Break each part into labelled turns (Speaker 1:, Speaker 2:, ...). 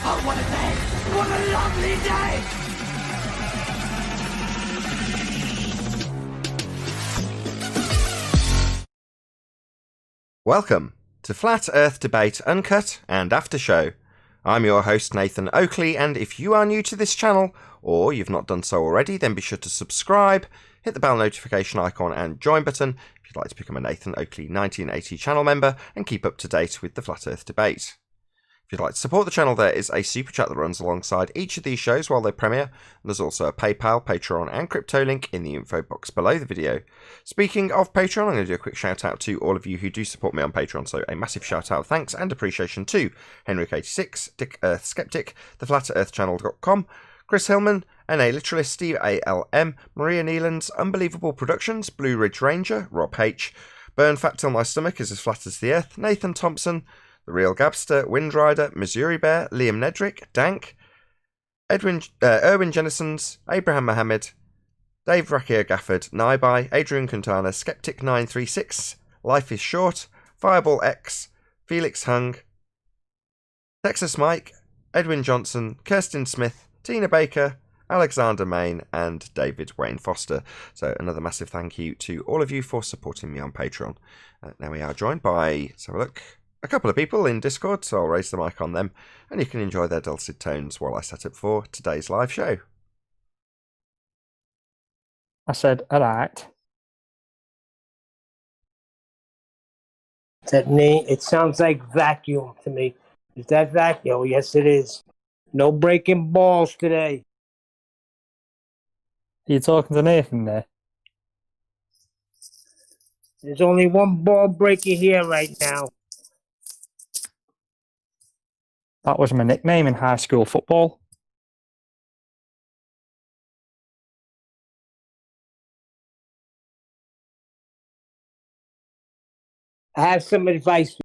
Speaker 1: Oh, what a day! What a lovely day!
Speaker 2: Welcome to Flat Earth Debate Uncut and After Show. I'm your host Nathan Oakley, and if you are new to this channel, or you've not done so already, then be sure to subscribe, hit the bell notification icon and join button if you'd like to become a Nathan Oakley 1980 channel member and keep up to date with the Flat Earth Debate. If you'd like to support the channel, there is a super chat that runs alongside each of these shows while they premiere. There's also a PayPal, Patreon and crypto link in the info box below the video. Speaking of Patreon, I'm going to do a quick shout out to all of you who do support me on Patreon, so a massive shout out, thanks and appreciation to Henrik86, Dick Earth Skeptic, theflatearthchannel.com, Chris Hillman, NA Literalist, Steve ALM, Maria Neelands, Unbelievable Productions, Blue Ridge Ranger, Rob H, Burn Fat Till My Stomach is as Flat as the Earth, Nathan Thompson, The Real Gabster, Windrider, Missouri Bear, Liam Nedrick, Dank, Erwin Jennisons, Abraham Mohammed, Dave Rakier Gafford, Naibai, Adrian Quintana, Skeptic936, Life is Short, Fireball X, Felix Hung, Texas Mike, Edwin Johnson, Kirsten Smith, Tina Baker, Alexander Main, and David Wayne Foster. So another massive thank you to all of you for supporting me on Patreon. Now we are joined by, let's have a look, a couple of people in Discord, so I'll raise the mic on them, and you can enjoy their dulcet tones while I set up for today's live show.
Speaker 3: I said, alright.
Speaker 4: It sounds like vacuum to me. Is that vacuum? Oh, yes, it is. No breaking balls today.
Speaker 3: Are you talking to Nathan there?
Speaker 4: There's only one ball breaker here right now.
Speaker 3: That was my nickname in high school football.
Speaker 4: I have some advice.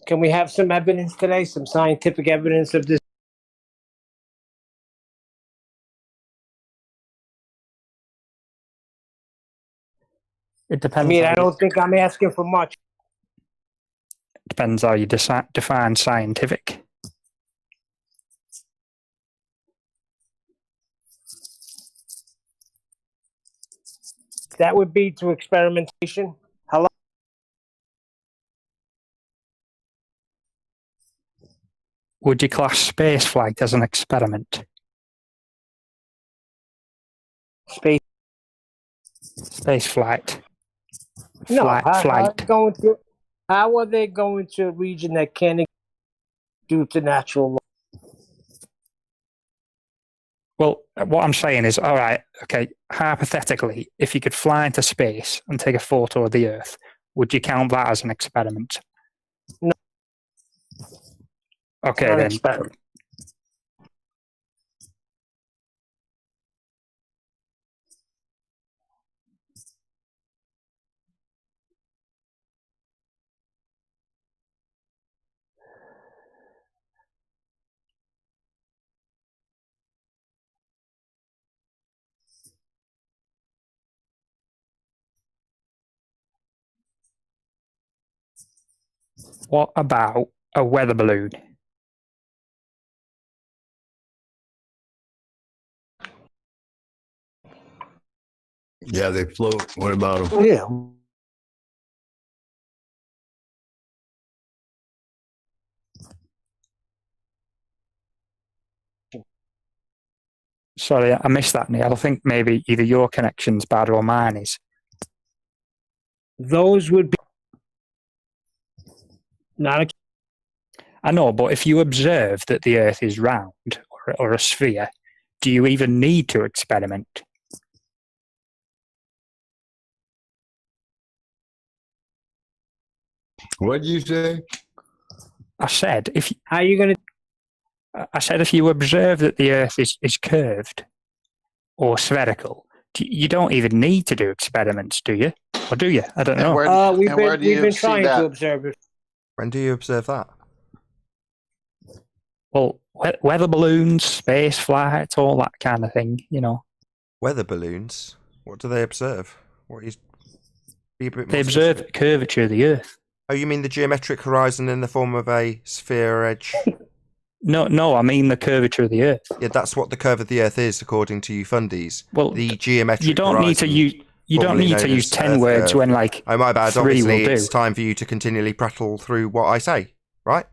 Speaker 4: Can we have some evidence today? Some scientific evidence of this?
Speaker 3: It depends.
Speaker 4: I mean, I don't think I'm asking for much.
Speaker 3: Depends how you define scientific.
Speaker 4: That would be through experimentation. Hello?
Speaker 3: Would you class space flight as an experiment? Space flight.
Speaker 4: No,
Speaker 3: Flight.
Speaker 4: How are they going to a region that can't exist due to natural law?
Speaker 3: Well, what I'm saying is, all right, okay, hypothetically, if you could fly into space and take a photo of the Earth, would you count that as an experiment?
Speaker 4: No.
Speaker 3: Okay,
Speaker 4: Not
Speaker 3: then.
Speaker 4: experiment.
Speaker 3: What about a weather balloon?
Speaker 5: Yeah, they float. What about them?
Speaker 4: Yeah.
Speaker 3: Sorry, I missed that, Neil. I think maybe either your connection's bad or mine is.
Speaker 4: Those would be not.
Speaker 3: I know, but if you observe that the Earth is round or a sphere, do you even need to experiment?
Speaker 5: What did you say?
Speaker 3: I said if
Speaker 4: How are you going to?
Speaker 3: I said if you observe that the Earth is curved or spherical, you don't even need to do experiments, do you? Or do you? I don't know.
Speaker 4: We've been trying to observe it.
Speaker 2: When do you observe that?
Speaker 3: Well, weather balloons, space flight, all that kind of thing, you know.
Speaker 2: Weather balloons? What do they observe? Be a bit more
Speaker 3: They observe
Speaker 2: specific.
Speaker 3: the curvature of the Earth.
Speaker 2: Oh, you mean the geometric horizon in the form of a sphere edge?
Speaker 3: No, I mean the curvature of the Earth.
Speaker 2: Yeah, that's what the curve of the Earth is, according to you fundies.
Speaker 3: Well,
Speaker 2: the geometric
Speaker 3: you don't need to use. You don't need to use 10 words when, like,
Speaker 2: oh, my bad.
Speaker 3: 3
Speaker 2: Obviously,
Speaker 3: will do.
Speaker 2: it's time for you to continually prattle through what I say, right?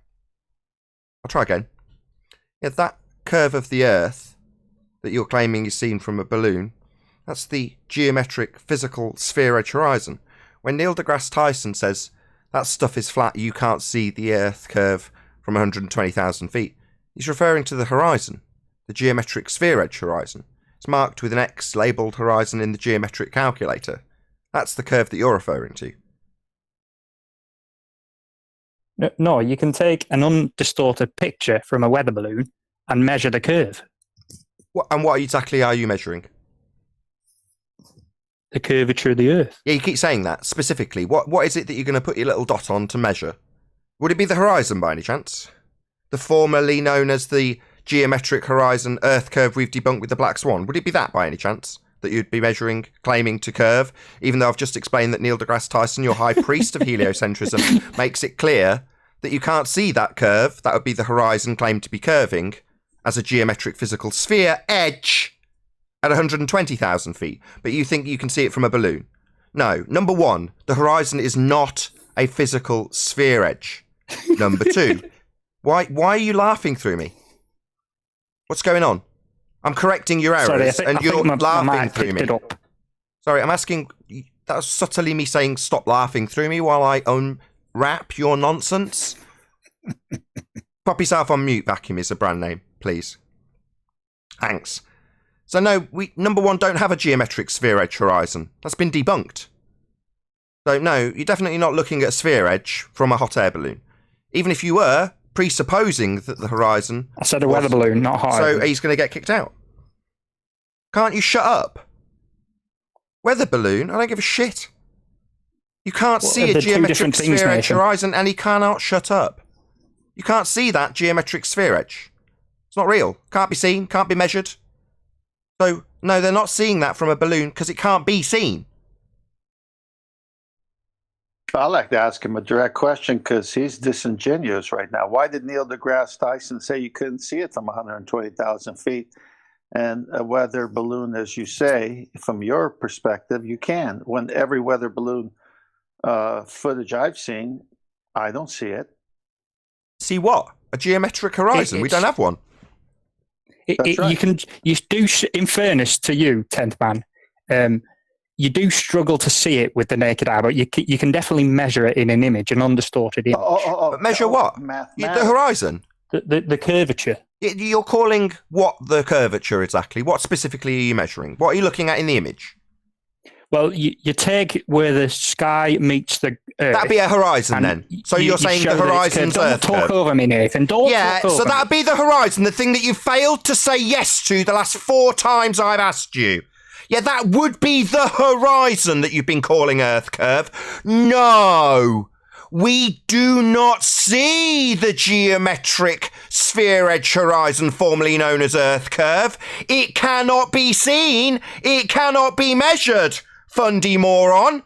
Speaker 2: I'll try again. Yeah, that curve of the Earth that you're claiming is seen from a balloon, that's the geometric physical sphere edge horizon. When Neil deGrasse Tyson says that stuff is flat, you can't see the Earth curve from 120,000 feet, he's referring to the horizon, the geometric sphere edge horizon. It's marked with an X labelled horizon in the geometric calculator. That's the curve that you're referring to.
Speaker 3: No, you can take an undistorted picture from a weather balloon and measure the curve.
Speaker 2: And what exactly are you measuring?
Speaker 3: The curvature of the Earth.
Speaker 2: Yeah, you keep saying that. Specifically, what is it that you're going to put your little dot on to measure? Would it be the horizon by any chance? The formerly known as the geometric horizon Earth curve we've debunked with the black swan? Would it be that by any chance that you'd be measuring, claiming to curve? Even though I've just explained that Neil deGrasse Tyson, your high priest of heliocentrism, makes it clear that you can't see that curve, that would be the horizon claimed to be curving, as a geometric physical sphere edge at 120,000 feet. But you think you can see it from a balloon. No. Number one, the horizon is not a physical sphere edge. Number two, why are you laughing through me? What's going on? I'm correcting your errors, and you're laughing through me. Sorry, I'm asking. That's subtly me saying stop laughing through me while I unwrap your nonsense. Pop yourself on mute. Vacuum is a brand name, please. Thanks. So no, we number one don't have a geometric sphere edge horizon. That's been debunked. So no, you're definitely not looking at a sphere edge from a hot air balloon. Even if you were, presupposing that the horizon...
Speaker 3: I said a weather balloon, not hot.
Speaker 2: So he's going to get kicked out. Can't you shut up? Weather balloon? I don't give a shit. You can't see a geometric sphere edge horizon, and he cannot shut up. You can't see that geometric sphere edge. It's not real. Can't be seen, can't be measured. So, no, they're not seeing that from a balloon because it can't be seen.
Speaker 6: I'd like to ask him a direct question because he's disingenuous right now. Why did Neil deGrasse Tyson say you couldn't see it from 120,000 feet? And a weather balloon, as you say, from your perspective, you can. When every weather balloon footage I've seen, I don't see it.
Speaker 2: See what? A geometric horizon? We don't have one.
Speaker 6: Right.
Speaker 3: You do, in fairness to you, 10th man, you do struggle to see it with the naked eye, but you can definitely measure it in an image, an undistorted image.
Speaker 2: But measure what? The horizon?
Speaker 3: The curvature.
Speaker 2: You're calling what the curvature exactly? What specifically are you measuring? What are you looking at in the image?
Speaker 3: Well, you take where the sky meets the Earth.
Speaker 2: That'd be a horizon then. So you're saying the horizon's Earth curve.
Speaker 3: Don't talk over me, Nathan.
Speaker 2: Yeah, so that'd be the horizon, the thing that you failed to say yes to the last 4 times I've asked you. Yeah, that would be the horizon that you've been calling Earth curve. No, we do not see the geometric sphere edge horizon formerly known as Earth curve. It cannot be seen. It cannot be measured. Fundy moron.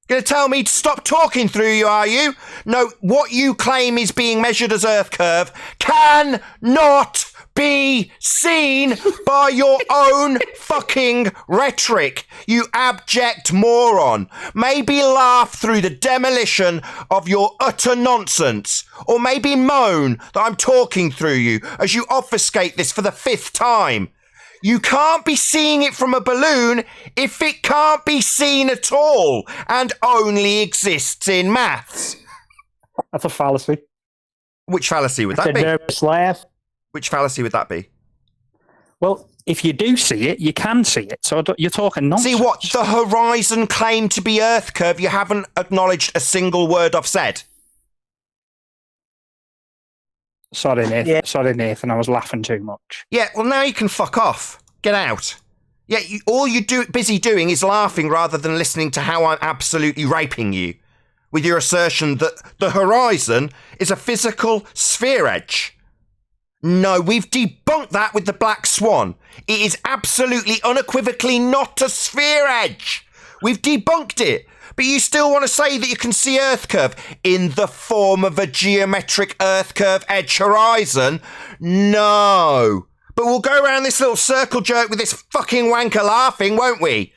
Speaker 2: Gonna tell me to stop talking through you, are you? No, what you claim is being measured as Earth curve cannot be seen by your own fucking rhetoric, you abject moron. Maybe laugh through the demolition of your utter nonsense, or maybe moan that I'm talking through you as you obfuscate this for the 5th time. You can't be seeing it from a balloon if it can't be seen at all and only exists in maths.
Speaker 3: That's a fallacy.
Speaker 2: Which fallacy would that be?
Speaker 4: Nervous laugh.
Speaker 2: Which fallacy would that be?
Speaker 3: Well, if you do see it, you can see it. So you're talking nonsense.
Speaker 2: See what? The horizon claimed to be Earth curve. You haven't acknowledged a single word I've said.
Speaker 3: Sorry, Nathan.
Speaker 4: Yeah.
Speaker 3: Sorry, Nathan. I was laughing too much.
Speaker 2: Yeah, well, now you can fuck off. Get out. Yeah, all you're busy doing is laughing rather than listening to how I'm absolutely raping you with your assertion that the horizon is a physical sphere edge. No, we've debunked that with the black swan. It is absolutely unequivocally not a sphere edge. We've debunked it. But you still want to say that you can see Earth curve in the form of a geometric Earth curve edge horizon? No. But we'll go around this little circle jerk with this fucking wanker laughing, won't we?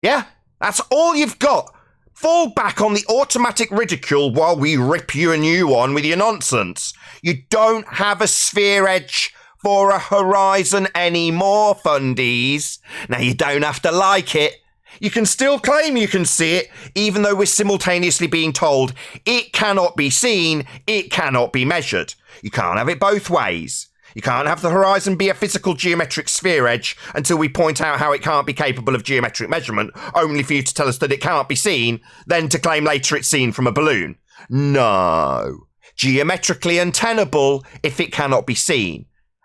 Speaker 2: Yeah? That's all you've got. Fall back on the automatic ridicule while we rip you a new one with your nonsense. You don't have a sphere edge for a horizon anymore, fundies. Now, you don't have to like it. You can still claim you can see it, even though we're simultaneously being told it cannot be seen, it cannot be measured. You can't have it both ways. You can't have the horizon be a physical geometric sphere edge until we point out how it can't be capable of geometric measurement, only for you to tell us that it can't be seen, then to claim later it's seen from a balloon. No. Geometrically untenable if it cannot be seen.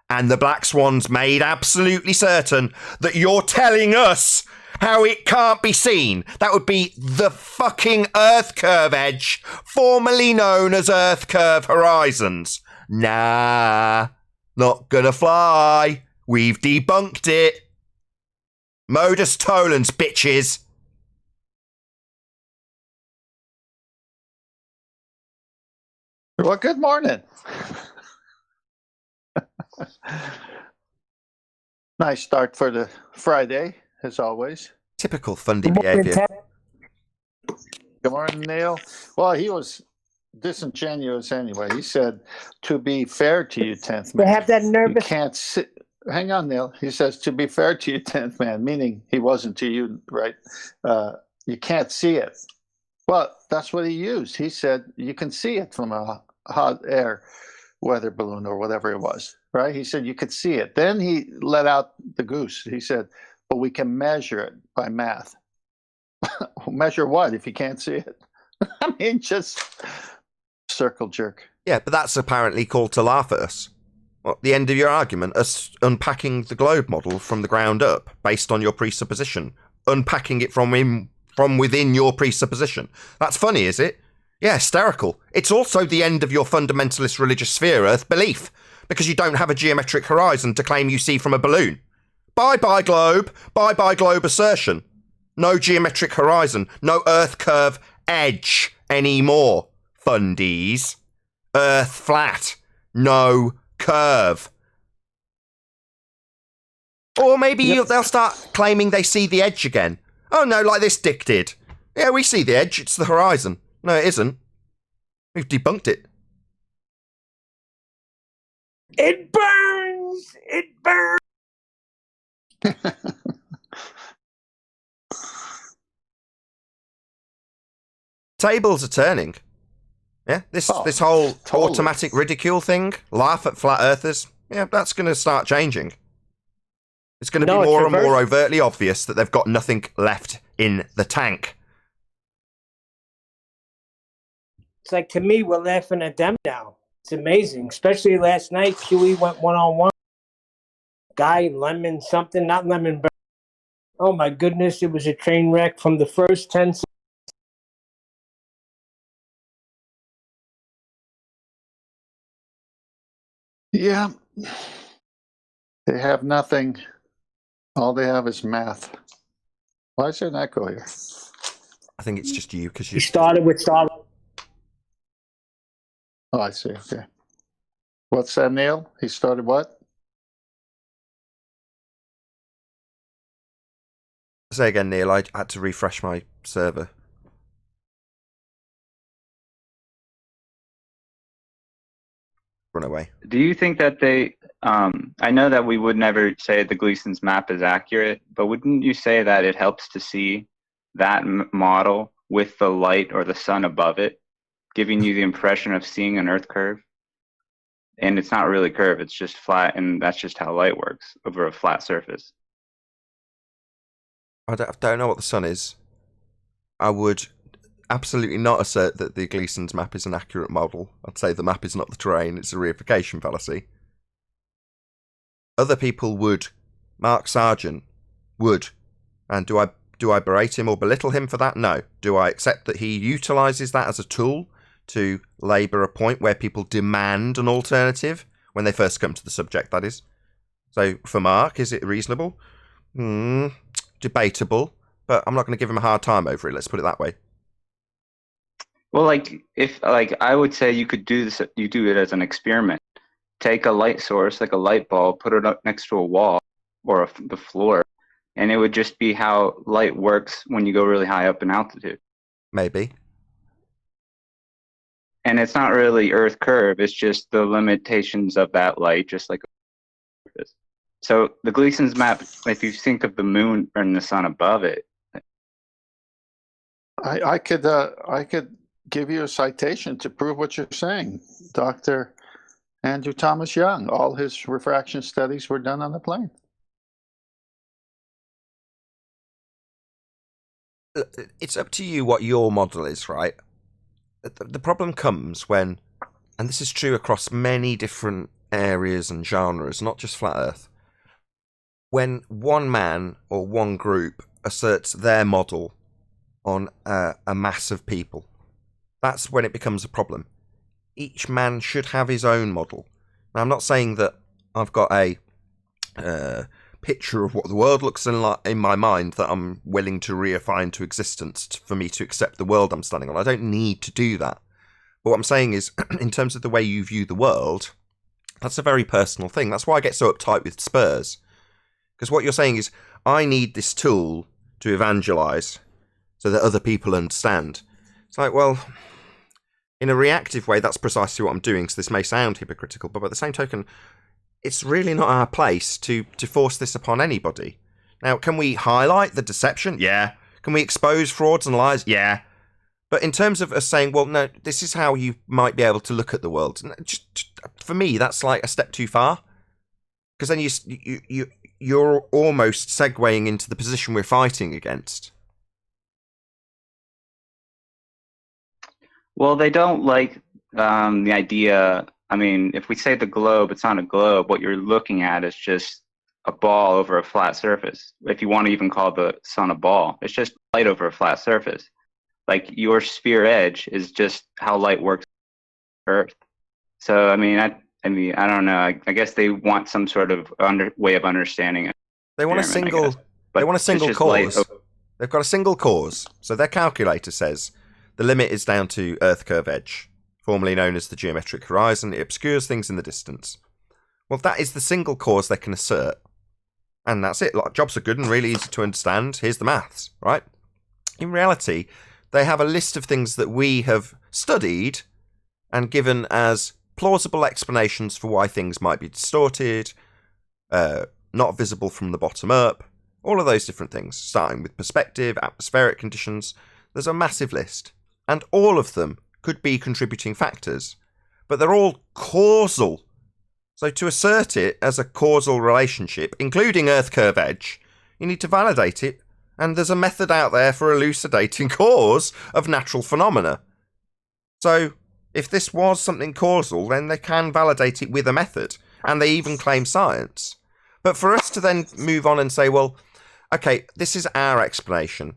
Speaker 2: And the Black Swan's made absolutely certain that you're telling us how it can't be seen. That would be the fucking Earth curve edge, formerly known as Earth curve horizons. Nah. Not gonna fly. We've debunked it. Modus tollens, bitches.
Speaker 6: Well, good morning. Nice start for the Friday, as always.
Speaker 2: Typical fundy behaviour.
Speaker 6: Good morning, Neil. Well, he was disingenuous anyway. He said, to be fair to you, 10th man.
Speaker 4: They have that
Speaker 6: You
Speaker 4: nervous.
Speaker 6: can't sit. Hang on, Neil. He says, to be fair to you, 10th man, meaning he wasn't to you, right? You can't see it. Well, that's what he used. He said, you can see it from a hot air weather balloon or whatever it was, right? He said, you could see it. Then he let out the goose. He said, but we can measure it by math. Measure what if you can't see it? I mean, just circle jerk.
Speaker 2: Yeah, but that's apparently called to laugh at us. What, the end of your argument, us unpacking the globe model from the ground up, based on your presupposition, unpacking it from within your presupposition. That's funny, is it? Yeah, hysterical. It's also the end of your fundamentalist religious sphere Earth belief, because you don't have a geometric horizon to claim you see from a balloon. Bye-bye globe, bye-bye globe assertion. No geometric horizon, no Earth curve edge anymore, fundies. Earth flat, no curve. Or maybe they'll start claiming they see the edge again. Oh no, like this dick did. Yeah, we see the edge, it's the horizon. No, it isn't. We've debunked it.
Speaker 4: It burns! It burns!
Speaker 2: Tables are turning. Yeah, this whole
Speaker 6: totally.
Speaker 2: automatic ridicule thing, laugh at flat earthers, yeah, that's going to start changing. It's going to be more and more overtly obvious that they've got nothing left in the tank.
Speaker 4: It's like, to me, we're laughing at them now. It's amazing. Especially last night, QE went one-on-one. Guy, lemon something, not lemon. Oh my goodness, it was a train wreck from the first 10 seconds.
Speaker 6: Yeah. They have nothing. All they have is math. Why is there an echo here?
Speaker 2: I think it's just you, because
Speaker 4: He
Speaker 2: you...
Speaker 4: started with solid.
Speaker 6: Oh, I see. Okay. What's that, Neil? He started what?
Speaker 2: Say again, Neil, I had to refresh my server. Run away.
Speaker 7: Do you think that they, I know that we would never say the Gleason's map is accurate, but wouldn't you say that it helps to see that model with the light or the sun above it, giving you the impression of seeing an Earth curve? And it's not really curved, it's just flat, and that's just how light works over a flat surface.
Speaker 2: I don't know what the sun is. I would absolutely not assert that the Gleason's map is an accurate model. I'd say the map is not the terrain, it's a reification fallacy. Other people would. Mark Sargent would. And do I berate him or belittle him for that? No. Do I accept that he utilises that as a tool to labour a point where people demand an alternative when they first come to the subject, that is? So for Mark, is it reasonable? Debatable, but I'm not going to give him a hard time over it. Let's put it that way.
Speaker 7: Well, if I would say you could do this, you do it as an experiment. Take a light source, like a light bulb, put it up next to a wall or the floor, and it would just be how light works when you go really high up in altitude.
Speaker 2: Maybe.
Speaker 7: And it's not really Earth curve, it's just the limitations of that light, just like Earth is. So the Gleason's map, if you think of the moon and the sun above it.
Speaker 6: I could give you a citation to prove what you're saying. Dr. Andrew Thomas Young, all his refraction studies were done on the plane.
Speaker 2: It's up to you what your model is, right? The problem comes when, and this is true across many different areas and genres, not just flat Earth, when one man or one group asserts their model on a mass of people. That's when it becomes a problem. Each man should have his own model. Now, I'm not saying that I've got a picture of what the world looks like in my mind that I'm willing to reify into existence for me to accept the world I'm standing on. I don't need to do that. But what I'm saying is, in terms of the way you view the world, that's a very personal thing. That's why I get so uptight with Spurs. Because what you're saying is, I need this tool to evangelize so that other people understand. It's like, well, in a reactive way, that's precisely what I'm doing, so this may sound hypocritical, but by the same token, it's really not our place to force this upon anybody. Now, can we highlight the deception? Yeah. Can we expose frauds and lies? Yeah. But in terms of us saying, well, no, this is how you might be able to look at the world, just for me, that's like a step too far. Because then you're almost segueing into the position we're fighting against.
Speaker 7: Well, they don't like the idea. I mean, if we say the globe, it's not a globe. What you're looking at is just a ball over a flat surface. If you want to even call the sun a ball, it's just light over a flat surface. Like your sphere edge is just how light works on Earth. So, I mean, I don't know. I guess they want some sort of way of understanding it.
Speaker 2: They want a single. They want a single cause. They've got a single cause. So their calculator says the limit is down to Earth curve edge, formerly known as the geometric horizon. It obscures things in the distance. Well, that is the single cause they can assert. And that's it. Like, jobs are good and really easy to understand. Here's the maths, right? In reality, they have a list of things that we have studied and given as plausible explanations for why things might be distorted, not visible from the bottom up, all of those different things, starting with perspective, atmospheric conditions. There's a massive list. And all of them could be contributing factors, but they're all causal. So to assert it as a causal relationship, including Earth curve edge, you need to validate it, and there's a method out there for elucidating cause of natural phenomena. So if this was something causal, then they can validate it with a method, and they even claim science. But for us to then move on and say, well, okay, this is our explanation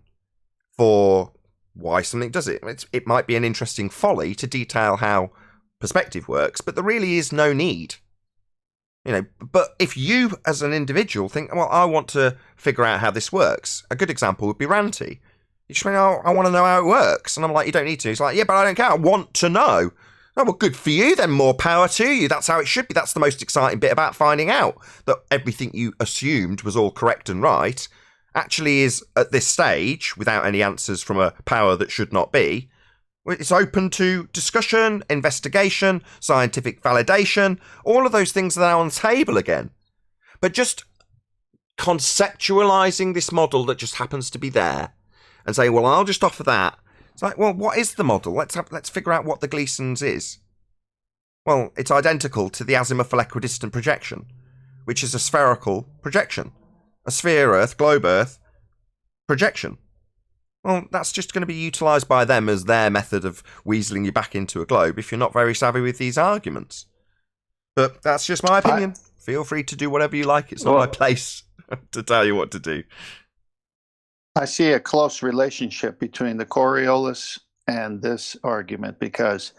Speaker 2: for why something does it. It might be an interesting folly to detail how perspective works, but there really is no need. But if you as an individual think, well, I want to figure out how this works, a good example would be Ranty. You just went, oh, I want to know how it works. And I'm like, you don't need to. He's like, yeah, but I don't care. I want to know. Oh, well, good for you then. More power to you. That's how it should be. That's the most exciting bit about finding out that everything you assumed was all correct and right actually is at this stage, without any answers from a power that should not be. It's open to discussion, investigation, scientific validation. All of those things are now on the table again. But just conceptualizing this model that just happens to be there and saying, well, I'll just offer that. It's like, well, what is the model? Let's figure out what the Gleason's is. Well, it's identical to the azimuthal equidistant projection, which is a spherical projection. A sphere Earth, globe Earth projection. Well, that's just going to be utilised by them as their method of weaseling you back into a globe if you're not very savvy with these arguments. But that's just my opinion. Feel free to do whatever you like. It's not my place to tell you what to do.
Speaker 6: I see a close relationship between the Coriolis and this argument, because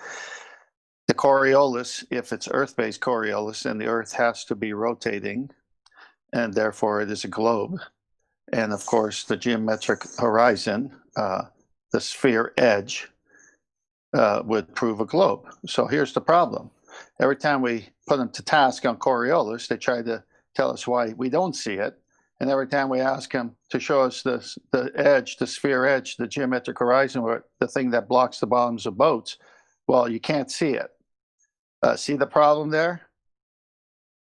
Speaker 6: the Coriolis, if it's Earth-based Coriolis, then the Earth has to be rotating, and therefore it is a globe. And of course, the geometric horizon, the sphere edge, would prove a globe. So here's the problem. Every time we put them to task on Coriolis, they try to tell us why we don't see it. And every time we ask them to show us the edge, the sphere edge, the geometric horizon, or the thing that blocks the bottoms of boats, well, you can't see it. See the problem there?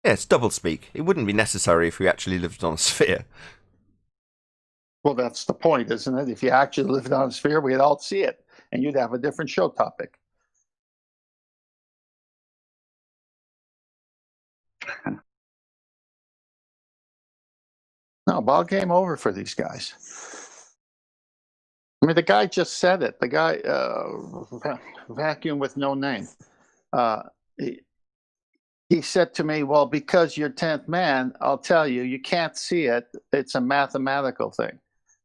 Speaker 2: Yeah, it's doublespeak. It wouldn't be necessary if we actually lived on a sphere.
Speaker 6: Well, that's the point, isn't it? If you actually lived on a sphere, we'd all see it, and you'd have a different show topic. No, ball game over for these guys. I mean, the guy just said it. The guy, vacuum with no name. He said to me, well, because you're 10th man, I'll tell you, you can't see it. It's a mathematical thing.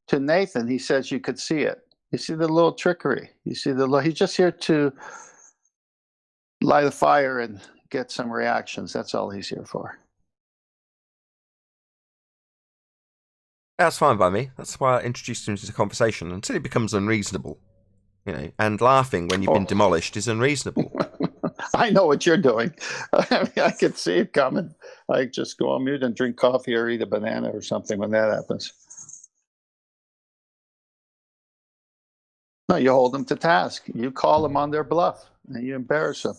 Speaker 6: To Nathan, he says you could see it. You see the little trickery. You see he's just here to light a fire and get some reactions. That's all he's here for.
Speaker 2: That's fine by me. That's why I introduced him to the conversation until he becomes unreasonable. You know, and laughing when you've been demolished is unreasonable.
Speaker 6: I know what you're doing. I mean, I could see it coming. I just go on mute and drink coffee or eat a banana or something when that happens. No, you hold them to task. You call them on their bluff and you embarrass them.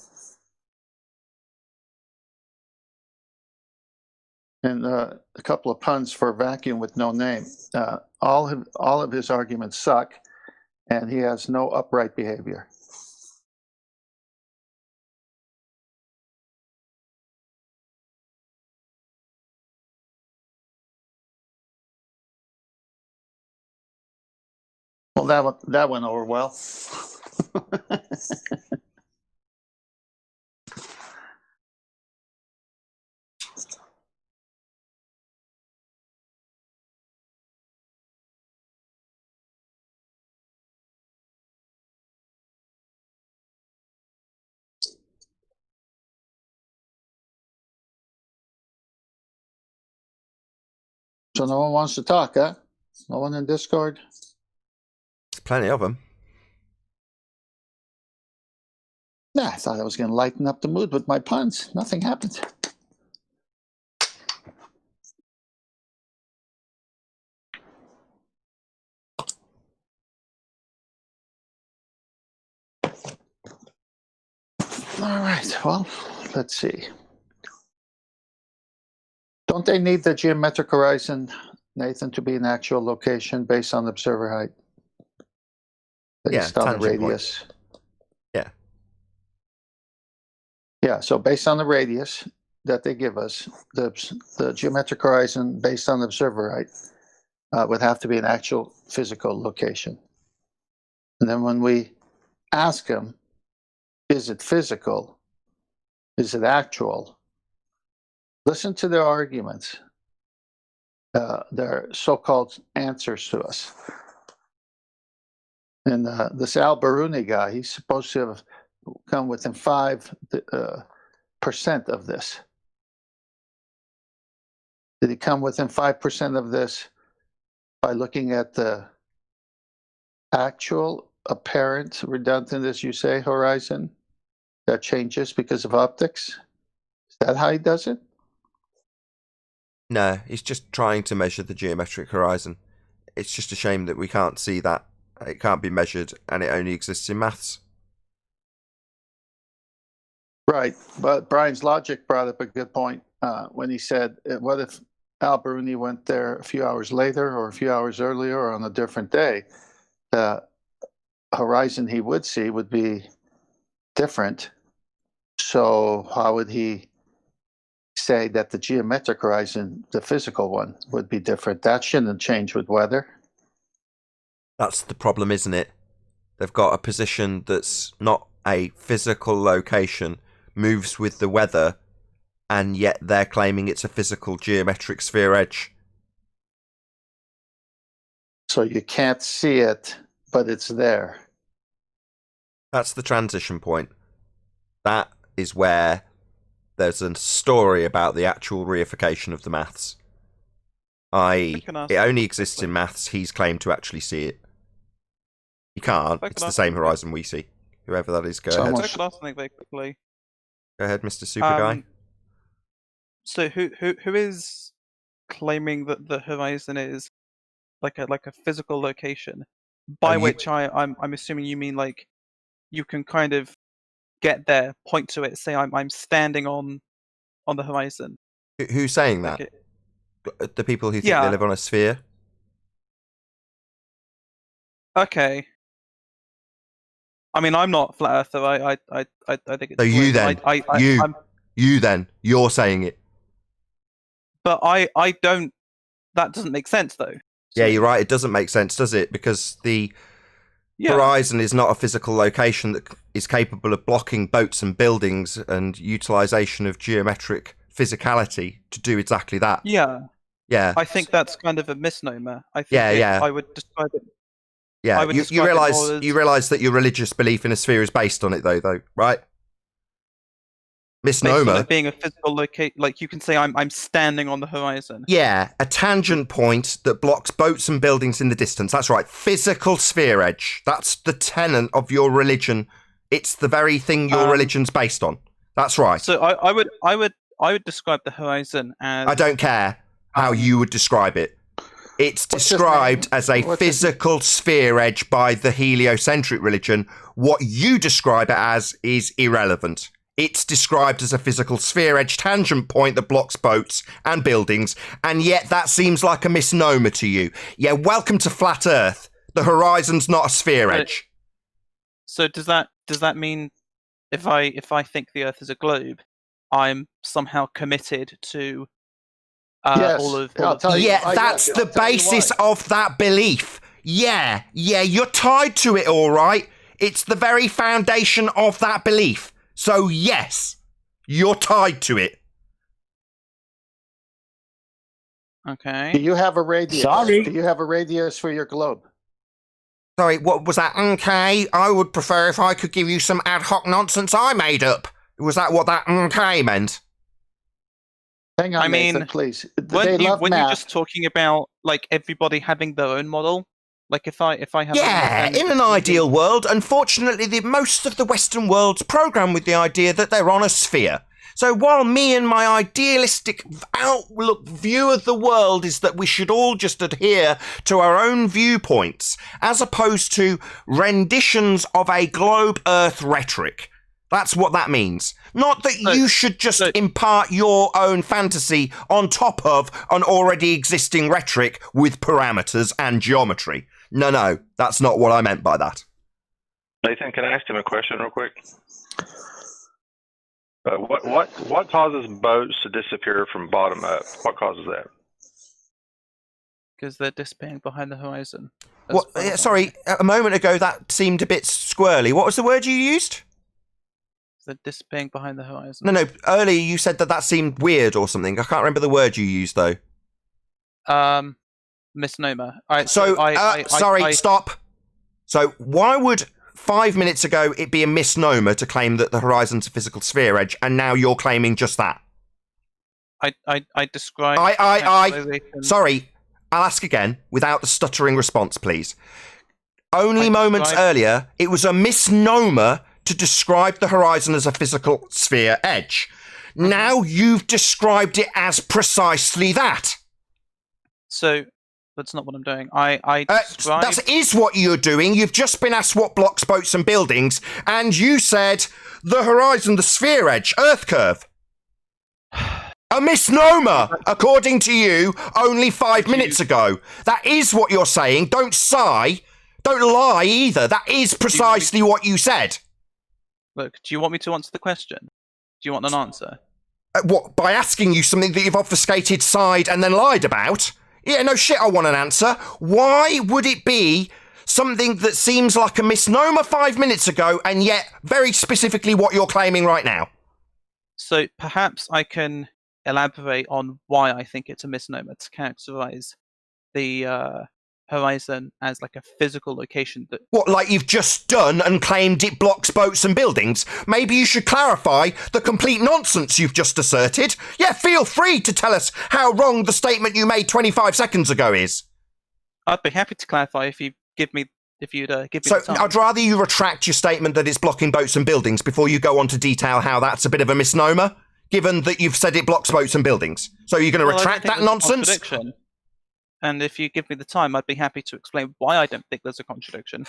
Speaker 6: And a couple of puns for vacuum with no name. All of his arguments suck, and he has no upright behavior. Well, that went over well. So no one wants to talk, huh? No one in Discord?
Speaker 2: There's plenty of them.
Speaker 6: Yeah, I thought I was going to lighten up the mood with my puns. Nothing happened. All right, well, let's see. Don't they need the geometric horizon, Nathan, to be an actual location based on observer height? Based on the radius.
Speaker 2: Point. Yeah.
Speaker 6: Yeah, so based on the radius that they give us, the geometric horizon based on the observer height would have to be an actual physical location. And then when we ask them, is it physical? Is it actual? Listen to their arguments, their so-called answers to us. And this Al-Biruni guy, he's supposed to have come within 5% of this. Did he come within 5% of this by looking at the actual, apparent, redundant, as you say, horizon that changes because of optics? Is that how he does it?
Speaker 2: No, he's just trying to measure the geometric horizon. It's just a shame that we can't see that. It can't be measured, and it only exists in maths.
Speaker 6: Right, but Brian's logic brought up a good point when he said, what if Al-Biruni went there a few hours later or a few hours earlier or on a different day? The horizon he would see would be different. So how would he say that the geometric horizon, the physical one, would be different? That shouldn't change with weather.
Speaker 2: That's the problem, isn't it? They've got a position that's not a physical location, moves with the weather, and yet they're claiming it's a physical geometric sphere edge.
Speaker 6: So you can't see it, but it's there.
Speaker 2: That's the transition point. That is where there's a story about the actual reification of the maths. It only exists in maths. He's claimed to actually see it. You can't. It's the same horizon we see. Whoever that is, go ahead.
Speaker 8: I could ask something very quickly.
Speaker 2: Go ahead, Mr. Super Guy.
Speaker 8: So who is claiming that the horizon is like a physical location? By which I'm assuming you mean like you can kind of get there, point to it, say I'm standing on the horizon.
Speaker 2: Who's saying that? The people who think they live on a sphere?
Speaker 8: Okay. I mean, I'm not a flat earther. I think it's.
Speaker 2: So you then, you're saying it.
Speaker 8: But I don't. That doesn't make sense, though.
Speaker 2: Yeah, you're right. It doesn't make sense, does it? Because the horizon is not a physical location that is capable of blocking boats and buildings and utilization of geometric physicality to do exactly that.
Speaker 8: Yeah.
Speaker 2: Yeah.
Speaker 8: I think that's kind of a misnomer. I think I would describe it.
Speaker 2: Yeah, you realise that your religious belief in a sphere is based on it, though, right? Misnomer.
Speaker 8: It being a physical location, like you can say, I'm standing on the horizon.
Speaker 2: Yeah, a tangent point that blocks boats and buildings in the distance. That's right, physical sphere edge. That's the tenet of your religion. It's the very thing your religion's based on. That's right.
Speaker 8: So I would describe the horizon as.
Speaker 2: I don't care how you would describe it. It's described as a physical sphere edge by the heliocentric religion. What you describe it as is irrelevant. It's described as a physical sphere edge tangent point that blocks boats and buildings, and yet that seems like a misnomer to you. Yeah, welcome to flat Earth. The horizon's not a sphere edge.
Speaker 8: So does that mean if I think the Earth is a globe, I'm somehow committed to all of
Speaker 2: that's the basis of that belief. Yeah, you're tied to it, all right. It's the very foundation of that belief. So yes, you're tied to it.
Speaker 8: Okay.
Speaker 6: Do you have a radius?
Speaker 4: Sorry.
Speaker 6: Do you have a radius for your globe?
Speaker 2: Sorry, what was that? Okay, I would prefer if I could give you some ad hoc nonsense I made up. Was that what that okay meant?
Speaker 6: Hang on, Nathan, please.
Speaker 8: Weren't you just talking about like everybody having their own model? Like if I have
Speaker 2: in an ideal world, unfortunately, most of the Western world's programmed with the idea that they're on a sphere. So while me and my idealistic outlook view of the world is that we should all just adhere to our own viewpoints, as opposed to renditions of a globe Earth rhetoric. That's what that means. Not that you should just impart your own fantasy on top of an already existing rhetoric with parameters and geometry. No, that's not what I meant by that.
Speaker 9: Nathan, can I ask him a question real quick? What causes boats to disappear from bottom up? What causes that?
Speaker 8: Because they're disappearing behind the horizon.
Speaker 2: Sorry, a moment ago that seemed a bit squirrely. What was the word you used?
Speaker 8: They're disappearing behind the horizon.
Speaker 2: No, earlier you said that seemed weird or something. I can't remember the word you used, though.
Speaker 8: Misnomer.
Speaker 2: Stop. So why would 5 minutes ago it be a misnomer to claim that the horizon's a physical sphere edge, and now you're claiming just that?
Speaker 8: I described...
Speaker 2: Sorry, I'll ask again, without the stuttering response, please. Only moments earlier, it was a misnomer to describe the horizon as a physical sphere edge. Now you've described it as precisely that.
Speaker 8: So... That's not what I'm doing. That
Speaker 2: is what you're doing. You've just been asked what blocks boats and buildings, and you said the horizon, the sphere edge, Earth curve. A misnomer, according to you, only 5 minutes ago. That is what you're saying. Don't sigh. Don't lie either. That is precisely what you said.
Speaker 8: Look, do you want me to answer the question? Do you want an answer?
Speaker 2: What, by asking you something that you've obfuscated, sighed, and then lied about? Yeah, no shit, I want an answer. Why would it be something that seems like a misnomer 5 minutes ago, and yet very specifically what you're claiming right now?
Speaker 8: So perhaps I can elaborate on why I think it's a misnomer to characterize the horizon as like a physical location that...
Speaker 2: What, like you've just done and claimed it blocks boats and buildings? Maybe you should clarify the complete nonsense you've just asserted. Yeah, feel free to tell us how wrong the statement you made 25 seconds ago is.
Speaker 8: I'd be happy to clarify if you'd give me the time.
Speaker 2: So I'd rather you retract your statement that it's blocking boats and buildings before you go on to detail how that's a bit of a misnomer, given that you've said it blocks boats and buildings. So you're going to retract that nonsense?
Speaker 8: And if you give me the time, I'd be happy to explain why I don't think there's a contradiction.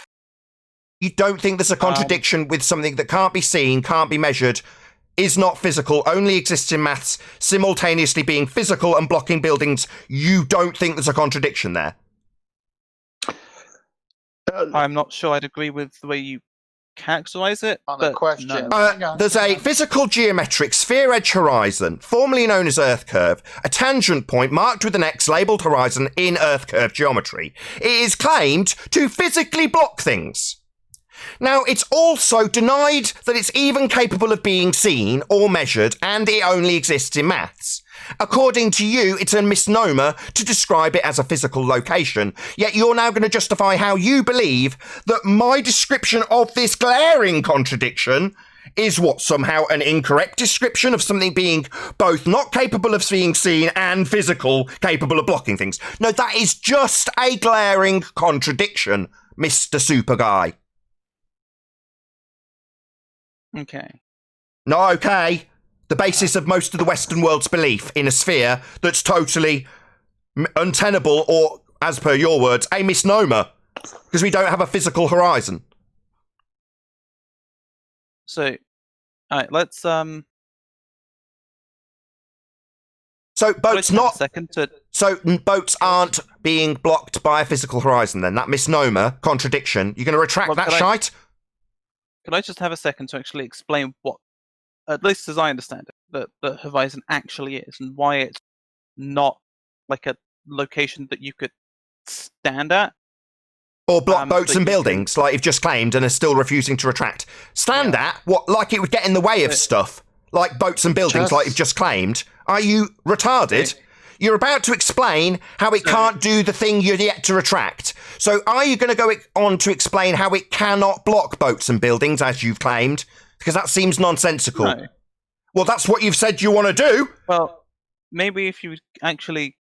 Speaker 2: You don't think there's a contradiction with something that can't be seen, can't be measured, is not physical, only exists in maths, simultaneously being physical and blocking buildings? You don't think there's a contradiction there?
Speaker 8: I'm not sure I'd agree with the way you characterize it.
Speaker 6: On the
Speaker 8: but
Speaker 6: question.
Speaker 8: no.
Speaker 2: There's a physical geometric sphere edge horizon, formerly known as Earth curve, a tangent point marked with an X labelled horizon in Earth curve geometry. It is claimed to physically block things. Now, it's also denied that it's even capable of being seen or measured, and it only exists in maths. According to you, it's a misnomer to describe it as a physical location, yet you're now going to justify how you believe that my description of this glaring contradiction is what, somehow an incorrect description of something being both not capable of being seen and physical, capable of blocking things. No, that is just a glaring contradiction, Mr. Super Guy.
Speaker 8: Okay.
Speaker 2: Not okay. The basis of most of the Western world's belief in a sphere that's totally untenable, or, as per your words, a misnomer, because we don't have a physical horizon.
Speaker 8: So, all right, let's
Speaker 2: So boats not. So boats aren't being blocked by a physical horizon. Then that misnomer, contradiction. You're going to retract that shite?
Speaker 8: Could I just have a second to actually explain what, at least as I understand it, that the horizon actually is, and why it's not like a location that you could stand at?
Speaker 2: Or block boats and buildings, like you've just claimed, and are still refusing to retract. Stand at? What, like it would get in the way of stuff? Like boats and buildings, like you've just claimed? Are you retarded? You're about to explain how it can't do the thing you're yet to retract. So are you going to go on to explain how it cannot block boats and buildings, as you've claimed? Because that seems nonsensical.
Speaker 8: No.
Speaker 2: Well, that's what you've said you want to do.
Speaker 8: Well, maybe if you actually,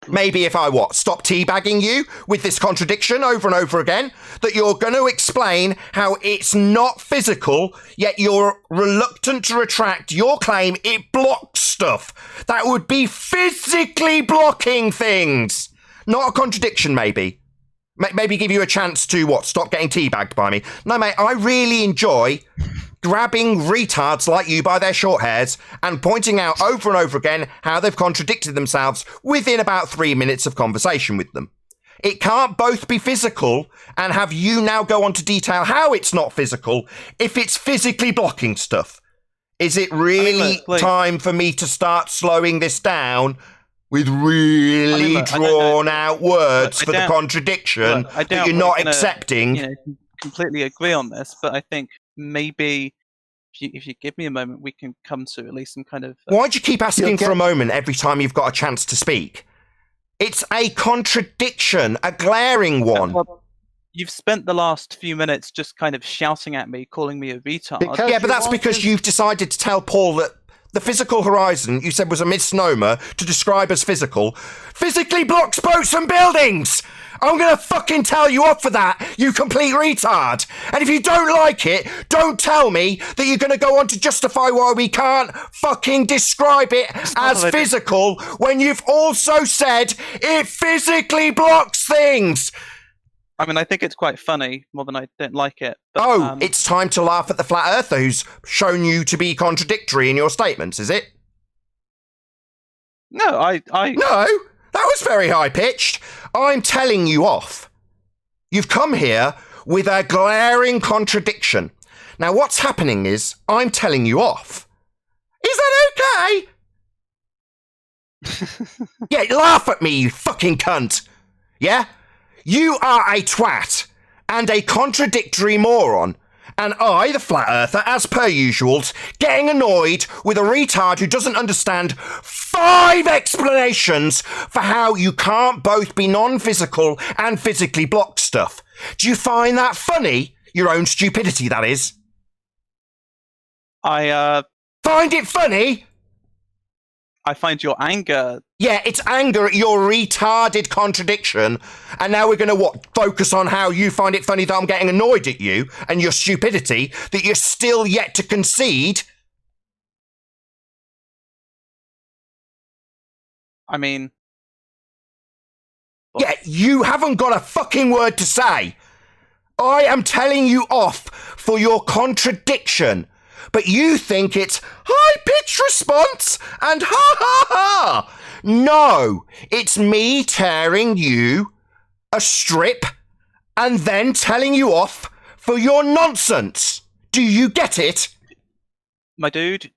Speaker 2: Maybe if I stop teabagging you with this contradiction over and over again, that you're going to explain how it's not physical, yet you're reluctant to retract your claim it blocks stuff. That would be physically blocking things. Not a contradiction, maybe. Maybe give you a chance to, stop getting teabagged by me. No, mate, I really enjoy grabbing retards like you by their short hairs and pointing out over and over again how they've contradicted themselves within about 3 minutes of conversation with them. It can't both be physical and have you now go on to detail how it's not physical if it's physically blocking stuff. Is it really time for me to start slowing this down with really drawn out words for the contradiction that you're not accepting?
Speaker 8: Completely agree on this, but I think maybe if you give me a moment, we can come to at least some kind of...
Speaker 2: Why do you keep asking for a moment every time you've got a chance to speak? It's a contradiction, a glaring one.
Speaker 8: Well, you've spent the last few minutes just kind of shouting at me, calling me a retard.
Speaker 2: Yeah, but that's because you've decided to tell Paul that the physical horizon you said was a misnomer to describe as physical, physically blocks boats and buildings! I'm gonna fucking tell you off for that, you complete retard! And if you don't like it, don't tell me that you're gonna go on to justify why we can't fucking describe it as physical when you've also said it physically blocks things!
Speaker 8: I mean, I think it's quite funny, more than I don't like it. But,
Speaker 2: it's time to laugh at the flat earther who's shown you to be contradictory in your statements, is it?
Speaker 8: No, I...
Speaker 2: No, that was very high-pitched. I'm telling you off. You've come here with a glaring contradiction. Now, what's happening is I'm telling you off. Is that okay? Yeah, laugh at me, you fucking cunt. Yeah? You are a twat and a contradictory moron. And I, the flat earther, as per usual, getting annoyed with a retard who doesn't understand 5 explanations for how you can't both be non-physical and physically block stuff. Do you find that funny? Your own stupidity, that is.
Speaker 8: I
Speaker 2: Find it funny?
Speaker 8: I find your anger.
Speaker 2: Yeah, it's anger at your retarded contradiction. And now we're going to, focus on how you find it funny that I'm getting annoyed at you and your stupidity that you're still yet to concede?
Speaker 8: I mean...
Speaker 2: Yeah, you haven't got a fucking word to say. I am telling you off for your contradiction. But you think it's high-pitched response and ha ha ha. No, it's me tearing you a strip and then telling you off for your nonsense. Do you get it?
Speaker 8: My dude,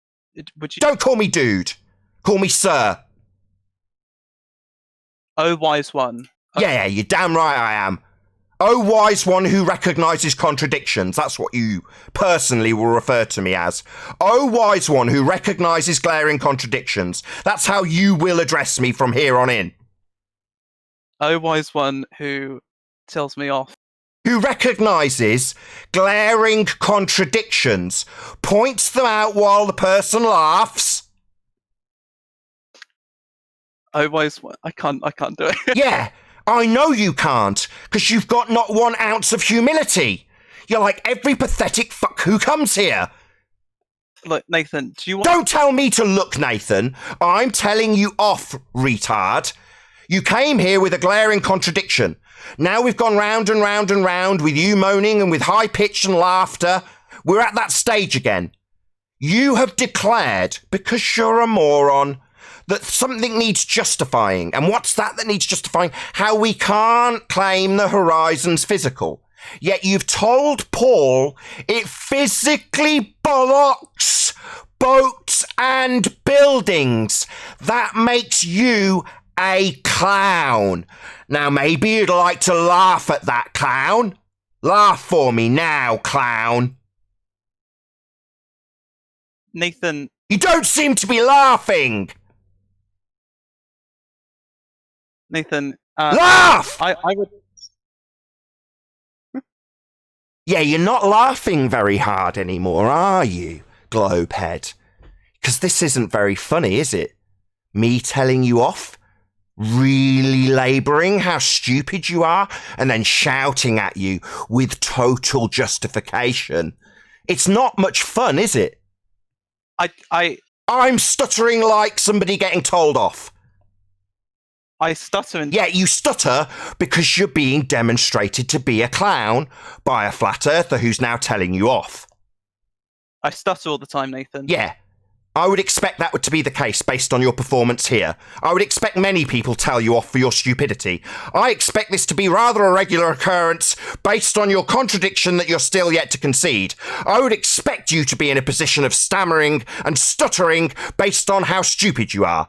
Speaker 8: would you...
Speaker 2: Don't call me dude. Call me sir.
Speaker 8: Oh, wise one.
Speaker 2: Yeah, you're damn right I am. Oh, wise one who recognises contradictions. That's what you personally will refer to me as. Oh, wise one who recognises glaring contradictions. That's how you will address me from here on in.
Speaker 8: Oh, wise one who tells me off.
Speaker 2: Who recognises glaring contradictions, points them out while the person laughs.
Speaker 8: Oh, wise one. I can't do it.
Speaker 2: Yeah. I know you can't, because you've got not 1 ounce of humility. You're like every pathetic fuck who comes here.
Speaker 8: Look, Nathan, do you want...
Speaker 2: Don't tell me to look, Nathan. I'm telling you off, retard. You came here with a glaring contradiction. Now we've gone round and round and round with you moaning and with high pitch and laughter. We're at that stage again. You have declared, because you're a moron, that something needs justifying. And what's that needs justifying? How we can't claim the horizon's physical. Yet you've told Paul it physically blocks boats and buildings. That makes you a clown. Now maybe you'd like to laugh at that, clown. Laugh for me now, clown.
Speaker 8: Nathan...
Speaker 2: You don't seem to be laughing.
Speaker 8: Nathan,
Speaker 2: laugh!
Speaker 8: I would...
Speaker 2: Yeah, you're not laughing very hard anymore, are you, Globehead? Because this isn't very funny, is it? Me telling you off? Really labouring how stupid you are? And then shouting at you with total justification. It's not much fun, is it? I'm stuttering like somebody getting told off.
Speaker 8: I stutter and...
Speaker 2: Yeah, you stutter because you're being demonstrated to be a clown by a flat earther who's now telling you off.
Speaker 8: I stutter all the time, Nathan.
Speaker 2: Yeah, I would expect that to be the case based on your performance here. I would expect many people tell you off for your stupidity. I expect this to be rather a regular occurrence based on your contradiction that you're still yet to concede. I would expect you to be in a position of stammering and stuttering based on how stupid you are.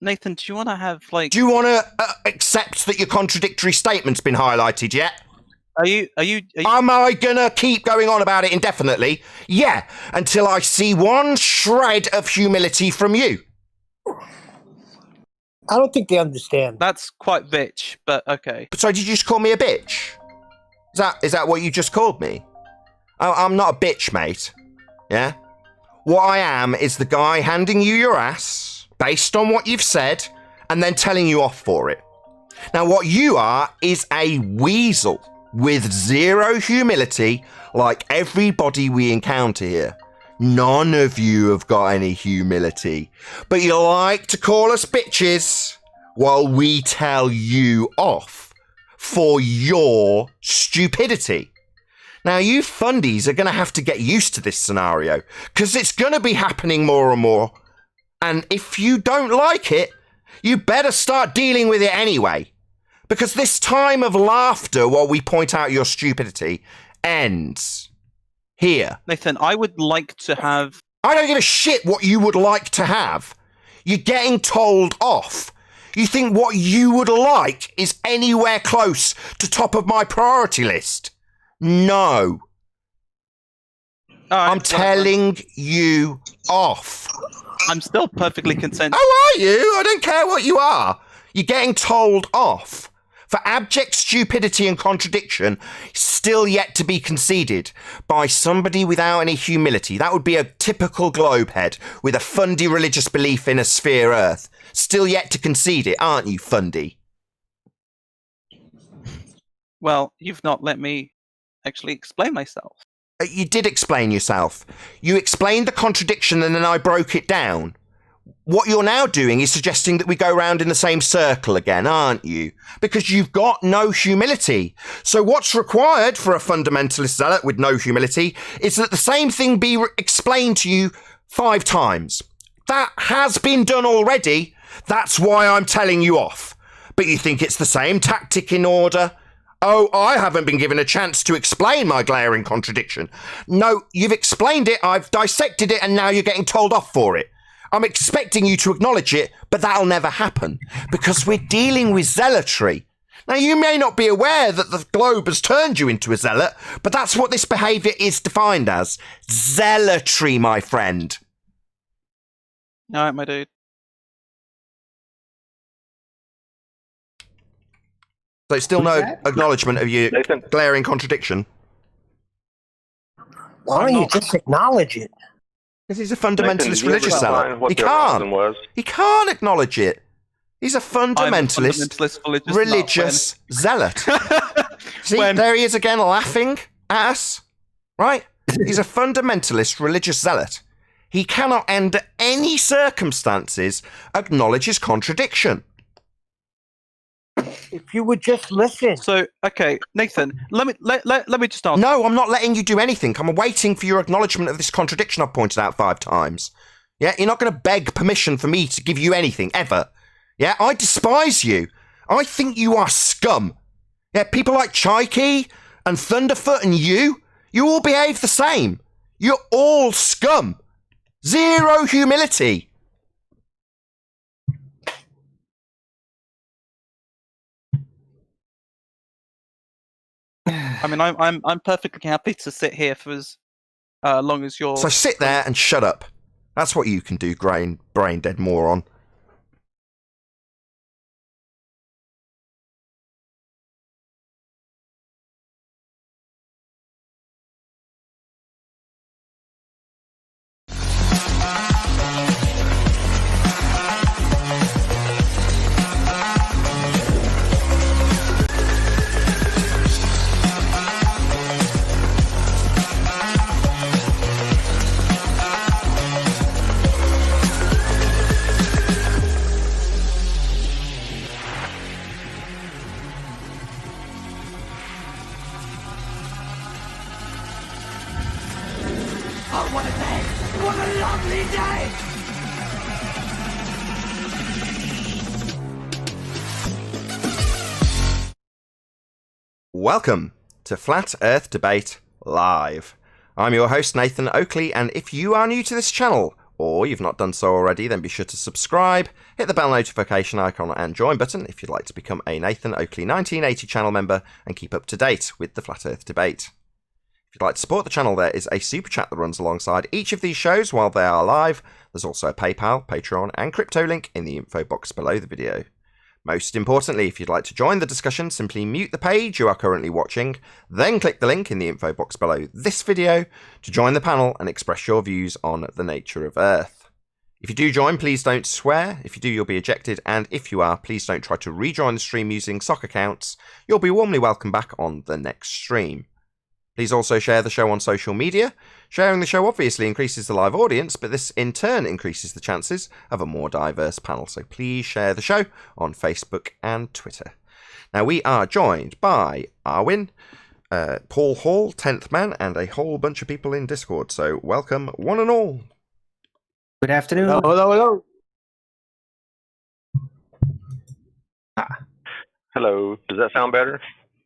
Speaker 8: Nathan, do you want to have, like...
Speaker 2: Do you want to accept that your contradictory statement's been highlighted yet? Am I gonna keep going on about it indefinitely? Yeah, until I see 1 shred of humility from you.
Speaker 4: I don't think they understand.
Speaker 8: That's quite bitch, but okay.
Speaker 2: So did you just call me a bitch? Is that what you just called me? I'm not a bitch, mate. Yeah? What I am is the guy handing you your ass based on what you've said and then telling you off for it. Now, what you are is a weasel with 0 humility, like everybody we encounter here. None of you have got any humility, but you like to call us bitches while we tell you off for your stupidity. Now, you fundies are going to have to get used to this scenario, because it's going to be happening more and more. And if you don't like it, you better start dealing with it anyway. Because this time of laughter while we point out your stupidity ends here.
Speaker 8: Nathan, I would like to have...
Speaker 2: I don't give a shit what you would like to have. You're getting told off. You think what you would like is anywhere close to top of my priority list? No.
Speaker 8: All right,
Speaker 2: I'm
Speaker 8: whatever.
Speaker 2: telling you off.
Speaker 8: I'm still perfectly content.
Speaker 2: Oh, are you? I don't care what you are. You're getting told off. For abject stupidity and contradiction, still yet to be conceded by somebody without any humility. That would be a typical globehead with a fundy religious belief in a sphere Earth. Still yet to concede it, aren't you, fundy?
Speaker 8: Well, you've not let me actually explain myself.
Speaker 2: You did explain yourself. You explained the contradiction and then I broke it down. What you're now doing is suggesting that we go round in the same circle again, aren't you? Because you've got no humility. So what's required for a fundamentalist zealot with no humility is that the same thing be explained to you 5 times. That has been done already. That's why I'm telling you off. But you think it's the same tactic in order? Oh, I haven't been given a chance to explain my glaring contradiction. No, you've explained it, I've dissected it, and now you're getting told off for it. I'm expecting you to acknowledge it, but that'll never happen, because we're dealing with zealotry. Now, you may not be aware that the globe has turned you into a zealot, but that's what this behaviour is defined as. Zealotry, my friend.
Speaker 8: All right, my dude.
Speaker 2: So still no acknowledgement of your
Speaker 9: Nathan?
Speaker 2: glaring contradiction?
Speaker 4: Why don't you just acknowledge it?
Speaker 2: Because he's a
Speaker 9: Nathan,
Speaker 2: fundamentalist
Speaker 9: did you ever
Speaker 2: religious zealot.
Speaker 9: define what
Speaker 2: He
Speaker 9: the
Speaker 2: can't.
Speaker 9: horizon was?
Speaker 2: He can't acknowledge it. He's a fundamentalist religious zealot. See, there he is again laughing at us, right? He's a fundamentalist religious zealot. He cannot under any circumstances acknowledge his contradiction.
Speaker 4: If you would just listen.
Speaker 8: So, okay, Nathan, let me just ask.
Speaker 2: No, I'm not letting you do anything. I'm waiting for your acknowledgement of this contradiction I've pointed out 5 times. Yeah, you're not going to beg permission for me to give you anything, ever. Yeah, I despise you. I think you are scum. Yeah, people like Chaiki and Thunderf00t and you all behave the same. You're all scum. Zero humility.
Speaker 8: I mean, I'm perfectly happy to sit here for as long as you're.
Speaker 2: So sit there and shut up. That's what you can do, brain dead moron.
Speaker 1: Oh, what a day! What a lovely day!
Speaker 2: Welcome to Flat Earth Debate Live. I'm your host Nathan Oakley, and if you are new to this channel, or you've not done so already, then be sure to subscribe, hit the bell notification icon and join button if you'd like to become a Nathan Oakley 1980 channel member and keep up to date with the Flat Earth Debate. If you'd like to support the channel, there is a super chat that runs alongside each of these shows while they are live. There's also a PayPal, Patreon and crypto link in the info box below the video. Most importantly, if you'd like to join the discussion, simply mute the page you are currently watching, then click the link in the info box below this video to join the panel and express your views on the nature of Earth. If you do join, please don't swear. If you do, you'll be ejected, and if you are, please don't try to rejoin the stream using sock accounts. You'll be warmly welcome back on the next stream. Please also share the show on social media. Sharing the show obviously increases the live audience, but this in turn increases the chances of a more diverse panel. So please share the show on Facebook and Twitter. Now we are joined by Arwin, Paul Hall, 10th Man, and a whole bunch of people in Discord. So welcome one and all.
Speaker 10: Good afternoon.
Speaker 4: Hello.
Speaker 9: Hello. Does that sound better?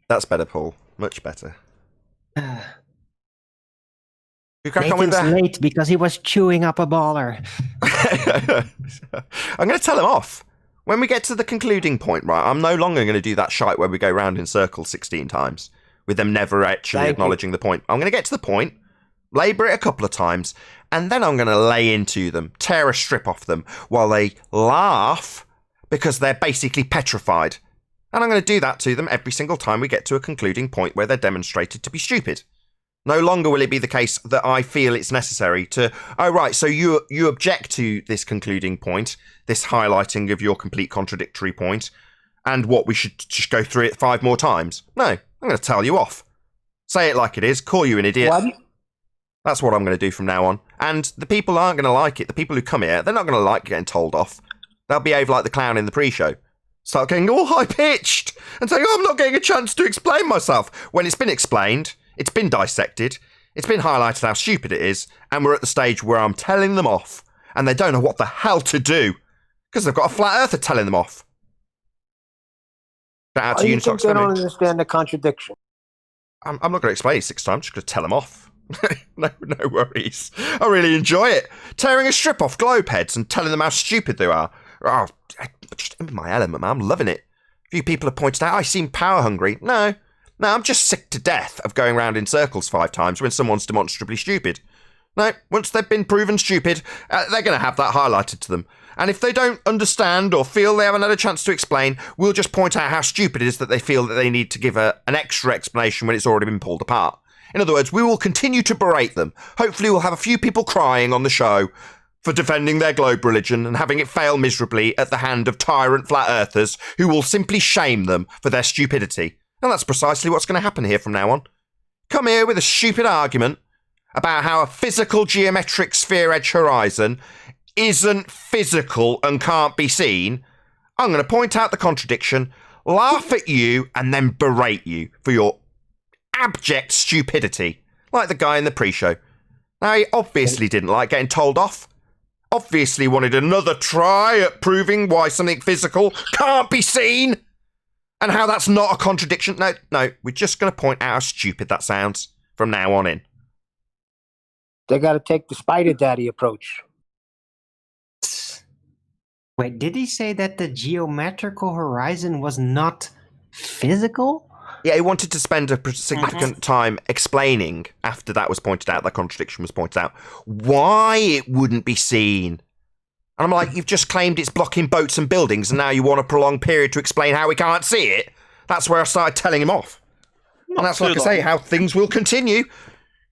Speaker 2: That's better, Paul. Much better. You crack on with
Speaker 10: Nathan's
Speaker 2: that?
Speaker 10: late because he was chewing up a baller.
Speaker 2: I'm going to tell him off. When we get to the concluding point, right, I'm no longer going to do that shite where we go round in circles 16 times. with them never actually acknowledging the point. I'm going to get to the point, labour it a couple of times, and then I'm going to lay into them, tear a strip off them, while they laugh because they're basically petrified. And I'm going to do that to them every single time we get to a concluding point where they're demonstrated to be stupid. No longer will it be the case that I feel it's necessary to, oh, right, so you object to this concluding point, this highlighting of your complete contradictory point, and what we should just go through it 5 more times. No, I'm going to tell you off. Say it like it is, call you an idiot.
Speaker 4: What?
Speaker 2: That's what I'm going to do from now on. And the people aren't going to like it. The people who come here, they're not going to like getting told off. They'll behave like the clown in the pre-show. Start getting all high-pitched and saying, oh, I'm not getting a chance to explain myself. When it's been explained, it's been dissected, it's been highlighted how stupid it is, and we're at the stage where I'm telling them off, and they don't know what the hell to do, because they've got a flat earther telling them off. Shout out to
Speaker 4: I think
Speaker 2: Unitox.
Speaker 4: they don't understand the contradiction.
Speaker 2: I'm not going to explain it 6 times, I'm just going to tell them off. no worries. I really enjoy it. Tearing a strip off globe heads and telling them how stupid they are. Oh, just in my element, man. I'm loving it. A few people have pointed out I seem power hungry. No, I'm just sick to death of going round in circles 5 times when someone's demonstrably stupid. No, once they've been proven stupid, they're going to have that highlighted to them. And if they don't understand or feel they haven't had a chance to explain, we'll just point out how stupid it is that they feel that they need to give an extra explanation when it's already been pulled apart. In other words, we will continue to berate them. Hopefully we'll have a few people crying on the show for defending their globe religion and having it fail miserably at the hand of tyrant flat earthers who will simply shame them for their stupidity. And that's precisely what's going to happen here from now on. Come here with a stupid argument about how a physical geometric sphere edge horizon isn't physical and can't be seen. I'm going to point out the contradiction, laugh at you, and then berate you for your abject stupidity, like the guy in the pre-show. Now, he obviously didn't like getting told off. Obviously wanted another try at proving why something physical can't be seen, and how that's not a contradiction. No, we're just going to point out how stupid that sounds from now on in.
Speaker 4: They got to take the Spider Daddy approach.
Speaker 10: Wait, did he say that the geometrical horizon was not physical?
Speaker 2: Yeah, he wanted to spend a significant time explaining, after that was pointed out, that contradiction was pointed out, why it wouldn't be seen. And I'm like, you've just claimed it's blocking boats and buildings, and now you want a prolonged period to explain how we can't see it? That's where I started telling him off. And that's, like I say, how things will continue.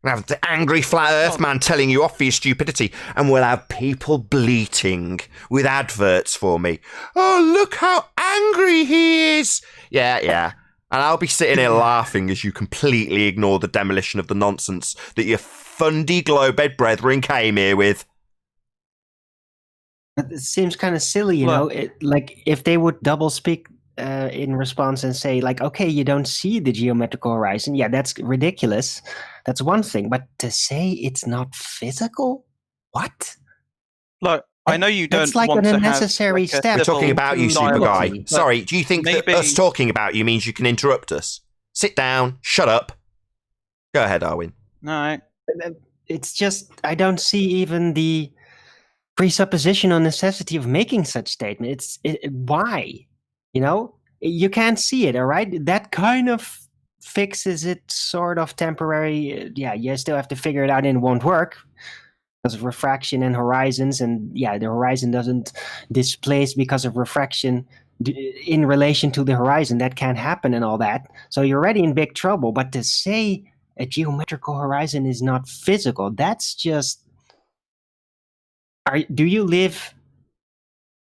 Speaker 2: We'll have the angry flat earth man telling you off for your stupidity, and we'll have people bleating with adverts for me. Oh, look how angry he is! Yeah. And I'll be sitting here laughing as you completely ignore the demolition of the nonsense that your fundy globed brethren came here with.
Speaker 10: It seems kind of silly, you know? Like, if they would double speak in response and say, like, okay, you don't see the geometrical horizon, yeah, that's ridiculous. That's one thing. But to say it's not physical? What?
Speaker 8: Look, I know you don't
Speaker 10: That's like
Speaker 8: want
Speaker 10: an
Speaker 8: to
Speaker 10: unnecessary
Speaker 8: have, like,
Speaker 10: step.
Speaker 2: We're talking about you, super guy.
Speaker 8: But
Speaker 2: Sorry, do you think that us talking about you means you can interrupt us? Sit down, shut up. Go ahead, Arwin.
Speaker 8: No.
Speaker 10: It's just, I don't see even the presupposition or necessity of making such statement. Why? You know, you can't see it, all right? That kind of fixes it sort of temporary. Yeah, you still have to figure it out and it won't work because of refraction and horizons. And yeah, the horizon doesn't displace because of refraction in relation to the horizon. That can't happen and all that. So you're already in big trouble. But to say a geometrical horizon is not physical, that's just... Do you live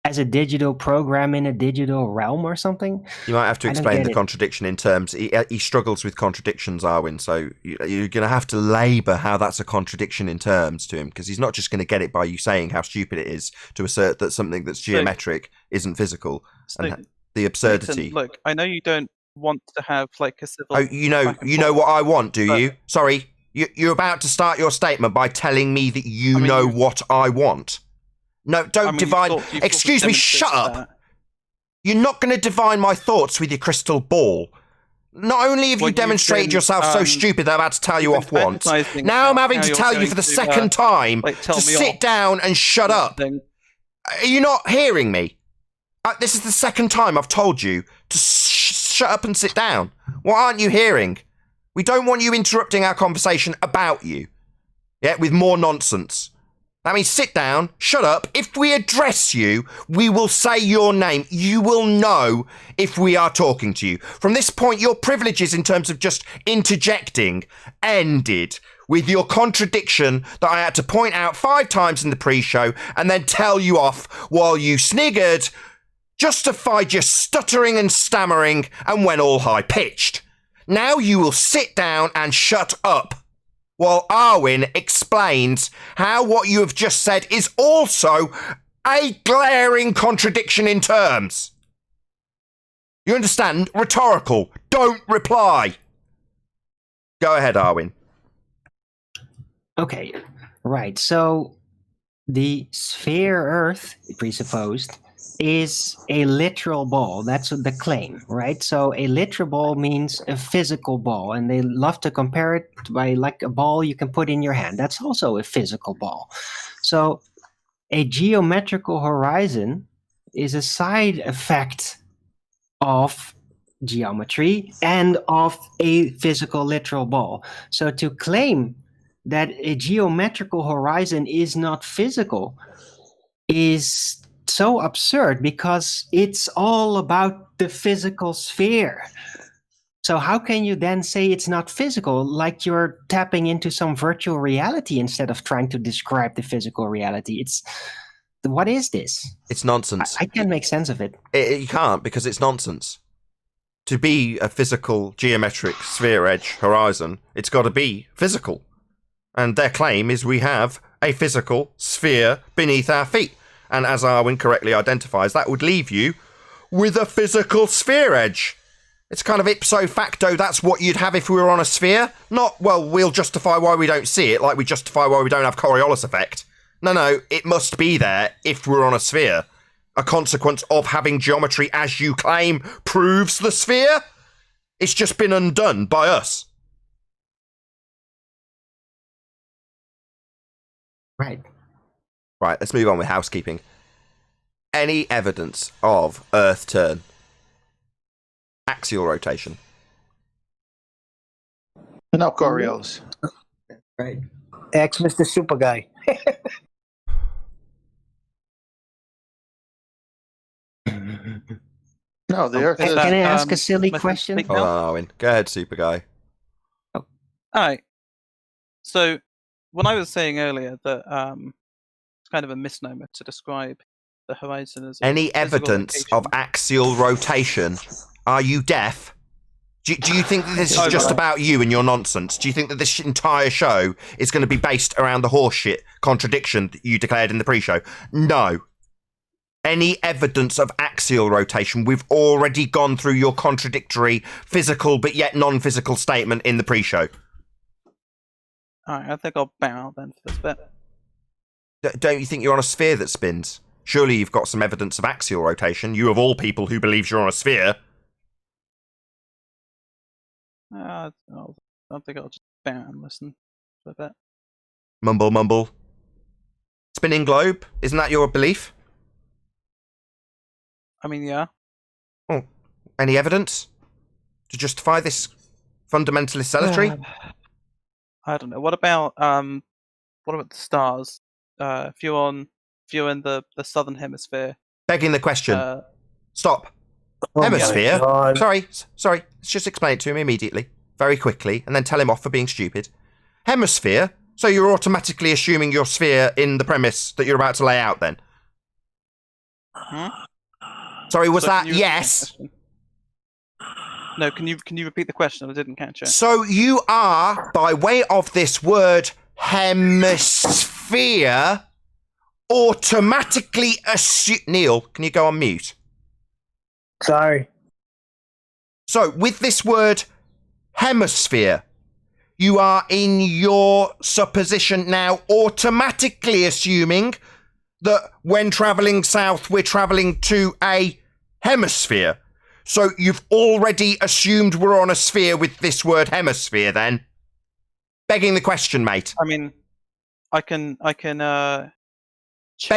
Speaker 10: as a digital program in a digital realm or something?
Speaker 2: You might have to explain the contradiction in terms. He struggles with contradictions, Arwin, so you're going to have to labour how that's a contradiction in terms to him, because he's not just going to get it by you saying how stupid it is to assert that something that's geometric isn't physical. And the absurdity.
Speaker 8: Nathan, look, I know you don't want to have like a civil...
Speaker 2: Oh, you know what I want, do you? Sorry, you're about to start your statement by telling me that you know what I want. No, don't divine... Excuse me, shut up! You're not going to divine my thoughts with your crystal ball. Not only have you demonstrated yourself so stupid that I'm about to tell you off once, now I'm having to tell you for the second time to sit down and shut up. Are you not hearing me? This is the second time I've told you to shut up and sit down. What aren't you hearing? We don't want you interrupting our conversation about you. Yeah, with more nonsense. That means sit down, shut up. If we address you, we will say your name. You will know if we are talking to you. From this point, your privileges in terms of just interjecting ended with your contradiction that I had to point out 5 times in the pre-show and then tell you off while you sniggered, justified your stuttering and stammering, and went all high-pitched. Now you will sit down and shut up while Arwin explains how what you have just said is also a glaring contradiction in terms. You understand? Rhetorical. Don't reply. Go ahead, Arwin.
Speaker 10: Okay, right. So the sphere Earth, presupposed, is a literal ball. That's the claim, right? So a literal ball means a physical ball, and they love to compare it by like a ball you can put in your hand. That's also a physical ball. So a geometrical horizon is a side effect of geometry and of a physical literal ball. So to claim that a geometrical horizon is not physical is so absurd because it's all about the physical sphere. So how can you then say it's not physical, like you're tapping into some virtual reality instead of trying to describe the physical reality? What is this?
Speaker 2: It's nonsense.
Speaker 10: I can't make sense of it.
Speaker 2: You can't, because it's nonsense. To be a physical geometric sphere edge horizon, it's got to be physical. And their claim is we have a physical sphere beneath our feet. And as Arwin correctly identifies, that would leave you with a physical sphere edge. It's kind of ipso facto, that's what you'd have if we were on a sphere. Not, well, we'll justify why we don't see it, like we justify why we don't have Coriolis effect. No, it must be there if we're on a sphere. A consequence of having geometry, as you claim, proves the sphere. It's just been undone by us.
Speaker 10: Right.
Speaker 2: Right, let's move on with housekeeping. Any evidence of Earth turn? Axial rotation?
Speaker 6: No Coriolis.
Speaker 4: Right. Ask Mr. Super Guy.
Speaker 6: No, the Earth
Speaker 10: Can I ask a silly question?
Speaker 2: Hold on, Arwin. Go ahead, Super Guy.
Speaker 8: All right. So, when I was saying earlier that it's kind of a misnomer to describe the horizon as
Speaker 2: any evidence of axial rotation? Are you deaf? Do you think that this is just about you and your nonsense? Do you think that this entire show is going to be based around the horseshit contradiction that you declared in the pre-show? No. Any evidence of axial rotation? We've already gone through your contradictory physical but yet non-physical statement in the pre-show.
Speaker 8: Alright, I think I'll bow out then for this bit.
Speaker 2: Don't you think you're on a sphere that spins? Surely you've got some evidence of axial rotation. You of all people who believes you're on a sphere.
Speaker 8: I think I'll just bow out and listen for a bit.
Speaker 2: Mumble, mumble. Spinning globe? Isn't that your belief?
Speaker 8: I mean, yeah.
Speaker 2: Oh, any evidence to justify this fundamentalist zealotry?
Speaker 8: I don't know. What about the stars? If you're in the southern hemisphere.
Speaker 2: Begging the question. Stop.
Speaker 4: Oh
Speaker 2: Hemisphere? Sorry. Let's just explain it to him immediately, very quickly, and then tell him off for being stupid. Hemisphere? So you're automatically assuming your sphere in the premise that you're about to lay out then?
Speaker 8: Hmm?
Speaker 2: Sorry, was that yes?
Speaker 8: No, can you repeat the question? I didn't catch it.
Speaker 2: So you are, by way of this word, hemisphere, automatically assume... Neil, can you go on mute?
Speaker 4: Sorry.
Speaker 2: So, with this word, hemisphere, you are in your supposition now automatically assuming that when travelling south, we're travelling to a hemisphere. So you've already assumed we're on a sphere with this word hemisphere then? Begging the question, mate.
Speaker 8: I mean, I can
Speaker 2: beg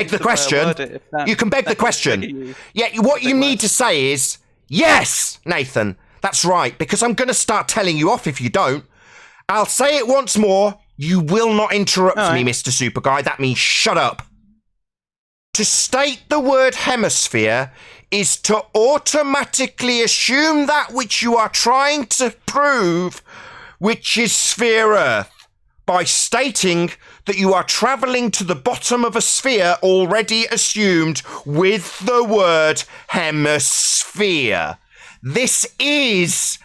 Speaker 2: the question. You can beg the question. Yeah, what you need to say is, yes, Nathan, That's right, because I'm going to start telling you off if you don't. I'll say it once more. You will not interrupt me, Mr. Super Guy. That means shut up. To state the word hemisphere is to automatically assume that which you are trying to prove, which is sphere Earth, by stating that you are travelling to the bottom of a sphere already assumed with the word hemisphere. This is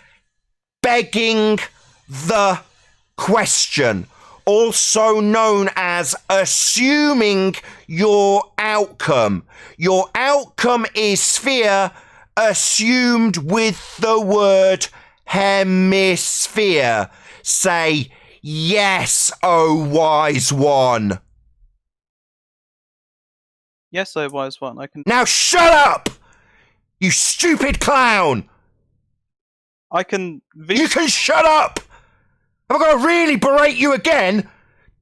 Speaker 2: begging the question, also known as assuming your outcome. Your outcome is sphere assumed with the word hemisphere. Say, yes, O wise one.
Speaker 8: Yes, O wise one. I can.
Speaker 2: Now shut up, you stupid clown.
Speaker 8: I can.
Speaker 2: You can shut up. Am I going to really berate you again?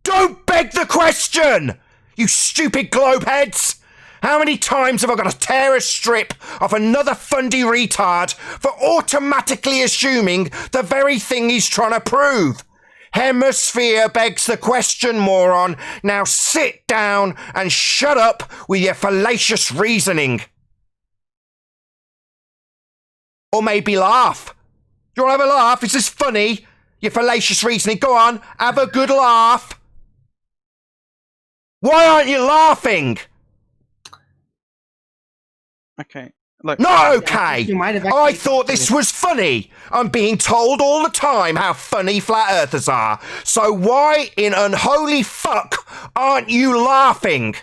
Speaker 2: Don't beg the question, you stupid globeheads. How many times have I got to tear a strip off another fundy retard for automatically assuming the very thing he's trying to prove? Hemisphere begs the question, moron. Now sit down and shut up with your fallacious reasoning. Or maybe laugh. Do you want to have a laugh? Is this funny? Your fallacious reasoning. Go on, have a good laugh. Why aren't you laughing?
Speaker 8: Okay. Look.
Speaker 2: Not okay. I thought this was funny. I'm being told all the time how funny flat earthers are. So why in unholy fuck aren't you laughing?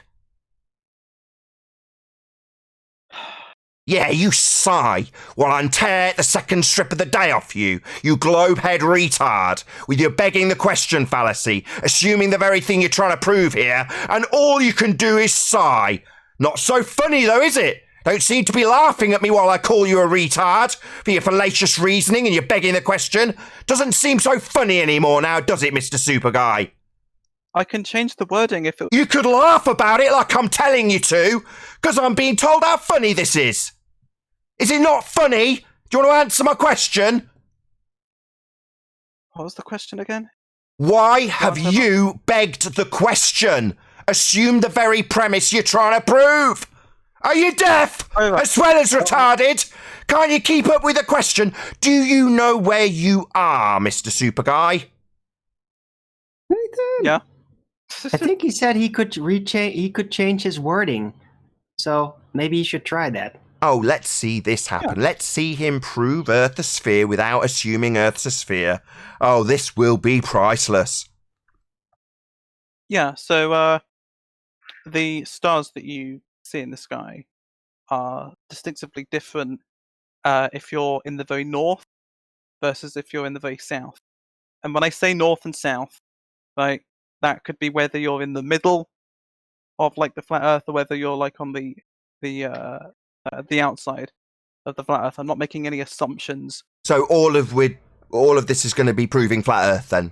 Speaker 2: Yeah, you sigh while I tear the second strip of the day off you, you globehead retard, with your begging the question fallacy, assuming the very thing you're trying to prove here, and all you can do is sigh. Not so funny though, is it? Don't seem to be laughing at me while I call you a retard for your fallacious reasoning and you're begging the question. Doesn't seem so funny anymore now, does it, Mr. Super Guy?
Speaker 8: I can change the wording if it...
Speaker 2: You could laugh about it like I'm telling you to, because I'm being told how funny this is. Is it not funny? Do you want to answer my question?
Speaker 8: What was the question again?
Speaker 2: Why have you begged the question? Assume the very premise you're trying to prove. Are you deaf as well as retarded? Can't you keep up with the question? Do you know where you are, Mr. Super Guy?
Speaker 8: Yeah.
Speaker 10: I think he said he could change his wording. So maybe you should try that.
Speaker 2: Oh, let's see this happen. Yeah. Let's see him prove Earth a sphere without assuming Earth's a sphere. Oh, this will be priceless.
Speaker 8: Yeah, so the stars that you see in the sky are distinctively different if you're in the very north versus if you're in the very south. And when I say north and south, like, that could be whether you're in the middle of like the flat Earth or whether you're like on the outside of the flat Earth. I'm not making any assumptions.
Speaker 2: So all of this is going to be proving flat Earth then.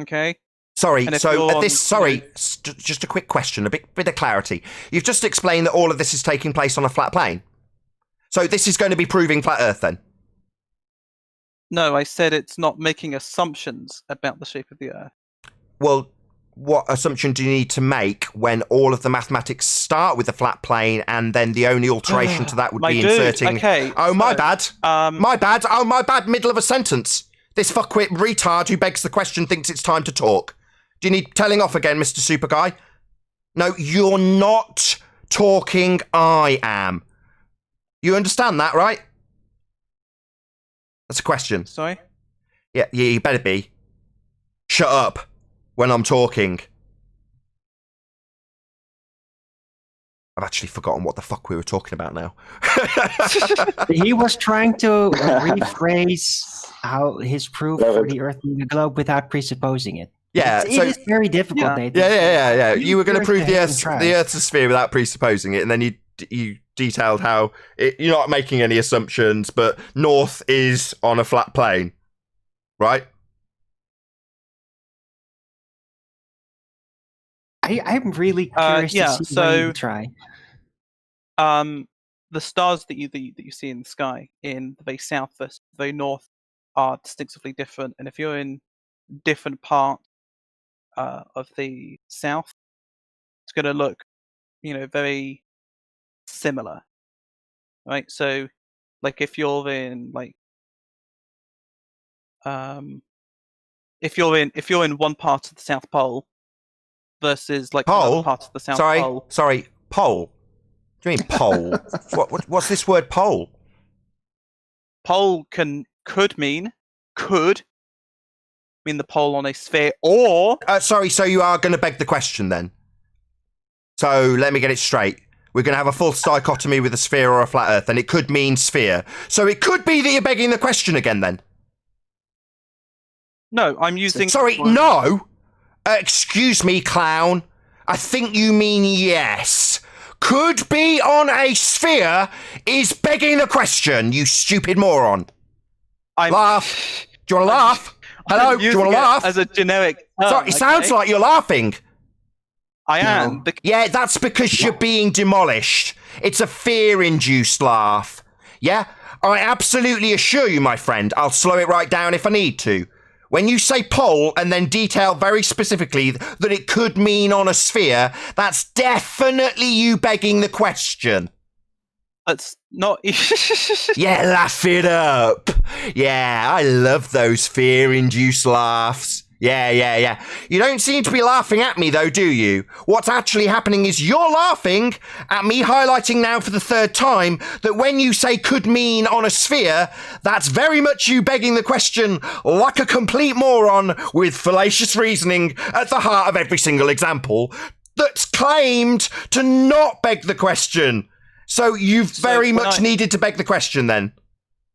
Speaker 8: Okay.
Speaker 2: Sorry. So just a quick question, a bit of clarity. You've just explained that all of this is taking place on a flat plane. So this is going to be proving flat Earth then.
Speaker 8: No, I said it's not making assumptions about the shape of the Earth.
Speaker 2: Well, what assumption do you need to make when all of the mathematics start with the flat plane and then the only alteration to that would be inserting...
Speaker 8: Okay,
Speaker 2: my bad. My bad. Oh, my bad. Middle of a sentence. This fuckwit retard who begs the question thinks it's time to talk. Do you need telling off again, Mr. Super Guy? No, you're not talking. I am. You understand that, right? That's a question.
Speaker 8: Sorry?
Speaker 2: Yeah, you better be. Shut up when I'm talking. I've actually forgotten what the fuck we were talking about now.
Speaker 10: He was trying to rephrase how his proof for the Earth being a globe without presupposing it.
Speaker 2: Yeah,
Speaker 10: it is very difficult, Nathan.
Speaker 2: Yeah. You were going to prove the Earth's a sphere without presupposing it, and then you detailed how you're not making any assumptions, but North is on a flat plane, right?
Speaker 10: I'm really curious to see what you try.
Speaker 8: the stars that you see in the sky in the very south versus the very north are distinctively different, and if you're in different part of the south, it's going to look, very similar, right? So, like if you're in if you're in one part of the South Pole versus like another part of the South Pole.
Speaker 2: Sorry, pole. Do you mean pole? What's this word pole?
Speaker 8: Pole could mean the pole on a sphere, or
Speaker 2: sorry, so you are going to beg the question then? So let me get it straight. We're going to have a false dichotomy with a sphere or a flat earth, and it could mean sphere. So it could be that you're begging the question again then?
Speaker 8: No, I'm using...
Speaker 2: Sorry, no! Excuse me, clown. I think you mean yes. Could be on a sphere is begging the question, you stupid moron. Laugh. Do you want to laugh? Hello? Do you want to laugh?
Speaker 8: As a generic term,
Speaker 2: Sorry, it sounds like you're laughing.
Speaker 8: I am.
Speaker 2: Yeah, that's because you're being demolished. It's a fear-induced laugh. Yeah? I absolutely assure you, my friend, I'll slow it right down if I need to. When you say pole and then detail very specifically that it could mean on a sphere, that's definitely you begging the question.
Speaker 8: That's not...
Speaker 2: Yeah, laugh it up. Yeah, I love those fear-induced laughs. Yeah. You don't seem to be laughing at me, though, do you? What's actually happening is you're laughing at me highlighting now for the third time that when you say could mean on a sphere, that's very much you begging the question like a complete moron with fallacious reasoning at the heart of every single example that's claimed to not beg the question. So you've very much needed to beg the question then.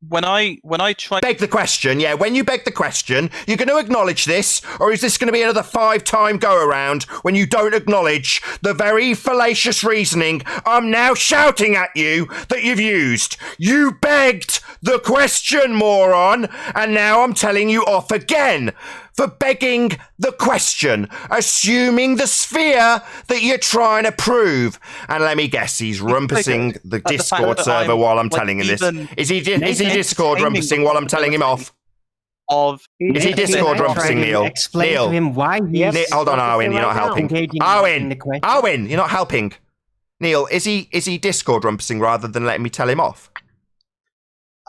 Speaker 8: When I try...
Speaker 2: Beg the question, yeah. When you beg the question, you're going to acknowledge this, or is this going to be another 5-time go-around when you don't acknowledge the very fallacious reasoning I'm now shouting at you that you've used? You begged the question, moron, and now I'm telling you off again for begging the question, assuming the sphere that you're trying to prove. And let me guess, he's rumpusing the Discord server while I'm telling him this. Is he Discord rumpusing while I'm telling him off? Is he Discord rumpusing, Neil?
Speaker 10: Explain to him why he's...
Speaker 2: Hold on, Arwen, you're not helping. Arwen, you're not helping. Neil, is he Discord rumpusing rather than letting me tell him off?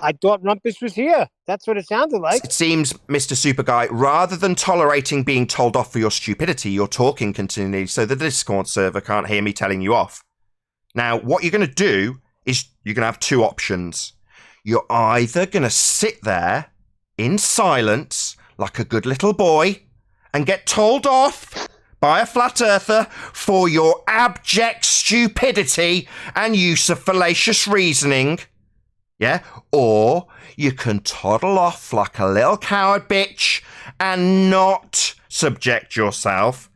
Speaker 4: I thought Rumpus was here. That's what it sounded like.
Speaker 2: It seems, Mr. Super Guy, rather than tolerating being told off for your stupidity, you're talking continually so the Discord server can't hear me telling you off. Now, what you're going to do is you're going to have two options. You're either going to sit there in silence like a good little boy and get told off by a flat earther for your abject stupidity and use of fallacious reasoning. Yeah, or you can toddle off like a little coward bitch and not subject yourself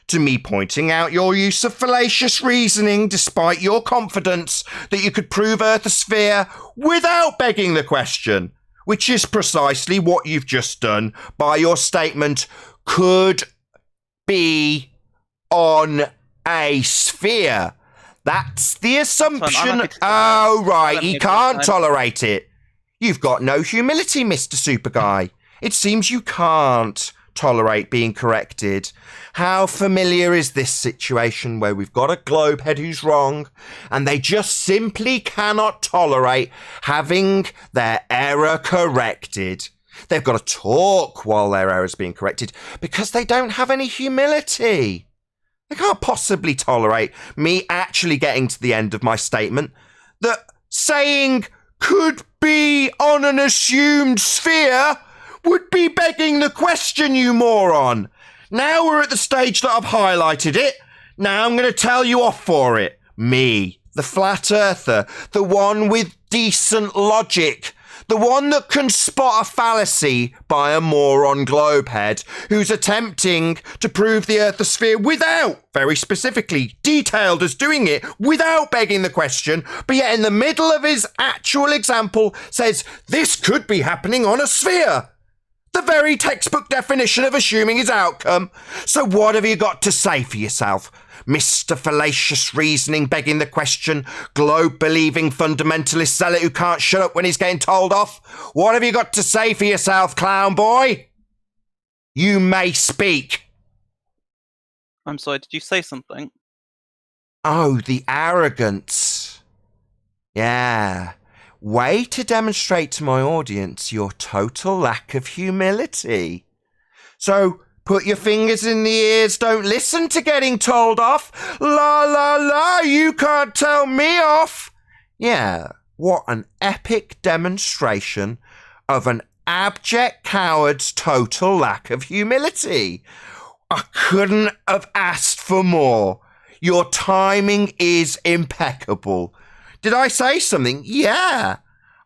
Speaker 2: to me pointing out your use of fallacious reasoning despite your confidence that you could prove Earth a sphere without begging the question, which is precisely what you've just done by your statement, could be on a sphere. That's the assumption. Oh, right, he can't tolerate it. You've got no humility, Mr. Super Guy. It seems you can't tolerate being corrected. How familiar is this situation where we've got a globe head who's wrong and they just simply cannot tolerate having their error corrected? They've got to talk while their error's being corrected because they don't have any humility. They can't possibly tolerate me actually getting to the end of my statement that saying could be on an assumed sphere would be begging the question, you moron. Now we're at the stage that I've highlighted it. Now I'm going to tell you off for it. Me, the flat earther, the one with decent logic, the one that can spot a fallacy by a moron globehead who's attempting to prove the Earth a sphere without, very specifically, detailed as doing it without begging the question, but yet in the middle of his actual example says, this could be happening on a sphere. The very textbook definition of assuming is outcome. So what have you got to say for yourself? Mr. Fallacious Reasoning begging the question, globe-believing fundamentalist zealot who can't shut up when he's getting told off? What have you got to say for yourself, clown boy? You may speak.
Speaker 8: I'm sorry, did you say something?
Speaker 2: Oh, the arrogance. Yeah. Way to demonstrate to my audience your total lack of humility. So, put your fingers in the ears, don't listen to getting told off. La la la, you can't tell me off. Yeah, what an epic demonstration of an abject coward's total lack of humility. I couldn't have asked for more. Your timing is impeccable. Did I say something? Yeah.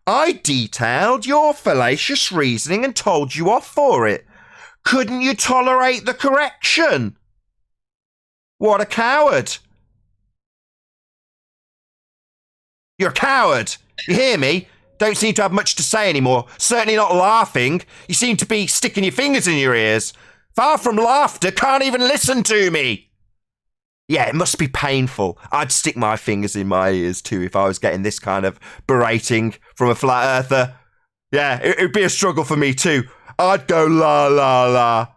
Speaker 2: I detailed your fallacious reasoning and told you off for it. Couldn't you tolerate the correction? What a coward. You're a coward. You hear me? Don't seem to have much to say anymore. Certainly not laughing. You seem to be sticking your fingers in your ears. Far from laughter, can't even listen to me. Yeah, it must be painful. I'd stick my fingers in my ears too if I was getting this kind of berating from a flat earther. Yeah, it'd be a struggle for me too. I'd go la la la.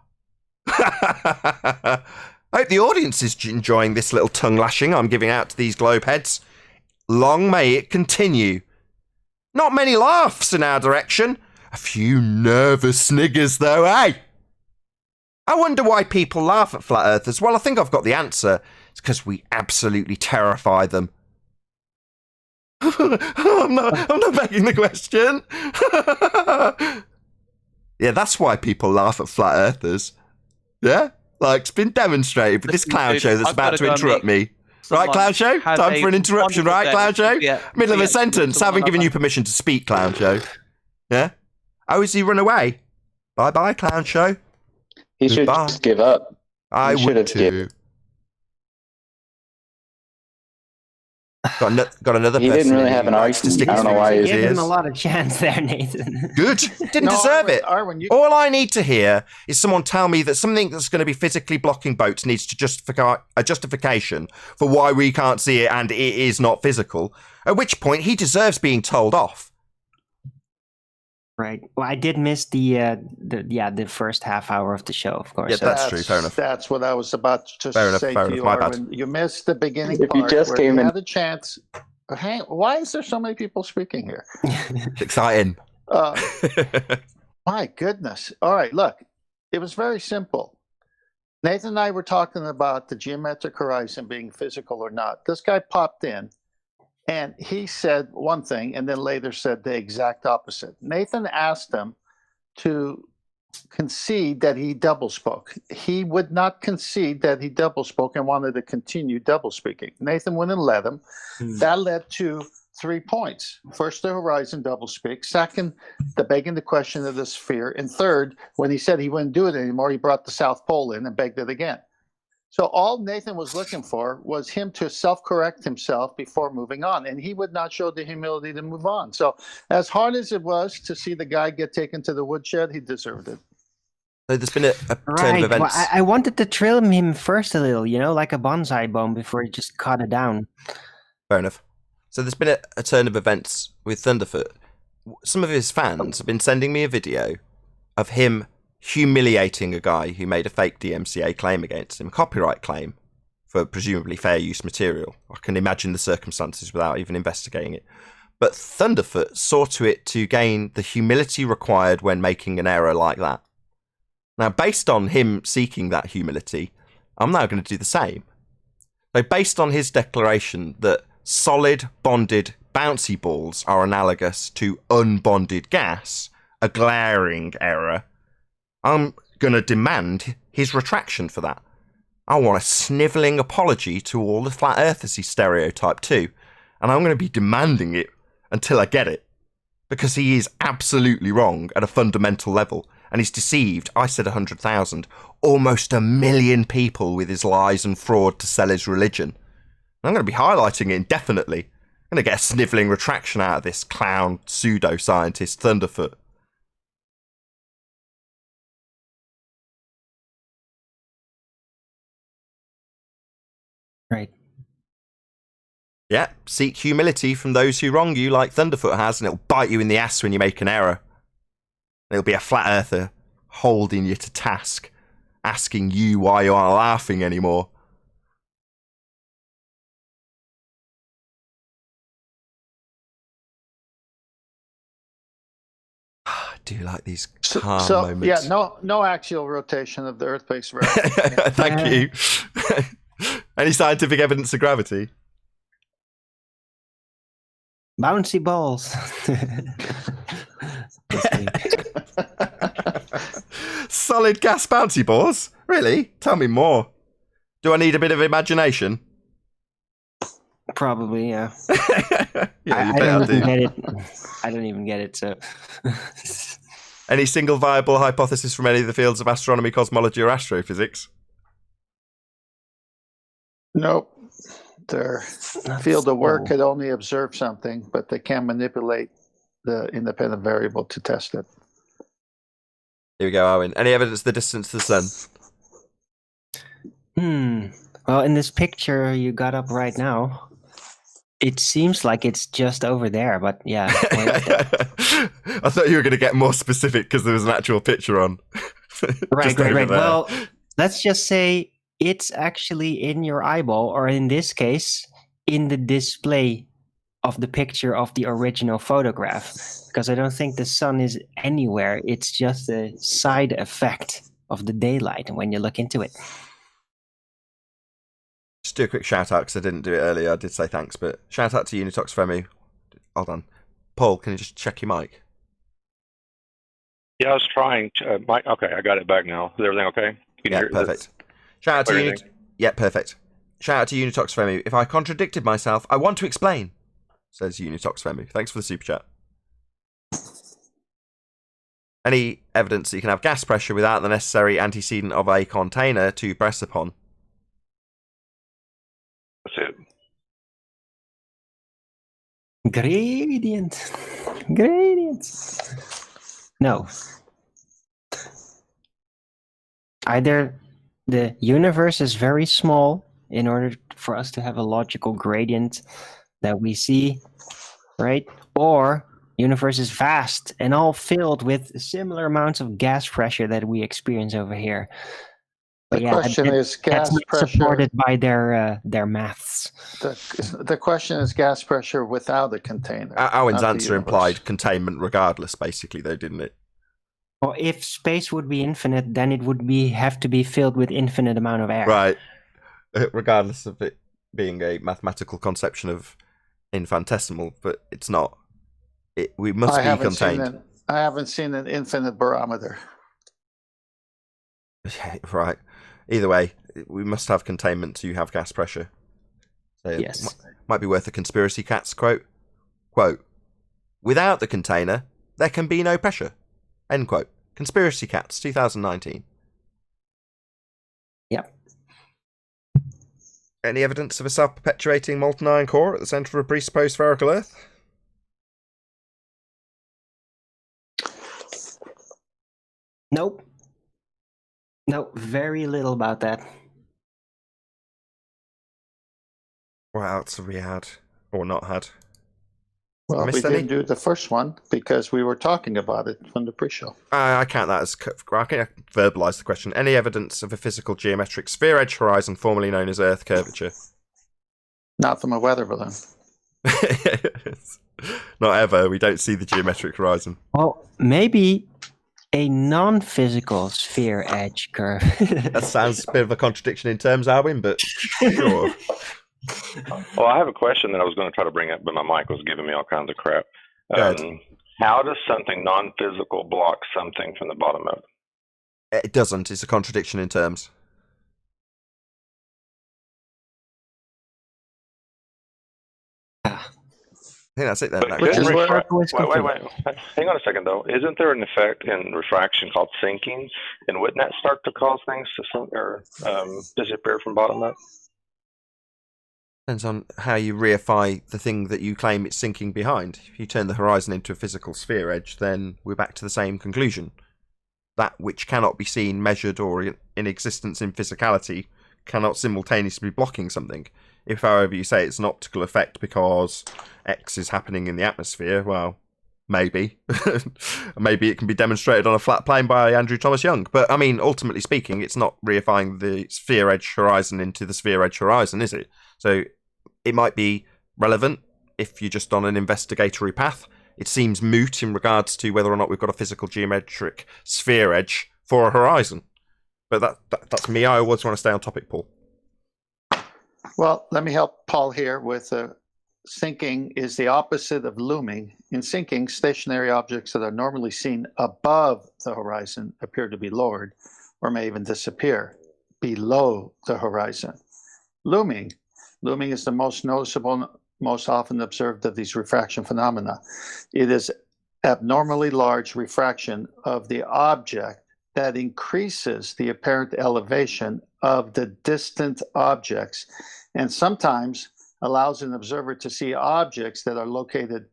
Speaker 2: I hope the audience is enjoying this little tongue lashing I'm giving out to these globe heads. Long may it continue. Not many laughs in our direction. A few nervous sniggers though, eh? I wonder why people laugh at flat earthers. Well, I think I've got the answer. It's because we absolutely terrify them. I'm not begging the question. Yeah, that's why people laugh at flat earthers. Yeah? Like, it's been demonstrated with this clown show that's about to interrupt me. Right, clown show? Time for an interruption, right, clown show? Middle of a sentence. Haven't given you permission to speak, clown show. Yeah? Oh, has he run away? Bye-bye, clown show.
Speaker 7: He should just give up.
Speaker 2: I would too. Got another person.
Speaker 7: He didn't really have an argument. I don't know why
Speaker 10: he
Speaker 7: he's
Speaker 10: gave him a lot of chance there, Nathan.
Speaker 2: Good. Didn't deserve it. All I need to hear is someone tell me that something that's going to be physically blocking boats needs to justify a justification for why we can't see it and it is not physical. At which point he deserves being told off.
Speaker 10: Right. Well, I did miss the first half hour of the show, of course.
Speaker 2: Yeah, that's true. Fair enough.
Speaker 6: That's what I was about to say to you,
Speaker 2: My bad.
Speaker 6: Arwen. You missed the beginning
Speaker 7: If
Speaker 6: part
Speaker 7: you just
Speaker 6: where
Speaker 7: came
Speaker 6: you
Speaker 7: in.
Speaker 6: had a chance. Why is there so many people speaking here?
Speaker 2: It's exciting.
Speaker 6: My goodness. All right, look. It was very simple. Nathan and I were talking about the geometric horizon being physical or not. This guy popped in. And he said one thing and then later said the exact opposite. Nathan asked him to concede that he doublespoke. He would not concede that he doublespoke and wanted to continue doublespeaking. Nathan wouldn't let him. That led to 3 points. First, the horizon doublespeak. Second, the begging the question of the sphere. And third, when he said he wouldn't do it anymore, he brought the South Pole in and begged it again. So all Nathan was looking for was him to self-correct himself before moving on, and he would not show the humility to move on. So as hard as it was to see the guy get taken to the woodshed, he deserved it.
Speaker 2: So there's been a turn of events.
Speaker 10: Well, I wanted to trim him first a little, like a bonsai bone before he just cut it down.
Speaker 2: Fair enough. So there's been a turn of events with Thunderf00t. Some of his fans have been sending me a video of him humiliating a guy who made a fake DMCA claim against him, copyright claim for presumably fair use material. I can imagine the circumstances without even investigating it. But Thunderf00t saw to it to gain the humility required when making an error like that. Now, based on him seeking that humility, I'm now going to do the same. So based on his declaration that solid, bonded, bouncy balls are analogous to unbonded gas, a glaring error, I'm going to demand his retraction for that. I want a snivelling apology to all the flat earthers he stereotyped too, and I'm going to be demanding it until I get it, because he is absolutely wrong at a fundamental level, and he's deceived, I said 100,000, almost 1 million people with his lies and fraud to sell his religion. And I'm going to be highlighting it indefinitely. I'm going to get a snivelling retraction out of this clown pseudo-scientist Thunderf00t.
Speaker 10: Right.
Speaker 2: Yeah, seek humility from those who wrong you, like Thunderfoot has, and it'll bite you in the ass when you make an error. It'll be a flat earther holding you to task, asking you why you aren't laughing anymore. I do like these calm moments.
Speaker 6: Yeah, no axial rotation of the Earth-based road.
Speaker 2: Thank you. Any scientific evidence of gravity?
Speaker 10: Bouncy balls.
Speaker 2: Solid gas bouncy balls? Really? Tell me more. Do I need a bit of imagination?
Speaker 10: Probably, yeah.
Speaker 2: Yeah, you
Speaker 10: I
Speaker 2: bet I
Speaker 10: don't even
Speaker 2: do.
Speaker 10: get it. I don't even get it, so.
Speaker 2: Any single viable hypothesis from any of the fields of astronomy, cosmology, or astrophysics?
Speaker 6: Nope. Their field of work could only observe something, but they can manipulate the independent variable to test it.
Speaker 2: Here we go, Arwin. Any evidence of the distance to the sun?
Speaker 10: Well, in this picture you got up right now, it seems like it's just over there, but yeah.
Speaker 2: I thought you were going to get more specific because there was an actual picture on.
Speaker 10: Right.
Speaker 2: There.
Speaker 10: Well, let's just say it's actually in your eyeball, or in this case, in the display of the picture of the original photograph. Because I don't think the sun is anywhere. It's just a side effect of the daylight when you look into it.
Speaker 2: Just do a quick shout out because I didn't do it earlier. I did say thanks, but shout out to Unitox Femu. Hold on. Paul, can you just check your mic?
Speaker 9: Yeah, I was trying. Mike, okay, I got it back now. Is everything okay? Can you hear
Speaker 2: Perfect. Shout out to Unitox. Yeah, perfect. Shout out to Unitox Femu. If I contradicted myself, I want to explain, says Unitox Femu. Thanks for the super chat. Any evidence that you can have gas pressure without the necessary antecedent of a container to press upon?
Speaker 9: That's it.
Speaker 10: Gradient. No. Either the universe is very small in order for us to have a logical gradient that we see, right? Or universe is vast and all filled with similar amounts of gas pressure that we experience over here. But
Speaker 6: The question is gas
Speaker 10: that's not
Speaker 6: pressure.
Speaker 10: supported by their maths.
Speaker 6: The question is gas pressure without a container.
Speaker 2: Owen's
Speaker 6: not the
Speaker 2: answer
Speaker 6: universe.
Speaker 2: implied containment regardless, basically, though, didn't it?
Speaker 10: Well, if space would be infinite, then it would have to be filled with infinite amount of air.
Speaker 2: Right. Regardless of it being a mathematical conception of infinitesimal, but it's not. We must be contained.
Speaker 6: I haven't seen an infinite barometer.
Speaker 2: Right. Either way, we must have containment to have gas pressure. So
Speaker 10: Yes.
Speaker 2: Might be worth a conspiracy cats quote. Quote, without the container, there can be no pressure. End quote. Conspiracy cats, 2019.
Speaker 10: Yep.
Speaker 2: Any evidence of a self-perpetuating molten iron core at the centre of a presupposed spherical Earth?
Speaker 10: Nope. No, very little about that.
Speaker 2: What else have we had? Or not had?
Speaker 6: Well, we
Speaker 2: missed any?
Speaker 6: didn't do the first one because we were talking about it from the pre-show.
Speaker 2: I count that as... I can verbalise the question. Any evidence of a physical geometric sphere edge horizon formerly known as Earth curvature?
Speaker 6: Not from a weather balloon.
Speaker 2: Not ever. We don't see the geometric horizon.
Speaker 10: Well, maybe a non-physical sphere edge curve.
Speaker 2: That sounds a bit of a contradiction in terms, Alwyn, but sure.
Speaker 9: Well, I have a question that I was going to try to bring up, but my mic was giving me all kinds of crap.
Speaker 2: Go ahead.
Speaker 9: How does something non-physical block something from the bottom up?
Speaker 2: It doesn't. It's a contradiction in terms. I think that's it then.
Speaker 9: But
Speaker 2: That
Speaker 6: Which
Speaker 2: question.
Speaker 6: is where-
Speaker 9: Wait. Hang on a second, though. Isn't there an effect in refraction called sinking? And wouldn't that start to cause things to sink or disappear from bottom up?
Speaker 2: Depends on how you reify the thing that you claim it's sinking behind. If you turn the horizon into a physical sphere edge, then we're back to the same conclusion. That which cannot be seen, measured, or in existence in physicality cannot simultaneously be blocking something. If, however, you say it's an optical effect because X is happening in the atmosphere, well, maybe. Maybe it can be demonstrated on a flat plane by Andrew Thomas Young. But, I mean, ultimately speaking, it's not reifying the sphere-edge horizon into the sphere-edge horizon, is it? So it might be relevant if you're just on an investigatory path. It seems moot in regards to whether or not we've got a physical geometric sphere-edge for a horizon. But that's me. I always want to stay on topic, Paul.
Speaker 6: Well, let me help Paul here with sinking is the opposite of looming. In sinking, stationary objects that are normally seen above the horizon appear to be lowered or may even disappear below the horizon. Looming is the most noticeable, most often observed of these refraction phenomena. It is abnormally large refraction of the object that increases the apparent elevation of the distant objects and sometimes allows an observer to see objects that are located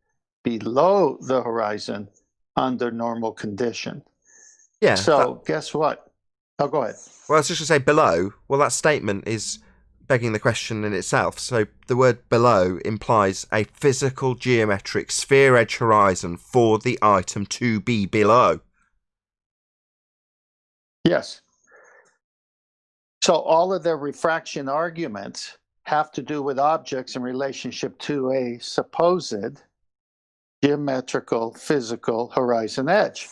Speaker 6: below the horizon under normal condition.
Speaker 2: Yeah.
Speaker 6: So guess what? Oh, go ahead.
Speaker 2: Well, I was just going to say below. Well, that statement is begging the question in itself. So the word below implies a physical geometric sphere edge horizon for the item to be below.
Speaker 6: Yes. So all of their refraction arguments have to do with objects in relationship to a supposed geometrical physical horizon edge.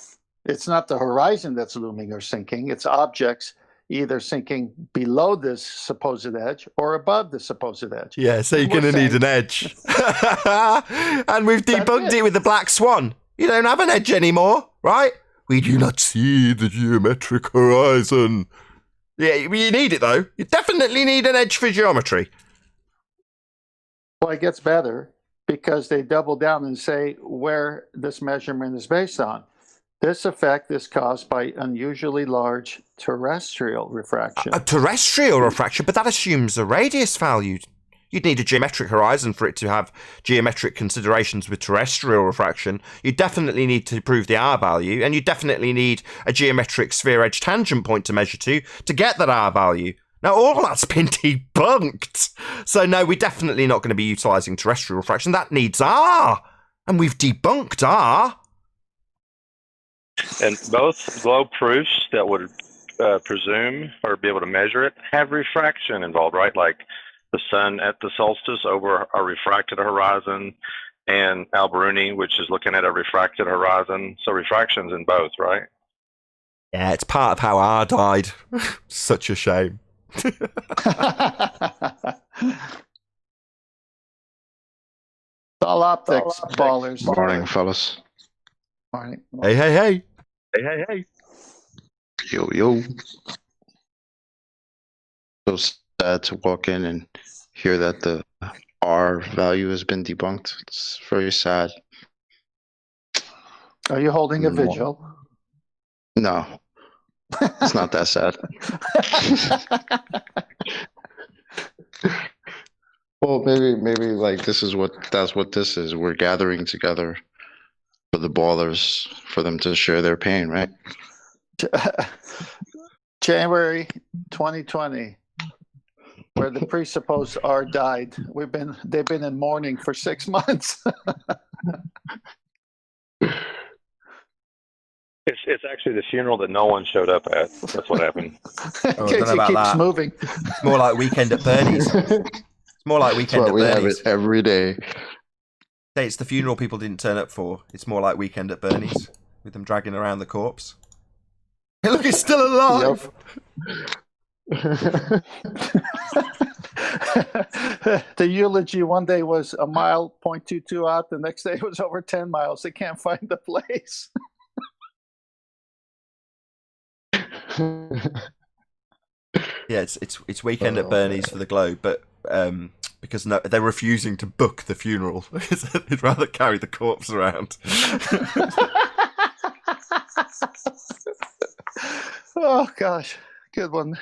Speaker 6: It's not the horizon that's looming or sinking. It's objects either sinking below this supposed edge or above the supposed edge.
Speaker 2: Yeah, so you're going to need an edge. And we've debunked it with the black swan. You don't have an edge anymore, right? We do not see the geometric horizon. Yeah, you need it, though. You definitely need an edge for geometry.
Speaker 6: Well, it gets better because they double down and say where this measurement is based on. This effect is caused by unusually large terrestrial refraction.
Speaker 2: A terrestrial refraction? But that assumes a radius value. You'd need a geometric horizon for it to have geometric considerations with terrestrial refraction. You definitely need to prove the R value, and you definitely need a geometric sphere edge tangent point to measure to get that R value. Now, all that's been debunked. So, no, we're definitely not going to be utilising terrestrial refraction. That needs R. And we've debunked R.
Speaker 9: And both globe proofs that would presume or be able to measure it have refraction involved, right? Like the sun at the solstice over a refracted horizon, and Alberuni, which is looking at a refracted horizon. So refraction's in both, right?
Speaker 2: Yeah, it's part of how R died. Such a shame.
Speaker 6: All optics, ballers.
Speaker 11: Morning, fellas.
Speaker 6: Morning.
Speaker 2: Hey, hey, hey. Hey, hey, hey.
Speaker 11: Yo, yo. So sad to walk in and hear that the R value has been debunked. It's very sad.
Speaker 6: Are you holding a vigil?
Speaker 11: No. It's not that sad. Well, maybe like that's what this is. We're gathering together for the ballers, for them to share their pain, right?
Speaker 6: January 2020, where the presupposed R died. They've been in mourning for 6 months.
Speaker 9: It's actually the funeral that no one showed up at. That's what happened.
Speaker 2: I don't know about
Speaker 6: keeps
Speaker 2: that.
Speaker 6: moving.
Speaker 2: It's more like Weekend at Bernie's. It's more like Weekend at
Speaker 11: We have
Speaker 2: Bernie's.
Speaker 11: it every day.
Speaker 2: Say it's the funeral people didn't turn up for. It's more like Weekend at Bernie's with them dragging around the corpse. Hey, look, it's still alive.
Speaker 6: The eulogy one day was a mile, 0.22 out. The next day it was over 10 miles. They can't find the place.
Speaker 2: Yeah, it's Weekend at Bernie's for the Globe, but because they're refusing to book the funeral. They'd rather carry the corpse around.
Speaker 6: Oh gosh, good one.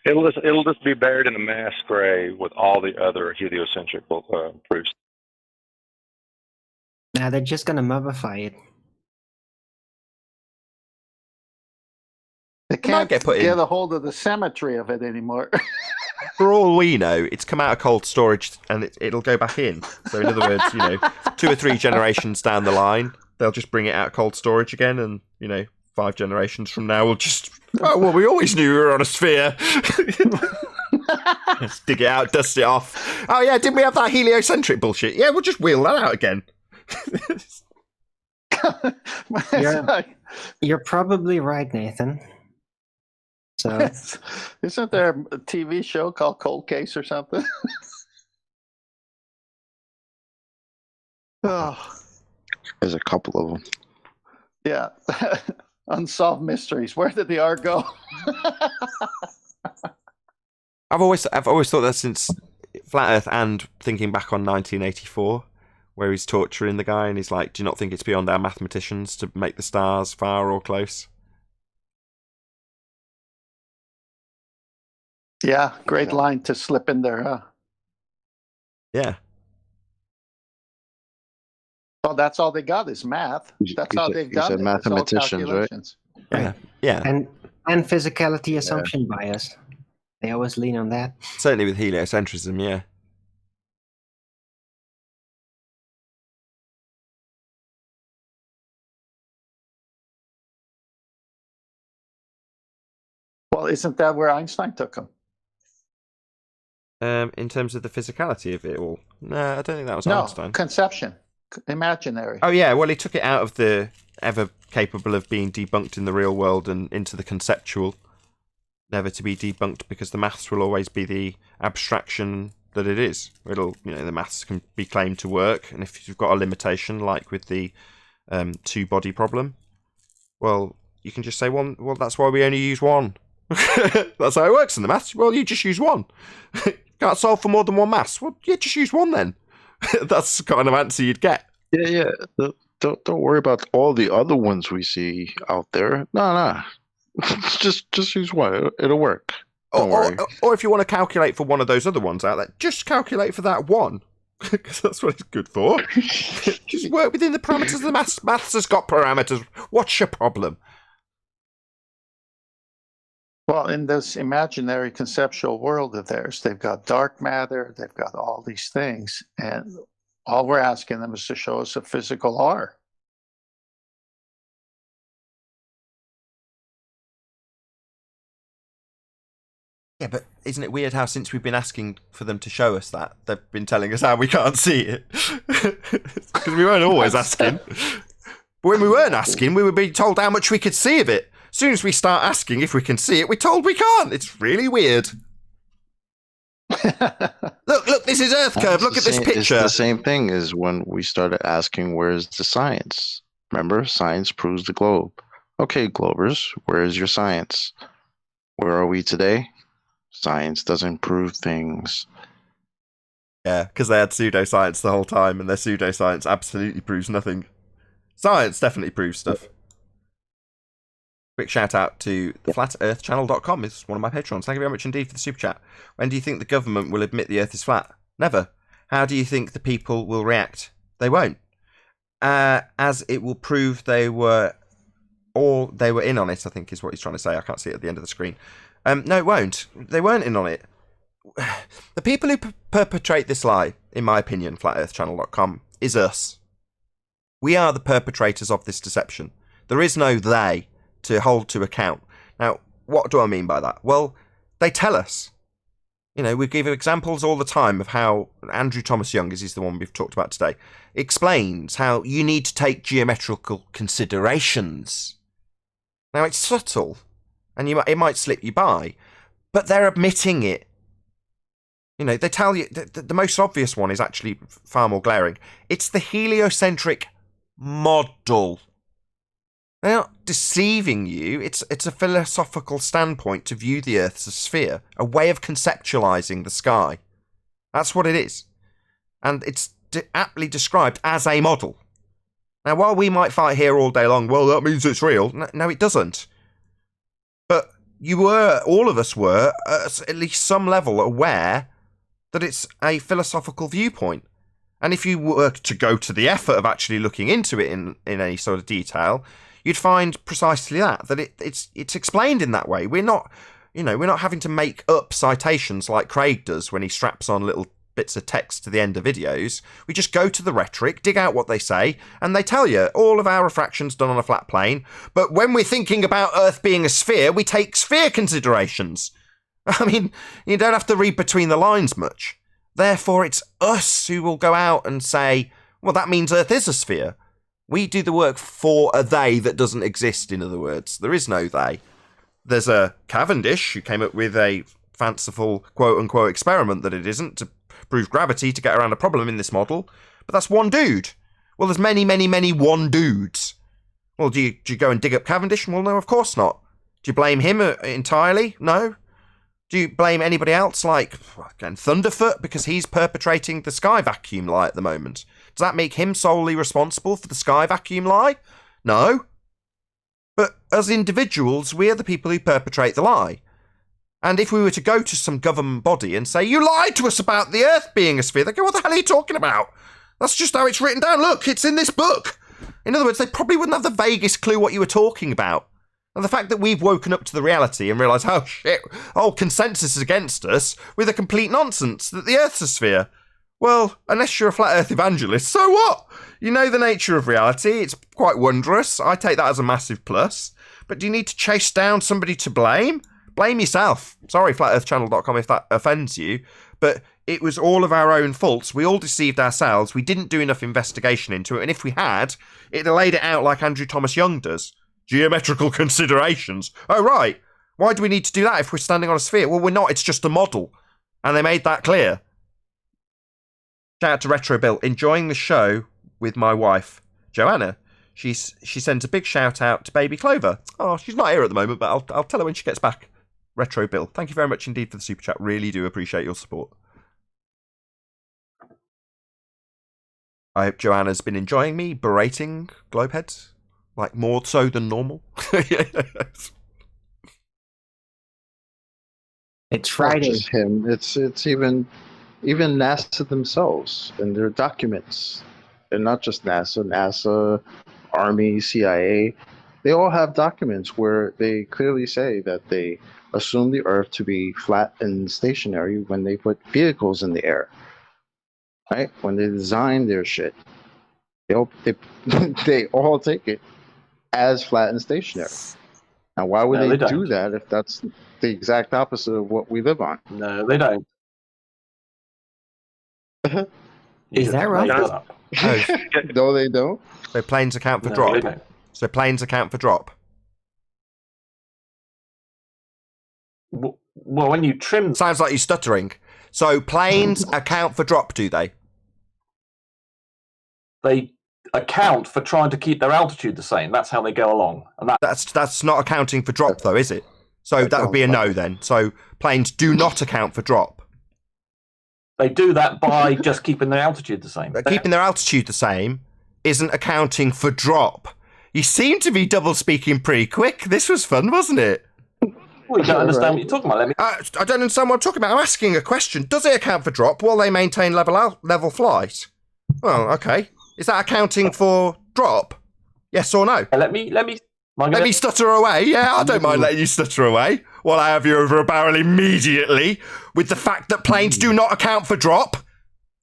Speaker 9: It'll just be buried in a mass grave with all the other heliocentric proofs.
Speaker 10: Now they're just gonna mummify it.
Speaker 6: can't
Speaker 2: get put in.
Speaker 6: a hold of the symmetry of it anymore.
Speaker 2: For all we know, it's come out of cold storage and it'll go back in. So in other words, 2 or 3 generations down the line, they'll just bring it out of cold storage again, and 5 generations from now, we'll just we always knew we were on a sphere. Just dig it out, dust it off. Oh yeah, didn't we have that heliocentric bullshit? Yeah, we'll just wheel that out again.
Speaker 10: You're probably right, Nathan. So,
Speaker 6: isn't there a TV show called Cold Case or something? Oh,
Speaker 11: There's a couple of them.
Speaker 6: yeah. Unsolved mysteries. Where did the R go?
Speaker 2: I've always thought that since Flat Earth, and thinking back on 1984, where he's torturing the guy and he's like, "Do you not think it's beyond our mathematicians to make the stars far or close?"
Speaker 6: Yeah, great line to slip in there, huh?
Speaker 2: Yeah.
Speaker 6: Well, that's all they got is math. That's all they've got.
Speaker 11: He said mathematicians, right?
Speaker 2: Yeah. Yeah.
Speaker 10: And physicality assumption bias. They always lean on that.
Speaker 2: Certainly with heliocentrism, yeah.
Speaker 6: Well, isn't that where Einstein took him?
Speaker 2: In terms of the physicality of it all, no, I don't think that was
Speaker 6: No,
Speaker 2: Einstein.
Speaker 6: conception, imaginary.
Speaker 2: Oh yeah, well he took it out of the ever capable of being debunked in the real world and into the conceptual, never to be debunked, because the maths will always be the abstraction that it is. It'll, the maths can be claimed to work, and if you've got a limitation, like with the 2-body problem, well, you can just say one. Well, that's why we only use one. That's how it works in the maths. Well, you just use one. Can't solve for more than one mass. Well, yeah, just use one then. That's the kind of answer you'd get.
Speaker 11: Yeah. Don't worry about all the other ones we see out there. No. just use one. It'll work. Don't worry.
Speaker 2: Or if you want to calculate for one of those other ones out there, just calculate for that one. Because that's what it's good for. Just work within the parameters of the maths. Maths has got parameters. What's your problem?
Speaker 6: Well, in this imaginary conceptual world of theirs, they've got dark matter, they've got all these things, and all we're asking them is to show us a physical R.
Speaker 2: Yeah, but isn't it weird how since we've been asking for them to show us that, they've been telling us how we can't see it? Because we weren't always asking. But when we weren't asking, we were being told how much we could see of it. As soon as we start asking if we can see it, we're told we can't. It's really weird. Look, this is Earth curve. Look at this picture.
Speaker 11: It's the same thing as when we started asking, where's the science? Remember, science proves the globe. Okay, Globers, where is your science? Where are we today? Science doesn't prove things.
Speaker 2: Yeah, because they had pseudoscience the whole time, and their pseudoscience absolutely proves nothing. Science definitely proves stuff. Quick shout out to flatearthchannel.com. It's one of my patrons. Thank you very much indeed for the super chat. When do you think the government will admit the Earth is flat? Never. How do you think the people will react? They won't. As it will prove they were in on it, I think is what he's trying to say. I can't see it at the end of the screen. No, it won't. They weren't in on it. The people who perpetrate this lie, in my opinion, flatearthchannel.com, is us. We are the perpetrators of this deception. There is no they to hold to account. Now, what do I mean by that? Well, they tell us. We give examples all the time of how Andrew Thomas Young, as he's the one we've talked about today, explains how you need to take geometrical considerations. Now, it's subtle, and it might slip you by, but they're admitting it. They tell you, the most obvious one is actually far more glaring. It's the heliocentric model. They're not deceiving you. It's a philosophical standpoint to view the Earth as a sphere, a way of conceptualizing the sky. That's what it is. And it's aptly described as a model. Now, while we might fight here all day long, well, that means it's real. No, it doesn't. But all of us were, at least some level, aware that it's a philosophical viewpoint. And if you were to go to the effort of actually looking into it in any sort of detail, you'd find precisely that it's explained in that way. We're not having to make up citations like Craig does when he straps on little bits of text to the end of videos. We just go to the rhetoric, dig out what they say, and they tell you all of our refraction's done on a flat plane. But when we're thinking about Earth being a sphere, we take sphere considerations. I mean, you don't have to read between the lines much. Therefore, it's us who will go out and say, well, that means Earth is a sphere. We do the work for a they that doesn't exist, in other words. There is no they. There's a Cavendish who came up with a fanciful quote-unquote experiment that it isn't to prove gravity to get around a problem in this model, but that's one dude. Well, there's many, many, many one dudes. Well, do you go and dig up Cavendish? Well, no, of course not. Do you blame him entirely? No. Do you blame anybody else, like, again, Thunderf00t, because he's perpetrating the sky vacuum lie at the moment? Does that make him solely responsible for the sky vacuum lie? No. But as individuals, we are the people who perpetrate the lie. And if we were to go to some government body and say, you lied to us about the Earth being a sphere, they go, what the hell are you talking about? That's just how it's written down. Look, it's in this book. In other words, they probably wouldn't have the vaguest clue what you were talking about. And the fact that we've woken up to the reality and realised, oh shit, consensus is against us with a complete nonsense that the Earth's a sphere. Well, unless you're a flat Earth evangelist, so what? You know the nature of reality. It's quite wondrous. I take that as a massive plus. But do you need to chase down somebody to blame? Blame yourself. Sorry, flatearthchannel.com, if that offends you. But it was all of our own faults. We all deceived ourselves. We didn't do enough investigation into it. And if we had, it'd have laid it out like Andrew Thomas Young does. Geometrical considerations. Oh, right. Why do we need to do that if we're standing on a sphere? Well, we're not. It's just a model. And they made that clear. Shout out to Retro Bill. Enjoying the show with my wife, Joanna. She sends a big shout out to baby Clover. Oh, she's not here at the moment, but I'll tell her when she gets back. Retro Bill. Thank you very much indeed for the super chat. Really do appreciate your support. I hope Joanna's been enjoying me berating Globeheads. Like, more so than normal.
Speaker 10: It's Friday.
Speaker 11: Not just him. It's even NASA themselves and their documents. And not just NASA, Army, CIA. They all have documents where they clearly say that they assume the Earth to be flat and stationary when they put vehicles in the air. Right? When they design their shit, they all take it as flat and stationary. Now, why would they do that if that's the exact opposite of what we live on?
Speaker 12: No, they don't.
Speaker 10: Is that right?
Speaker 11: No, they don't.
Speaker 2: So planes account for drop. So planes account for drop.
Speaker 12: Well, when you trim...
Speaker 2: Sounds like you're stuttering. So planes account for drop, do they?
Speaker 12: They account for trying to keep their altitude the same. That's how they go along. And
Speaker 2: that's not accounting for drop, though, is it? So that would be a no, then. So planes do not account for drop.
Speaker 12: They do that by just keeping their altitude the same.
Speaker 2: Keeping their altitude the same isn't accounting for drop. You seem to be double-speaking pretty quick. This was fun, wasn't it?
Speaker 12: Well, you don't understand what you're talking about.
Speaker 2: I don't understand what I'm talking about. I'm asking a question. Does it account for drop while they maintain level flight? Well, okay. Is that accounting for drop? Yes or no?
Speaker 12: Let me
Speaker 2: stutter away. Yeah, I don't mind letting you stutter away while I have you over a barrel immediately with the fact that planes do not account for drop.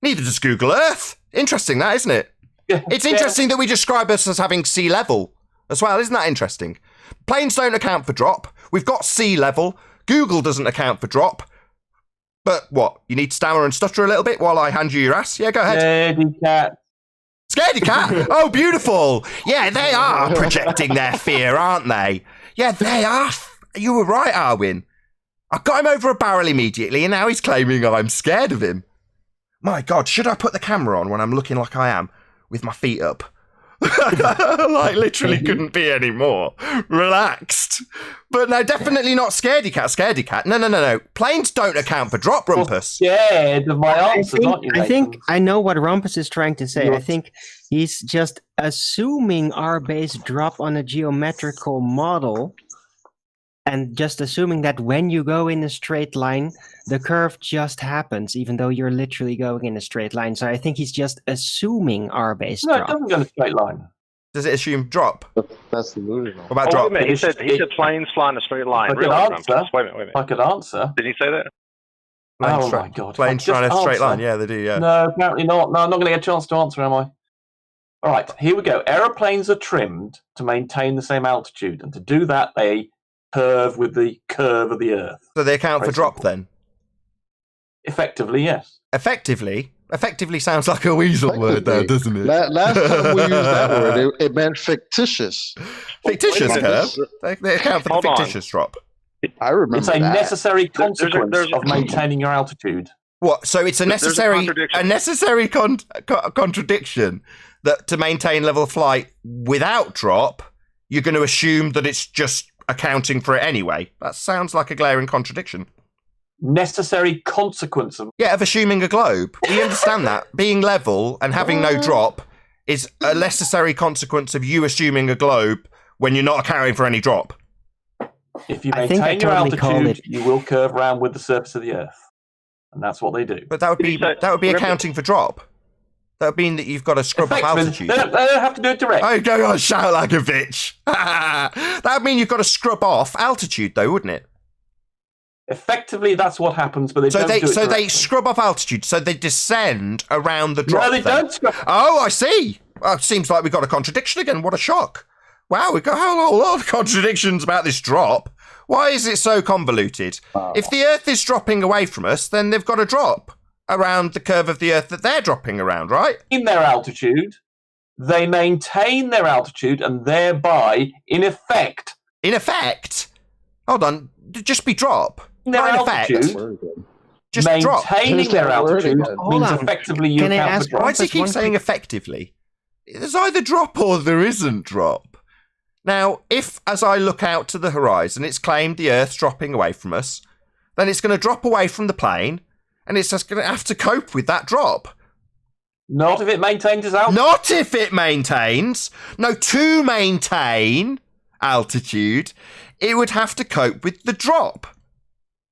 Speaker 2: Neither does Google Earth. Interesting, that, isn't it? Yeah, it's interesting that we describe us as having sea level as well. Isn't that interesting? Planes don't account for drop. We've got sea level. Google doesn't account for drop. But what? You need to stammer and stutter a little bit while I hand you your ass? Yeah, go ahead.
Speaker 12: Scaredy cat.
Speaker 2: Scaredy cat? Oh, beautiful. Yeah, they are projecting their fear, aren't they? Yeah, they are. You were right, Arwin. I got him over a barrel immediately, and now he's claiming I'm scared of him. My God, should I put the camera on when I'm looking like I am, with my feet up? Like, literally couldn't be any more relaxed. But no, definitely not scaredy cat. Scaredy cat. No. Planes don't account for drop, Rumpus.
Speaker 12: Scared of my answer, not you.
Speaker 10: I think I know what Rumpus is trying to say. I think he's just assuming our base drop on a geometrical model, and just assuming that when you go in a straight line, the curve just happens, even though you're literally going in a straight line. So I think he's just assuming our base drop.
Speaker 12: No, it doesn't go in a straight line.
Speaker 2: Does it assume drop?
Speaker 11: That's delusional.
Speaker 2: What about
Speaker 9: Oh,
Speaker 2: drop?
Speaker 9: wait a minute. He said planes fly in a straight line.
Speaker 12: I could
Speaker 9: Real
Speaker 12: answer.
Speaker 9: Wait a minute.
Speaker 12: I could answer.
Speaker 9: Did he say that?
Speaker 2: Planes
Speaker 12: Oh
Speaker 2: try-
Speaker 12: my god!
Speaker 2: Planes
Speaker 12: Just
Speaker 2: trying a straight
Speaker 12: answer.
Speaker 2: line. Yeah, they do. Yeah.
Speaker 12: No, apparently not. No, I'm not going to get a chance to answer, am I? All right, here we go. Aeroplanes are trimmed to maintain the same altitude, and to do that, they curve with the curve of the Earth.
Speaker 2: So they account for
Speaker 12: Very
Speaker 2: drop
Speaker 12: simple.
Speaker 2: then?
Speaker 12: Effectively, yes.
Speaker 2: Effectively? Effectively sounds like a weasel word there, doesn't it?
Speaker 11: Last time we used that word, it meant fictitious.
Speaker 2: Fictitious
Speaker 9: Wait a
Speaker 2: curve?
Speaker 9: minute.
Speaker 2: They account for the
Speaker 9: Hold on.
Speaker 2: fictitious drop.
Speaker 11: I remember
Speaker 12: It's a
Speaker 11: that.
Speaker 12: necessary
Speaker 9: There's a-
Speaker 12: consequence of maintaining your altitude.
Speaker 2: What? So it's a
Speaker 9: There's a
Speaker 2: necessary
Speaker 9: contradiction.
Speaker 2: contradiction that to maintain level flight without drop, you're going to assume that it's just accounting for it anyway. That sounds like a glaring contradiction.
Speaker 12: Necessary consequence of
Speaker 2: Yeah, of assuming a globe. We understand that. Being level and having no drop is a necessary consequence of you assuming a globe when you're not accounting for any drop.
Speaker 12: if you
Speaker 10: I think I
Speaker 12: maintain your
Speaker 10: totally called
Speaker 12: altitude,
Speaker 10: it.
Speaker 12: you will curve around with the surface of the Earth, and that's what they do.
Speaker 2: But that would be
Speaker 9: So,
Speaker 2: accounting for drop. That would mean that you've got to scrub up
Speaker 12: Effectively,
Speaker 2: altitude.
Speaker 12: they don't have to do it direct.
Speaker 2: Oh, go on, shout like a bitch. That would mean you've got to scrub off altitude, though, wouldn't it?
Speaker 12: Effectively, that's what happens, but they don't do it
Speaker 2: they
Speaker 12: directly.
Speaker 2: scrub off altitude, so they descend around the drop.
Speaker 12: No, they
Speaker 2: then.
Speaker 12: don't scrub.
Speaker 2: Oh, I see. Well, it seems like we've got a contradiction again. What a shock. Wow, we've got a whole lot of contradictions about this drop. Why is it so convoluted? If the Earth is dropping away from us, then they've got to drop around the curve of the Earth that they're dropping around, right?
Speaker 12: In their altitude, they maintain their altitude and thereby, in effect,
Speaker 2: In effect, hold on, just be drop.
Speaker 12: in their
Speaker 2: Not in effect.
Speaker 12: altitude,
Speaker 2: Just drop.
Speaker 12: maintaining
Speaker 11: There's
Speaker 12: their
Speaker 11: that word
Speaker 12: altitude
Speaker 11: again.
Speaker 10: Hold
Speaker 12: means
Speaker 10: on.
Speaker 12: effectively you
Speaker 10: Can I
Speaker 12: account
Speaker 10: ask
Speaker 12: for drop.
Speaker 2: Why does he
Speaker 10: Just
Speaker 2: keep
Speaker 10: one
Speaker 2: saying
Speaker 10: quick-
Speaker 2: effectively? There's either drop or there isn't drop. Now, if as I look out to the horizon, it's claimed the Earth's dropping away from us, then it's going to drop away from the plane, and it's just going to have to cope with that drop.
Speaker 12: Not if it maintains its altitude.
Speaker 2: Not if it maintains. No, to maintain altitude, it would have to cope with the drop.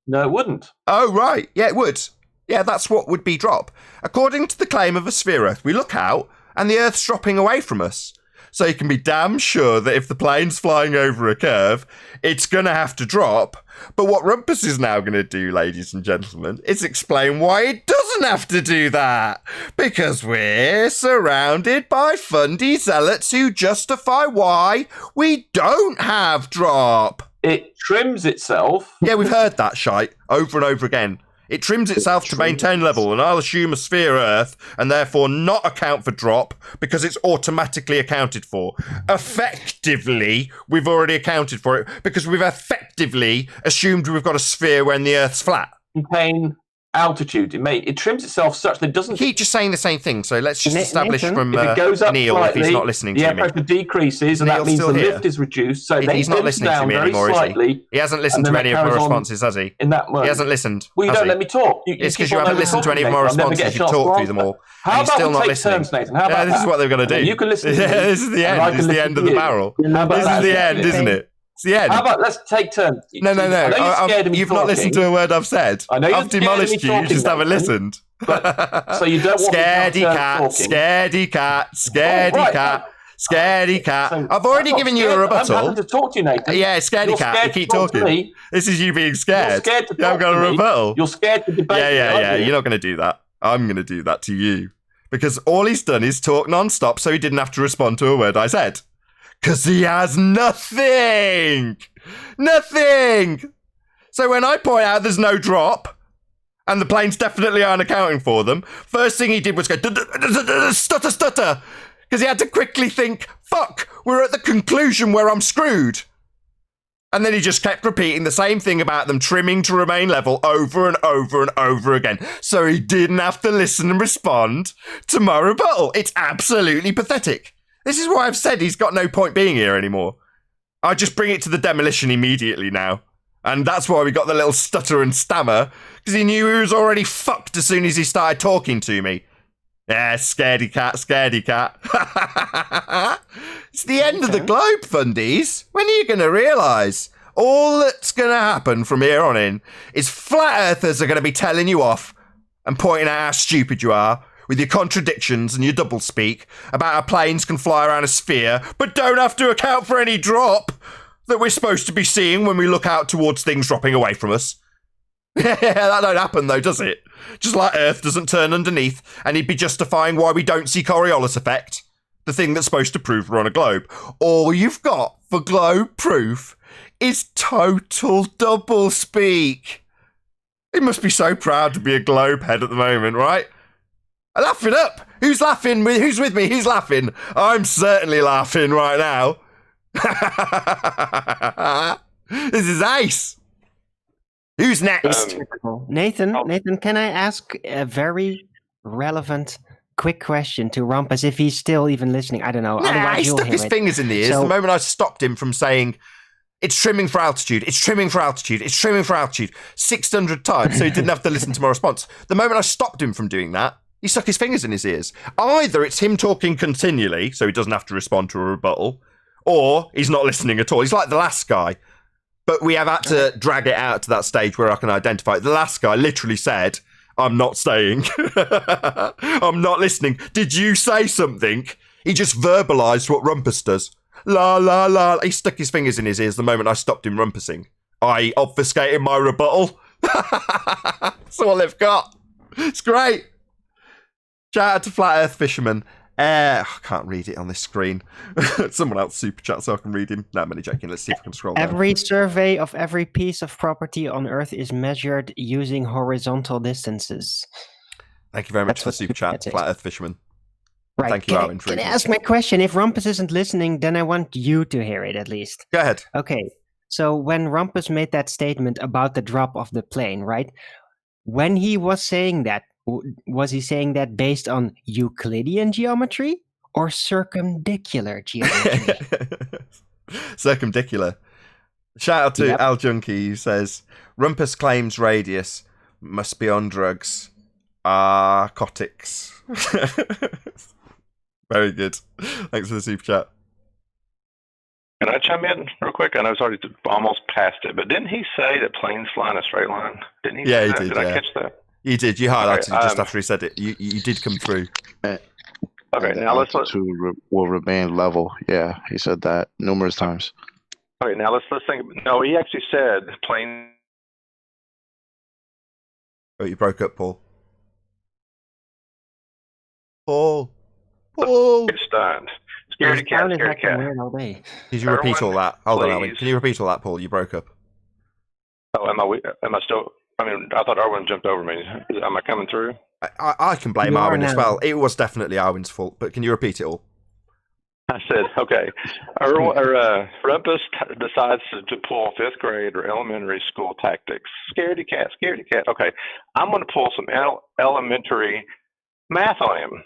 Speaker 12: No, it wouldn't.
Speaker 2: Oh, right. Yeah, it would. Yeah, that's what would be drop. According to the claim of a sphere Earth, we look out and the Earth's dropping away from us. So you can be damn sure that if the plane's flying over a curve, it's going to have to drop. But what Rumpus is now going to do, ladies and gentlemen, is explain why it doesn't have to do that. Because we're surrounded by fundy zealots who justify why we don't have drop.
Speaker 12: It trims itself.
Speaker 2: Yeah, we've heard that shite over and over again. It trims itself to maintain level, and I'll assume a sphere Earth, and therefore not account for drop, because it's automatically accounted for. Effectively, we've already accounted for it, because we've effectively assumed we've got a sphere when the Earth's flat.
Speaker 12: Maintain altitude. It trims itself such that it doesn't.
Speaker 2: Keep just saying the same thing, so let's just establish
Speaker 10: Nathan,
Speaker 2: from
Speaker 12: if it goes up
Speaker 2: Neil,
Speaker 12: slightly,
Speaker 2: if he's not listening
Speaker 12: the
Speaker 2: to
Speaker 12: air
Speaker 2: me.
Speaker 12: pressure decreases, and
Speaker 2: Neil's
Speaker 12: that means
Speaker 2: still
Speaker 12: the
Speaker 2: here.
Speaker 12: lift is reduced. So they
Speaker 2: He's not
Speaker 12: dip
Speaker 2: listening to
Speaker 12: down
Speaker 2: me
Speaker 12: very
Speaker 2: anymore, is he?
Speaker 12: slightly.
Speaker 2: He hasn't listened
Speaker 12: and
Speaker 2: to
Speaker 12: then
Speaker 2: any
Speaker 12: it
Speaker 2: of my
Speaker 12: carries on
Speaker 2: responses, has he?
Speaker 12: In that mode.
Speaker 2: He hasn't listened.
Speaker 12: Well, you
Speaker 2: has
Speaker 12: don't
Speaker 2: he?
Speaker 12: let me talk.
Speaker 2: It's because
Speaker 12: keep
Speaker 2: you
Speaker 12: on
Speaker 2: haven't
Speaker 12: over
Speaker 2: listened to any of
Speaker 12: talking,
Speaker 2: my
Speaker 12: mate. I'll never
Speaker 2: responses.
Speaker 12: get a
Speaker 2: You've
Speaker 12: chance to
Speaker 2: talked through
Speaker 12: answer.
Speaker 2: them all.
Speaker 12: How
Speaker 2: And you're
Speaker 12: about
Speaker 2: still
Speaker 12: we
Speaker 2: not
Speaker 12: take
Speaker 2: listening.
Speaker 12: turns, Nathan? How about
Speaker 2: Yeah, this is
Speaker 12: that?
Speaker 2: what they're going to
Speaker 12: And then
Speaker 2: do.
Speaker 12: you can listen to
Speaker 2: Yeah,
Speaker 12: me,
Speaker 2: this is the
Speaker 12: and
Speaker 2: end.
Speaker 12: I
Speaker 2: This
Speaker 12: can
Speaker 2: is the
Speaker 12: listen
Speaker 2: end
Speaker 12: to
Speaker 2: of the
Speaker 12: you.
Speaker 2: barrel.
Speaker 12: How about
Speaker 2: This is
Speaker 12: that?
Speaker 2: the end, isn't it? It's the end.
Speaker 12: How about let's take turns?
Speaker 2: No,
Speaker 12: I know you're scared of me
Speaker 2: You've not listened to
Speaker 12: talking.
Speaker 2: a word I've said.
Speaker 12: I know you're
Speaker 2: I've
Speaker 12: scared of me
Speaker 2: demolished you. You
Speaker 12: talking,
Speaker 2: just haven't
Speaker 12: Nathan.
Speaker 2: listened.
Speaker 12: So you don't want me to have
Speaker 2: Scaredy
Speaker 12: turns
Speaker 2: cat,
Speaker 12: talking?
Speaker 2: scaredy cat, scaredy
Speaker 12: right,
Speaker 2: cat, scaredy cat.
Speaker 12: So
Speaker 2: I've already
Speaker 12: I'm not
Speaker 2: given you a
Speaker 12: scared. I'm
Speaker 2: rebuttal.
Speaker 12: happy to talk to you, Nathan.
Speaker 2: Yeah, scaredy
Speaker 12: You're
Speaker 2: cat. You
Speaker 12: scared to
Speaker 2: keep
Speaker 12: talk to
Speaker 2: talking.
Speaker 12: me.
Speaker 2: This is you being scared.
Speaker 12: You're scared to
Speaker 2: You haven't
Speaker 12: talk
Speaker 2: got a
Speaker 12: to me.
Speaker 2: rebuttal.
Speaker 12: You're scared to debate.
Speaker 2: Yeah,
Speaker 12: me,
Speaker 2: yeah,
Speaker 12: aren't
Speaker 2: yeah.
Speaker 12: you?
Speaker 2: You're not going to do that. I'm going to do that to you. Because all he's done is talk non-stop so he didn't have to respond to a word I said. Because he has nothing. Nothing. So when I point out there's no drop, and the planes definitely aren't accounting for them, first thing he did was go stutter, stutter. Because he had to quickly think, fuck, we're at the conclusion where I'm screwed. And then he just kept repeating the same thing about them trimming to remain level over and over and over again. So he didn't have to listen and respond to my rebuttal. It's absolutely pathetic. This is why I've said he's got no point being here anymore. I just bring it to the demolition immediately now. And that's why we got the little stutter and stammer, because he knew he was already fucked as soon as he started talking to me. Yeah, scaredy cat, scaredy cat. It's the end of the globe, fundies. When are you going to realise? All that's going to happen from here on in is flat earthers are going to be telling you off and pointing out how stupid you are, with your contradictions and your doublespeak about how planes can fly around a sphere, but don't have to account for any drop that we're supposed to be seeing when we look out towards things dropping away from us. That don't happen though, does it? Just like Earth doesn't turn underneath, and he'd be justifying why we don't see Coriolis effect, the thing that's supposed to prove we're on a globe. All you've got for globe proof is total doublespeak. He must be so proud to be a globe head at the moment, right? Laugh it up. Who's laughing? Who's with me? Who's laughing? I'm certainly laughing right now. This is ace. Who's next?
Speaker 10: Nathan, can I ask a very relevant, quick question to Rumpus if he's still even listening? I don't know.
Speaker 2: Nah,
Speaker 10: Otherwise
Speaker 2: he
Speaker 10: you'll
Speaker 2: stuck
Speaker 10: hear
Speaker 2: his
Speaker 10: it.
Speaker 2: fingers in the ears
Speaker 10: So-
Speaker 2: the moment I stopped him from saying, it's trimming for altitude, it's trimming for altitude, it's trimming for altitude 600 times, so he didn't have to listen to my response. The moment I stopped him from doing that, he stuck his fingers in his ears. Either it's him talking continually, so he doesn't have to respond to a rebuttal, or he's not listening at all. He's like the last guy. But we have had to drag it out to that stage where I can identify it. The last guy literally said, I'm not staying. I'm not listening. Did you say something? He just verbalised what Rumpus does. La, la, la. He stuck his fingers in his ears the moment I stopped him rumpusing. I obfuscated my rebuttal. That's all they've got. It's great. Shout out to Flat Earth Fisherman. I can't read it on this screen. Someone else super chat so I can read him. No, I'm only joking. Let's see if I can scroll down.
Speaker 10: Every survey of every piece of property on Earth is measured using horizontal distances.
Speaker 2: Thank you very much for the super chat, Flat Earth Fisherman.
Speaker 10: Right.
Speaker 2: Thank you,
Speaker 10: can,
Speaker 2: Owen.
Speaker 10: can I ask my question? If Rumpus isn't listening, then I want you to hear it at least.
Speaker 2: Go ahead.
Speaker 10: Okay. So when Rumpus made that statement about the drop of the plane, right? When he was saying that, was he saying that based on Euclidean geometry or circumdicular geometry?
Speaker 2: Circumdicular. Shout out to Al Junkie, who says, Rumpus claims radius must be on drugs. Narcotics. Very good. Thanks for the super chat.
Speaker 9: Can I chime in real quick? I know it's already almost past it, but didn't he say that planes fly in a straight line? Didn't he?
Speaker 2: Yeah,
Speaker 9: say
Speaker 2: he
Speaker 9: that?
Speaker 2: did.
Speaker 9: Did I catch that?
Speaker 2: You did. You highlighted
Speaker 9: Okay,
Speaker 2: it just after he said it. You did come through.
Speaker 9: Okay, now let's
Speaker 11: will remain level. Yeah, he said that numerous times.
Speaker 9: Okay, now let's think. No, he actually said plane.
Speaker 2: Oh, you broke up, Paul. Paul.
Speaker 9: Get stunned. Scaredy cat. Scaredy cat.
Speaker 10: All day.
Speaker 2: Did you repeat all that? Hold on,
Speaker 9: please.
Speaker 2: Owen. Can you repeat all that, Paul? You broke up.
Speaker 9: Oh, am I still? I mean, I thought Arwen jumped over me. Am I coming through?
Speaker 2: I can blame
Speaker 10: You are
Speaker 2: Arwen as
Speaker 10: now.
Speaker 2: well. It was definitely Arwen's fault, but can you repeat it all?
Speaker 9: I said, okay. Rumpus decides to pull fifth grade or elementary school tactics. Scaredy cat, scaredy cat. Okay, I'm going to pull some elementary math on him.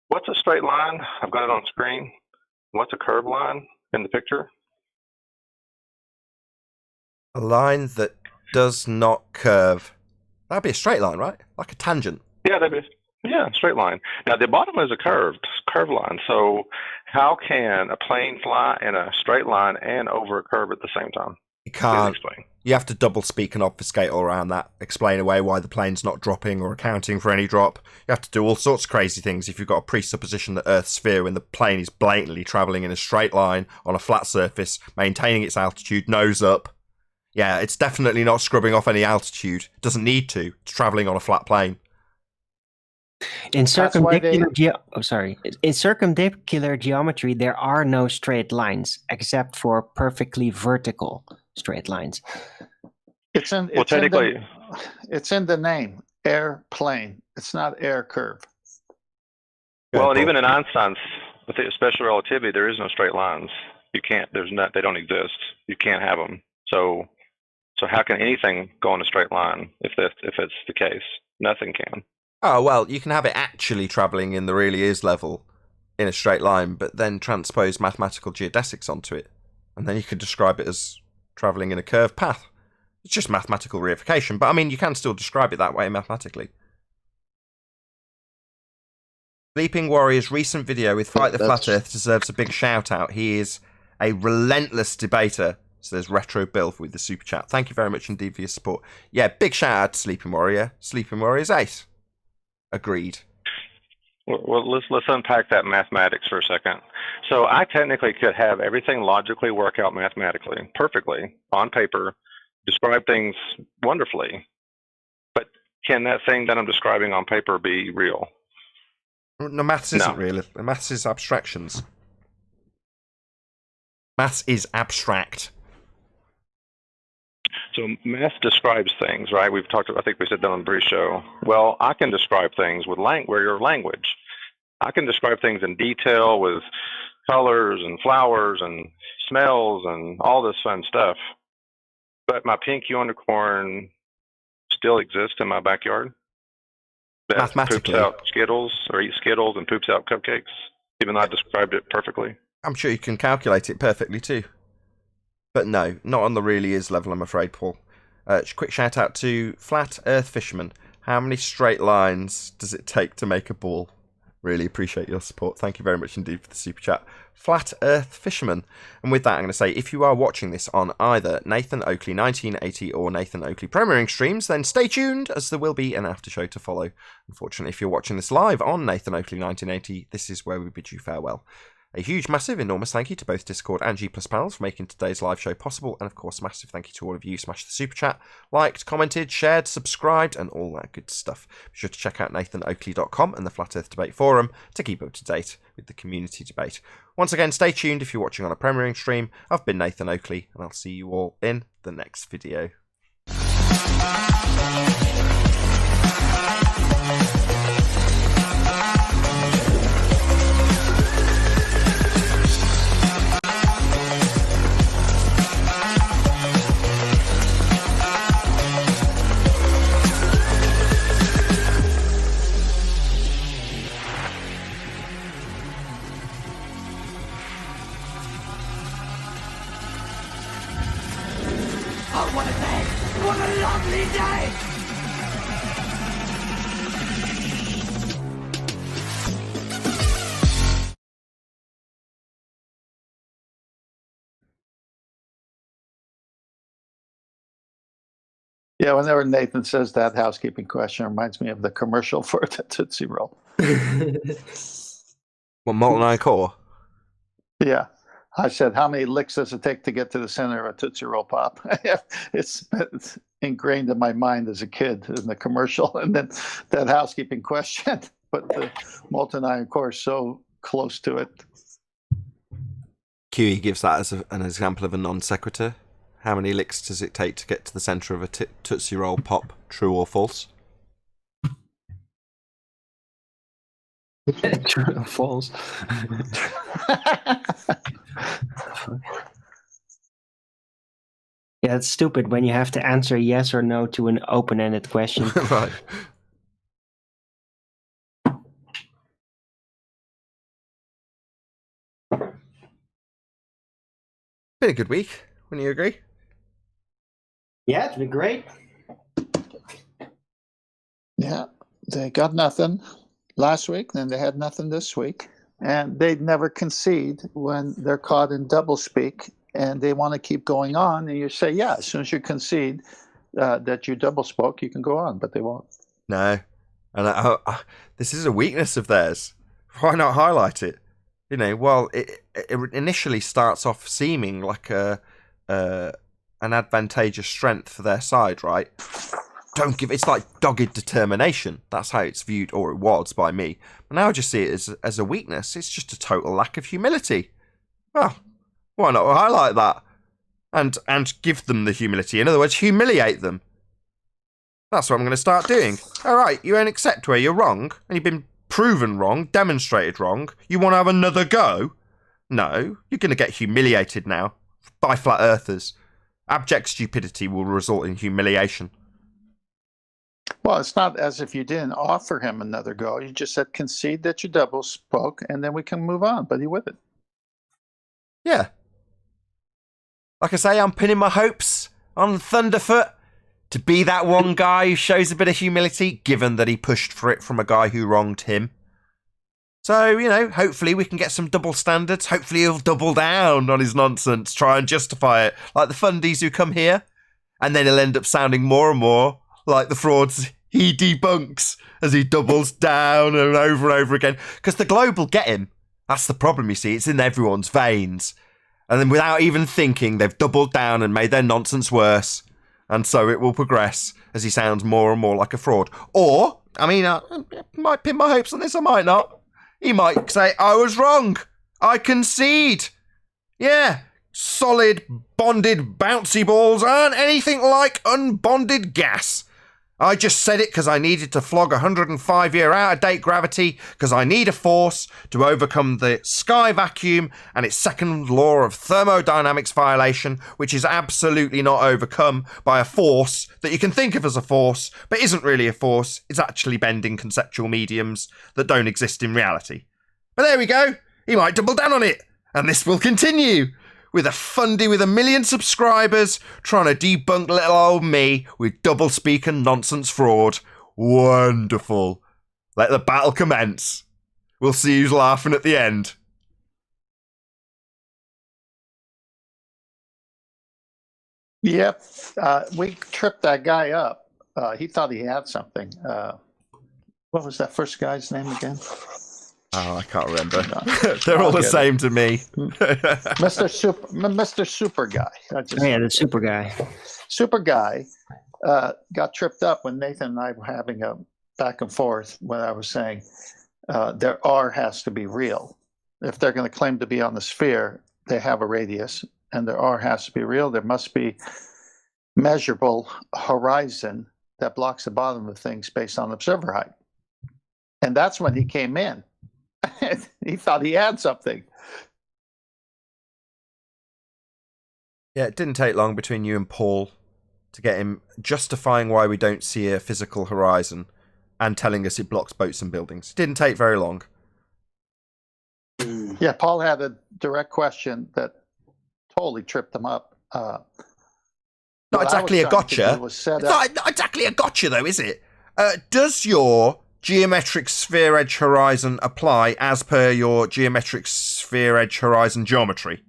Speaker 9: What's a straight line? I've got it on screen. What's a curved line in the picture?
Speaker 2: A line that does not curve. That'd be a straight line, right? Like a tangent.
Speaker 9: Yeah, straight line. Now the bottom is a curved line. So how can a plane fly in a straight line and over a curve at the same time?
Speaker 2: You can't.
Speaker 9: Explain.
Speaker 2: You have to double speak and obfuscate all around that. Explain away why the plane's not dropping or accounting for any drop. You have to do all sorts of crazy things if you've got a presupposition that Earth's sphere when the plane is blatantly travelling in a straight line on a flat surface, maintaining its altitude, nose up. Yeah, it's definitely not scrubbing off any altitude. It doesn't need to. It's travelling on a flat plane.
Speaker 10: In circumdicular
Speaker 4: why
Speaker 10: In circumdicular geometry, there are no straight lines except for perfectly vertical straight lines.
Speaker 6: It's in.
Speaker 9: Well,
Speaker 6: It's in
Speaker 9: technically,
Speaker 6: it's in the name, airplane. It's not air curve.
Speaker 9: well, and even in Einstein's with the special relativity, there is no straight lines. You can't. There's not. They don't exist. You can't have them. So how can anything go in a straight line if it's the case? Nothing can.
Speaker 2: Oh, well, you can have it actually travelling in the really is level in a straight line, but then transpose mathematical geodesics onto it. And then you could describe it as travelling in a curved path. It's just mathematical reification, but I mean, you can still describe it that way mathematically. Sleeping Warrior's recent video with Fight the Flat Earth deserves a big shout out. He is a relentless debater. So there's Retro Bill with the super chat. Thank you very much indeed for your support. Yeah, big shout out to Sleeping Warrior. Sleeping Warrior's ace. Agreed.
Speaker 9: Well, let's unpack that mathematics for a second. So I technically could have everything logically work out mathematically, perfectly, on paper, describe things wonderfully. But can that thing that I'm describing on paper be real?
Speaker 2: No, maths isn't real. Maths is abstractions. Maths is abstract.
Speaker 9: So math describes things, right? We've talked. I think we said that on the pre-show. Well, I can describe things with language. I can describe things in detail with colors and flowers and smells and all this fun stuff. But my pink unicorn still exists in my backyard. That poops out Skittles or eats Skittles and poops out cupcakes, even though I described it perfectly.
Speaker 2: I'm sure you can calculate it perfectly too. But no, not on the really is level, I'm afraid, Paul. Quick shout out to Flat Earth Fisherman. How many straight lines does it take to make a ball? Really appreciate your support. Thank you very much indeed for the super chat. Flat Earth Fisherman. And with that, I'm going to say, if you are watching this on either Nathan Oakley 1980 or Nathan Oakley premiering streams, then stay tuned, as there will be an after show to follow. Unfortunately, if you're watching this live on Nathan Oakley 1980, this is where we bid you farewell. A huge, massive, enormous thank you to both Discord and G+ panels for making today's live show possible, and of course, massive thank you to all of you who smashed the super chat, liked, commented, shared, subscribed, and all that good stuff. Be sure to check out nathanoakley.com and the Flat Earth Debate Forum to keep up to date with the community debate. Once again, stay tuned if you're watching on a premiering stream. I've been Nathan Oakley, and I'll see you all in the next video.
Speaker 1: Oh, what a day! What a lovely day!
Speaker 6: Yeah, whenever Nathan says that housekeeping question, it reminds me of the commercial for the Tootsie Roll.
Speaker 2: What, Molten Iron Core?
Speaker 6: Yeah. I said, how many licks does it take to get to the center of a Tootsie Roll Pop? it's ingrained in my mind as a kid in the commercial. And then that housekeeping question, but the Molten Iron Core is so close to it.
Speaker 2: QE gives that as an example of a non sequitur. How many licks does it take to get to the centre of a Tootsie Roll Pop? True or false?
Speaker 10: True or false? Yeah, it's stupid when you have to answer yes or no to an open-ended question.
Speaker 2: Right. Been a good week, wouldn't you agree?
Speaker 10: Yeah, it's been great.
Speaker 6: Yeah, they got nothing last week, then they had nothing this week. And they'd never concede when they're caught in doublespeak and they want to keep going on. And you say, yeah, as soon as you concede that you double spoke, you can go on, but they won't.
Speaker 2: No. And this is a weakness of theirs. Why not highlight it? You know, well, it initially starts off seeming like an advantageous strength for their side, right? It's like dogged determination. That's how it's viewed, or it was by me. But now I just see it as a weakness. It's just a total lack of humility. Well, why not highlight that? And give them the humility. In other words, humiliate them. That's what I'm going to start doing. All right, you won't accept where you're wrong, and you've been proven wrong, demonstrated wrong. You want to have another go? No, you're going to get humiliated now by flat earthers. Abject stupidity will result in humiliation.
Speaker 6: Well, it's not as if you didn't offer him another go. You just said concede that you double spoke, and then we can move on. But he with it.
Speaker 2: Yeah. Like I say, I'm pinning my hopes on Thunderf00t to be that one guy who shows a bit of humility, given that he pushed for it from a guy who wronged him. So, you know, hopefully we can get some double standards. Hopefully he'll double down on his nonsense, try and justify it, like the fundies who come here, and then he'll end up sounding more and more like the frauds he debunks as he doubles down and over again. Because the globe will get him. That's the problem, you see. It's in everyone's veins. And then without even thinking, they've doubled down and made their nonsense worse. And so it will progress as he sounds more and more like a fraud. Or, I mean, I might pin my hopes on this, I might not. He might say, I was wrong. I concede. Yeah, solid, bonded bouncy balls aren't anything like unbonded gas. I just said it because I needed to flog 105-year out-of-date gravity because I need a force to overcome the sky vacuum and its second law of thermodynamics violation, which is absolutely not overcome by a force that you can think of as a force, but isn't really a force. It's actually bending conceptual mediums that don't exist in reality. But there we go. He might double down on it. And this will continue. With a fundy with 1 million subscribers trying to debunk little old me with double-speak and nonsense fraud. Wonderful. Let the battle commence. We'll see who's laughing at the end.
Speaker 6: Yep. We tripped that guy up. He thought he had something. What was that first guy's name again?
Speaker 2: Oh, I can't remember. They're all the same to me.
Speaker 6: Mr. Super Guy.
Speaker 10: The Super Guy.
Speaker 6: Super Guy got tripped up when Nathan and I were having a back and forth when I was saying their R has to be real. If they're going to claim to be on the sphere, they have a radius, and their R has to be real. There must be measurable horizon that blocks the bottom of things based on observer height. And that's when he came in. He thought he had something.
Speaker 2: Yeah, it didn't take long between you and Paul to get him justifying why we don't see a physical horizon and telling us it blocks boats and buildings. It didn't take very long.
Speaker 6: Yeah, Paul had a direct question that totally tripped him up.
Speaker 2: Not exactly a gotcha. It's not exactly a gotcha, though, is it? Does your geometric sphere edge horizon apply as per your geometric sphere edge horizon geometry?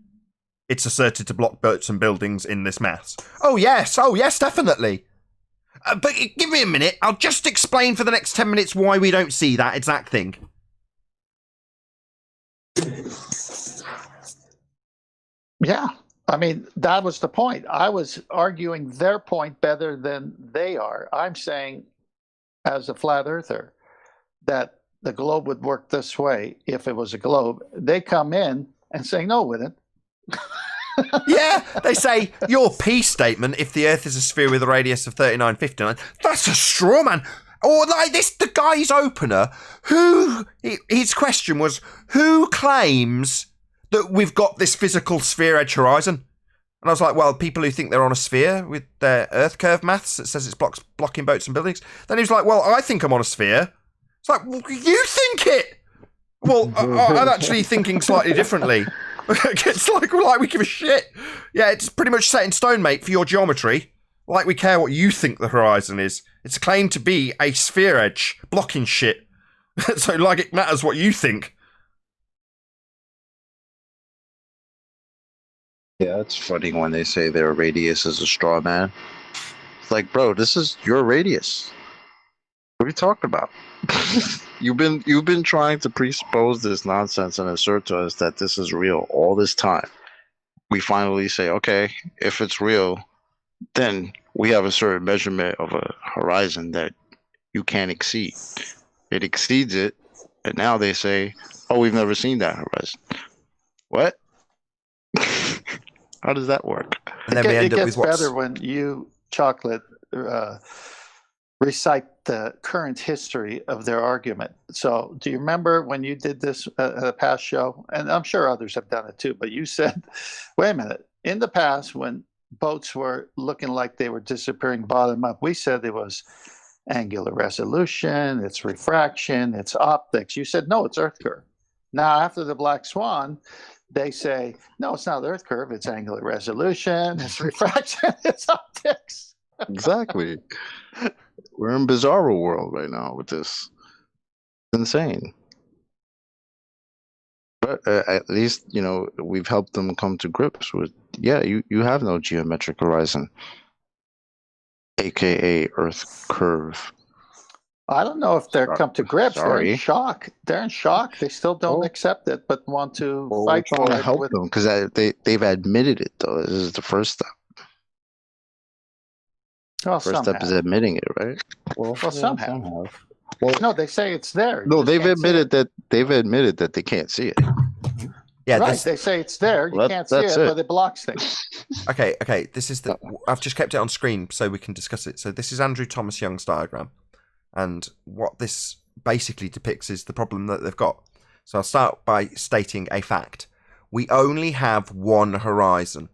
Speaker 2: It's asserted to block boats and buildings in this maths. Oh yes, definitely. But give me a minute, I'll just explain for the next 10 minutes why we don't see that exact thing.
Speaker 6: Yeah, I mean, that was the point. I was arguing their point better than they are. I'm saying, as a flat earther, that the globe would work this way if it was a globe. They come in and say, no, it wouldn't.
Speaker 2: Yeah, they say, your P statement, if the Earth is a sphere with a radius of 3959, that's a straw man. Or like this, the guy's opener, his question was, who claims that we've got this physical sphere edge horizon? And I was like, well, people who think they're on a sphere with their Earth curve maths that says it's blocking boats and buildings. Then he was like, well, I think I'm on a sphere. It's like, well, you think it? Well, I'm actually thinking slightly differently. It's like we give a shit. Yeah, it's pretty much set in stone, mate, for your geometry. Like we care what you think the horizon is. It's claimed to be a sphere edge, blocking shit. So like it matters what you think.
Speaker 11: Yeah, it's funny when they say their radius is a straw man. It's like, bro, this is your radius. What are you talking about? You've been trying to presuppose this nonsense and assert to us that this is real all this time. We finally say, okay, if it's real, then we have a certain measurement of a horizon that you can't exceed. It exceeds it, and now they say, oh, we've never seen that horizon. What? How does that work?
Speaker 2: And then we end up with what's
Speaker 6: better when you, Chocolate, recite the current history of their argument. So do you remember when you did this at a past show? And I'm sure others have done it too, but you said, wait a minute, in the past when boats were looking like they were disappearing bottom up, we said it was angular resolution, it's refraction, it's optics. You said, no, it's Earth curve. Now, after the Black Swan, they say, no, it's not Earth curve, it's angular resolution, it's refraction, it's optics.
Speaker 11: Exactly. We're in bizarro world right now with this. It's insane. But at least, we've helped them come to grips with, yeah, you have no geometric horizon, aka Earth curve.
Speaker 6: I don't know if they're come to grips. They're
Speaker 11: Sorry.
Speaker 6: in shock. They're in shock. They still don't accept it, but want to
Speaker 11: Well,
Speaker 6: fight
Speaker 11: we're trying
Speaker 6: for
Speaker 11: to
Speaker 6: it.
Speaker 11: help them because they've admitted it, though. This is the first step.
Speaker 6: Well,
Speaker 11: First
Speaker 6: some
Speaker 11: step is
Speaker 6: have.
Speaker 11: admitting it, right?
Speaker 6: Well, some have. No, they say it's there. You
Speaker 11: No,
Speaker 6: just
Speaker 11: they've
Speaker 6: can't see
Speaker 11: admitted that they can't see it.
Speaker 2: Yeah,
Speaker 6: right.
Speaker 2: this,
Speaker 6: They say it's there. You
Speaker 11: Well,
Speaker 6: can't see it,
Speaker 11: that's
Speaker 6: but it blocks things.
Speaker 2: okay. This is the. I've just kept it on screen so we can discuss it. So this is Andrew Thomas Young's diagram, and what this basically depicts is the problem that they've got. So I'll start by stating a fact. We only have one horizon.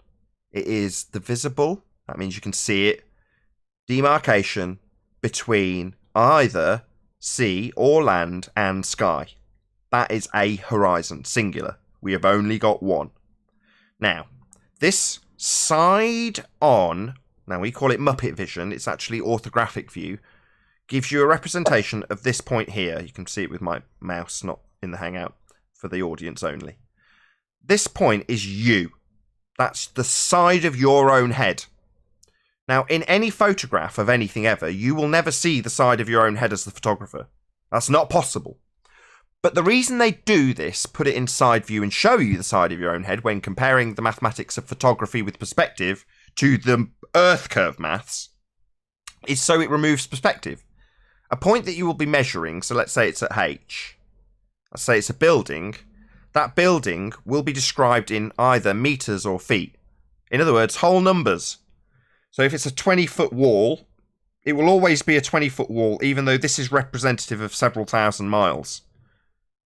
Speaker 2: It is the visible. That means you can see it. Demarcation between either sea or land and sky. That is a horizon, singular. We have only got one. Now, this side on, now we call it Muppet vision, it's actually orthographic view, gives you a representation of this point here. You can see it with my mouse, not in the Hangout, for the audience only. This point is you. That's the side of your own head. Now, in any photograph of anything ever, you will never see the side of your own head as the photographer. That's not possible. But the reason they do this, put it in side view and show you the side of your own head when comparing the mathematics of photography with perspective to the Earth curve maths, is so it removes perspective. A point that you will be measuring, so let's say it's at H, let's say it's a building, that building will be described in either meters or feet. In other words, whole numbers. So if it's a 20-foot wall, it will always be a 20-foot wall, even though this is representative of several thousand miles.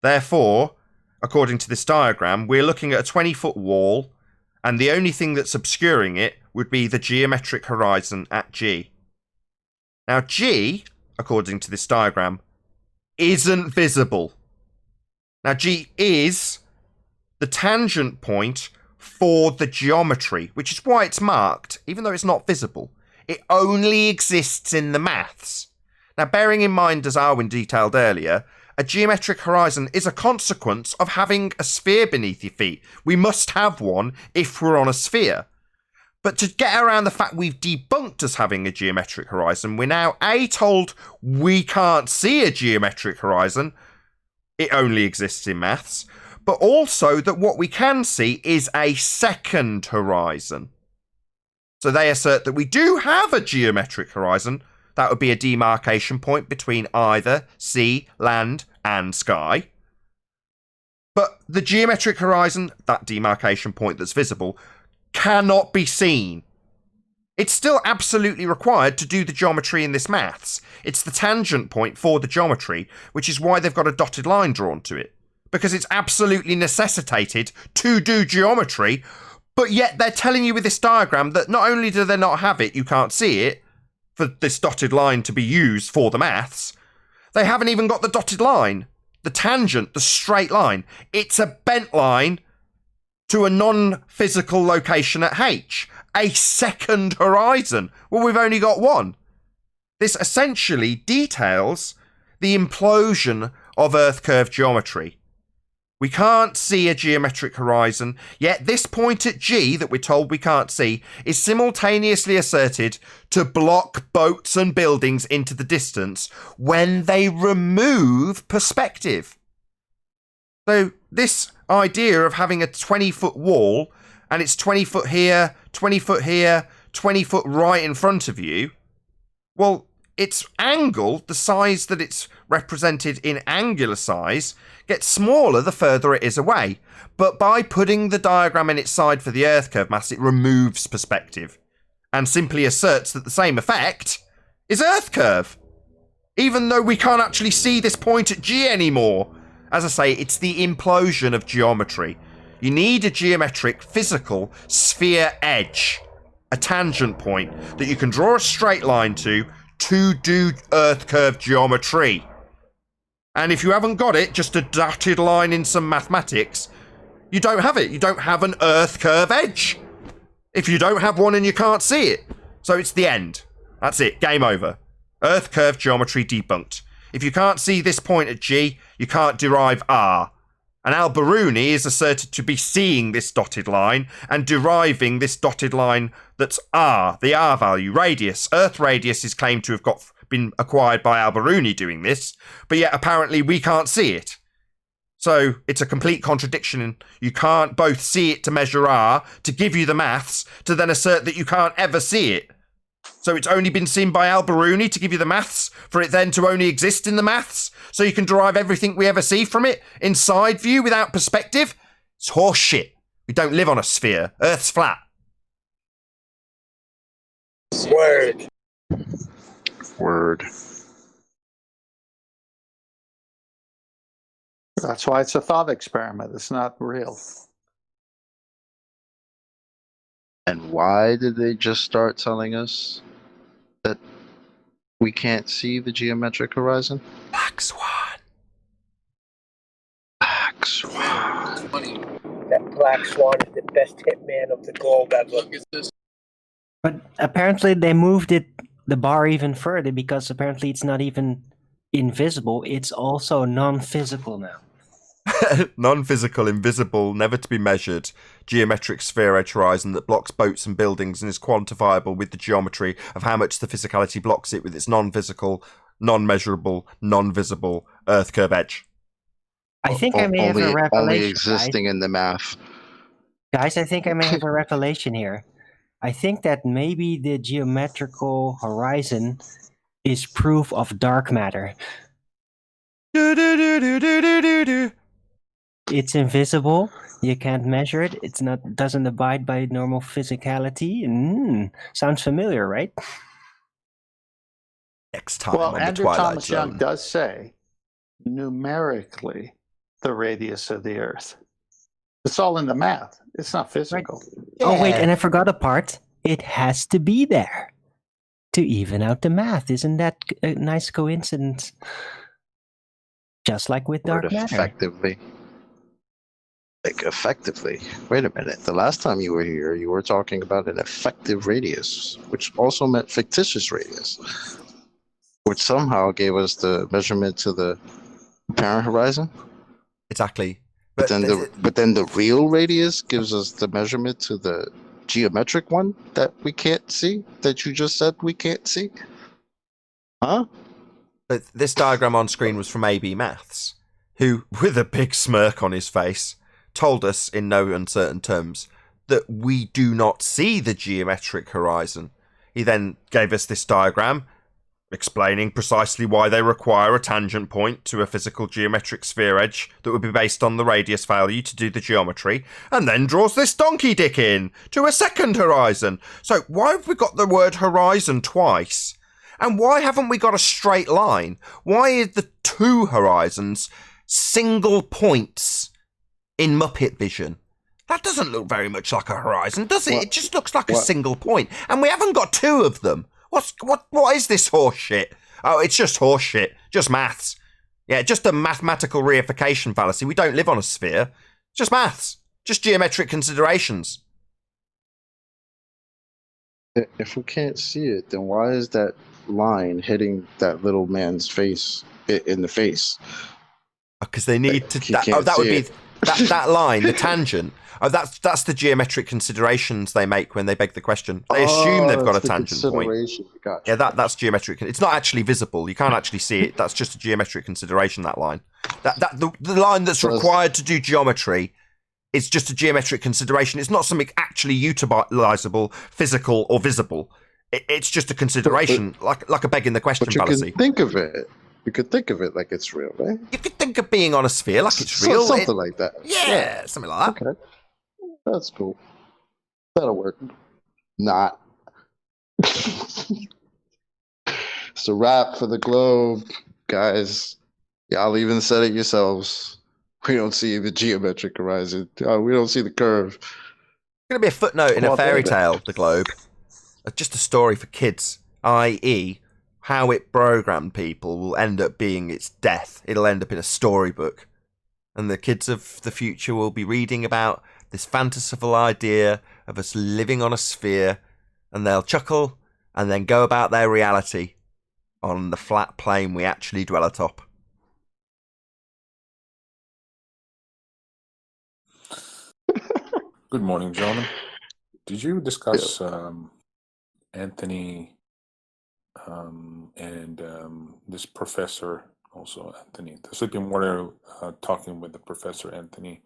Speaker 2: Therefore, according to this diagram, we're looking at a 20-foot wall, and the only thing that's obscuring it would be the geometric horizon at G. Now, G, according to this diagram, isn't visible. Now, G is the tangent point for the geometry, which is why it's marked, even though it's not visible. It only exists in the maths. Now, bearing in mind, as Arwin detailed earlier, a geometric horizon is a consequence of having a sphere beneath your feet. We must have one if we're on a sphere. But to get around the fact we've debunked us having a geometric horizon, we're now A, told we can't see a geometric horizon. It only exists in maths. But also that what we can see is a second horizon. So they assert that we do have a geometric horizon. That would be a demarcation point between either sea, land, and sky. But the geometric horizon, that demarcation point that's visible, cannot be seen. It's still absolutely required to do the geometry in this maths. It's the tangent point for the geometry, which is why they've got a dotted line drawn to it. Because it's absolutely necessitated to do geometry, but yet they're telling you with this diagram that not only do they not have it, you can't see it, for this dotted line to be used for the maths, they haven't even got the dotted line, the tangent, the straight line. It's a bent line to a non-physical location at H, a second horizon. Well, we've only got one. This essentially details the implosion of Earth curve geometry. We can't see a geometric horizon, yet this point at G that we're told we can't see is simultaneously asserted to block boats and buildings into the distance when they remove perspective. So this idea of having a 20-foot wall and it's 20 foot here, 20 foot here, 20 foot right in front of you, well, its angle, the size that it's represented in angular size, gets smaller the further it is away. But by putting the diagram in its side for the Earth curve mass, it removes perspective and simply asserts that the same effect is Earth curve, even though we can't actually see this point at G anymore. As I say, it's the implosion of geometry. You need a geometric, physical sphere edge, a tangent point that you can draw a straight line to do Earth curve geometry. And if you haven't got it, just a dotted line in some mathematics, you don't have it. You don't have an Earth curve edge. If you don't have one and you can't see it. So it's the end. That's it. Game over. Earth curve geometry debunked. If you can't see this point at G, you can't derive R. And Al-Biruni is asserted to be seeing this dotted line and deriving this dotted line that's R, the R value, radius. Earth radius is claimed to have been acquired by Al-Biruni doing this, but yet apparently we can't see it. So it's a complete contradiction. You can't both see it to measure R, to give you the maths, to then assert that you can't ever see it. So it's only been seen by Al-Biruni to give you the maths, for it then to only exist in the maths, so you can derive everything we ever see from it in side view without perspective? It's horse shit. We don't live on a sphere. Earth's flat.
Speaker 6: Word.
Speaker 11: Word.
Speaker 6: That's why it's a thought experiment. It's not real.
Speaker 11: And why did they just start telling us that we can't see the geometric horizon?
Speaker 2: Black Swan.
Speaker 11: Black Swan.
Speaker 4: That Black Swan is the best hitman of the globe ever.
Speaker 10: But apparently they moved the bar even further, because apparently it's not even invisible, it's also non-physical now.
Speaker 2: Non-physical, invisible, never to be measured, geometric sphere edge horizon that blocks boats and buildings and is quantifiable with the geometry of how much the physicality blocks it with its non-physical, non-measurable, non-visible Earth curve edge.
Speaker 10: I think I may have a revelation.
Speaker 11: Only existing in the math.
Speaker 10: Guys, I think I may have a revelation here. I think that maybe the geometrical horizon is proof of dark matter. It's invisible. You can't measure it. It's not. Doesn't abide by normal physicality. Sounds familiar, right?
Speaker 2: Next time
Speaker 6: Well,
Speaker 2: on the
Speaker 6: Andrew
Speaker 2: Twilight
Speaker 6: Thomas
Speaker 2: Zone.
Speaker 6: Young does say numerically the radius of the Earth. It's all in the math. It's not physical.
Speaker 10: Right. Oh, wait, and I forgot a part. It has to be there to even out the math. Isn't that a nice coincidence? Just like with dark matter.
Speaker 11: Effectively. Like, effectively. Wait a minute. The last time you were here, you were talking about an effective radius, which also meant fictitious radius, which somehow gave us the measurement to the apparent horizon.
Speaker 2: Exactly.
Speaker 11: But then the real radius gives us the measurement to the geometric one that we can't see, that you just said we can't see. Huh?
Speaker 2: But this diagram on screen was from AB Maths, who, with a big smirk on his face, told us in no uncertain terms that we do not see the geometric horizon. He then gave us this diagram, explaining precisely why they require a tangent point to a physical geometric sphere edge that would be based on the radius value to do the geometry, and then draws this donkey dick in to a second horizon. So why have we got the word horizon twice? And why haven't we got a straight line? Why are the two horizons single points in Muppet vision? That doesn't look very much like a horizon, does it? It just looks like a single point. And we haven't got two of them. What is this horse shit? Oh, it's just horse shit. Just maths. Yeah, just a mathematical reification fallacy. We don't live on a sphere. Just maths. Just geometric considerations.
Speaker 11: If we can't see it, then why is that line hitting that little man's face in the face?
Speaker 2: Because they need to. That would be that line, the tangent. Oh, that's the geometric considerations they make when they beg the question. They assume they've got a tangent point.
Speaker 11: Gotcha.
Speaker 2: Yeah, that's geometric. It's not actually visible. You can't actually see it. That's just a geometric consideration. That line, the line that's required to do geometry, is just a geometric consideration. It's not something actually utilizable, physical, or visible. It's just a consideration, like a begging the question fallacy.
Speaker 11: You can think of it. You could think of it like it's real, right?
Speaker 2: You could think of being on a sphere like it's real.
Speaker 11: Something like that.
Speaker 2: Yeah, something like that.
Speaker 11: Okay. That's cool. That'll work. Not. It's a wrap for the globe, guys. Y'all even said it yourselves. We don't see the geometric horizon. We don't see the curve.
Speaker 2: It's going to be a footnote in a fairy tale, the globe. Just a story for kids, i.e., how it programmed people will end up being its death. It'll end up in a storybook. And the kids of the future will be reading about this fanciful idea of us living on a sphere, and they'll chuckle and then go about their reality on the flat plane we actually dwell atop.
Speaker 13: Good morning, gentlemen. Did you discuss Anthony and this professor, also Anthony, the Sleeping Warrior, talking with the Professor Anthony,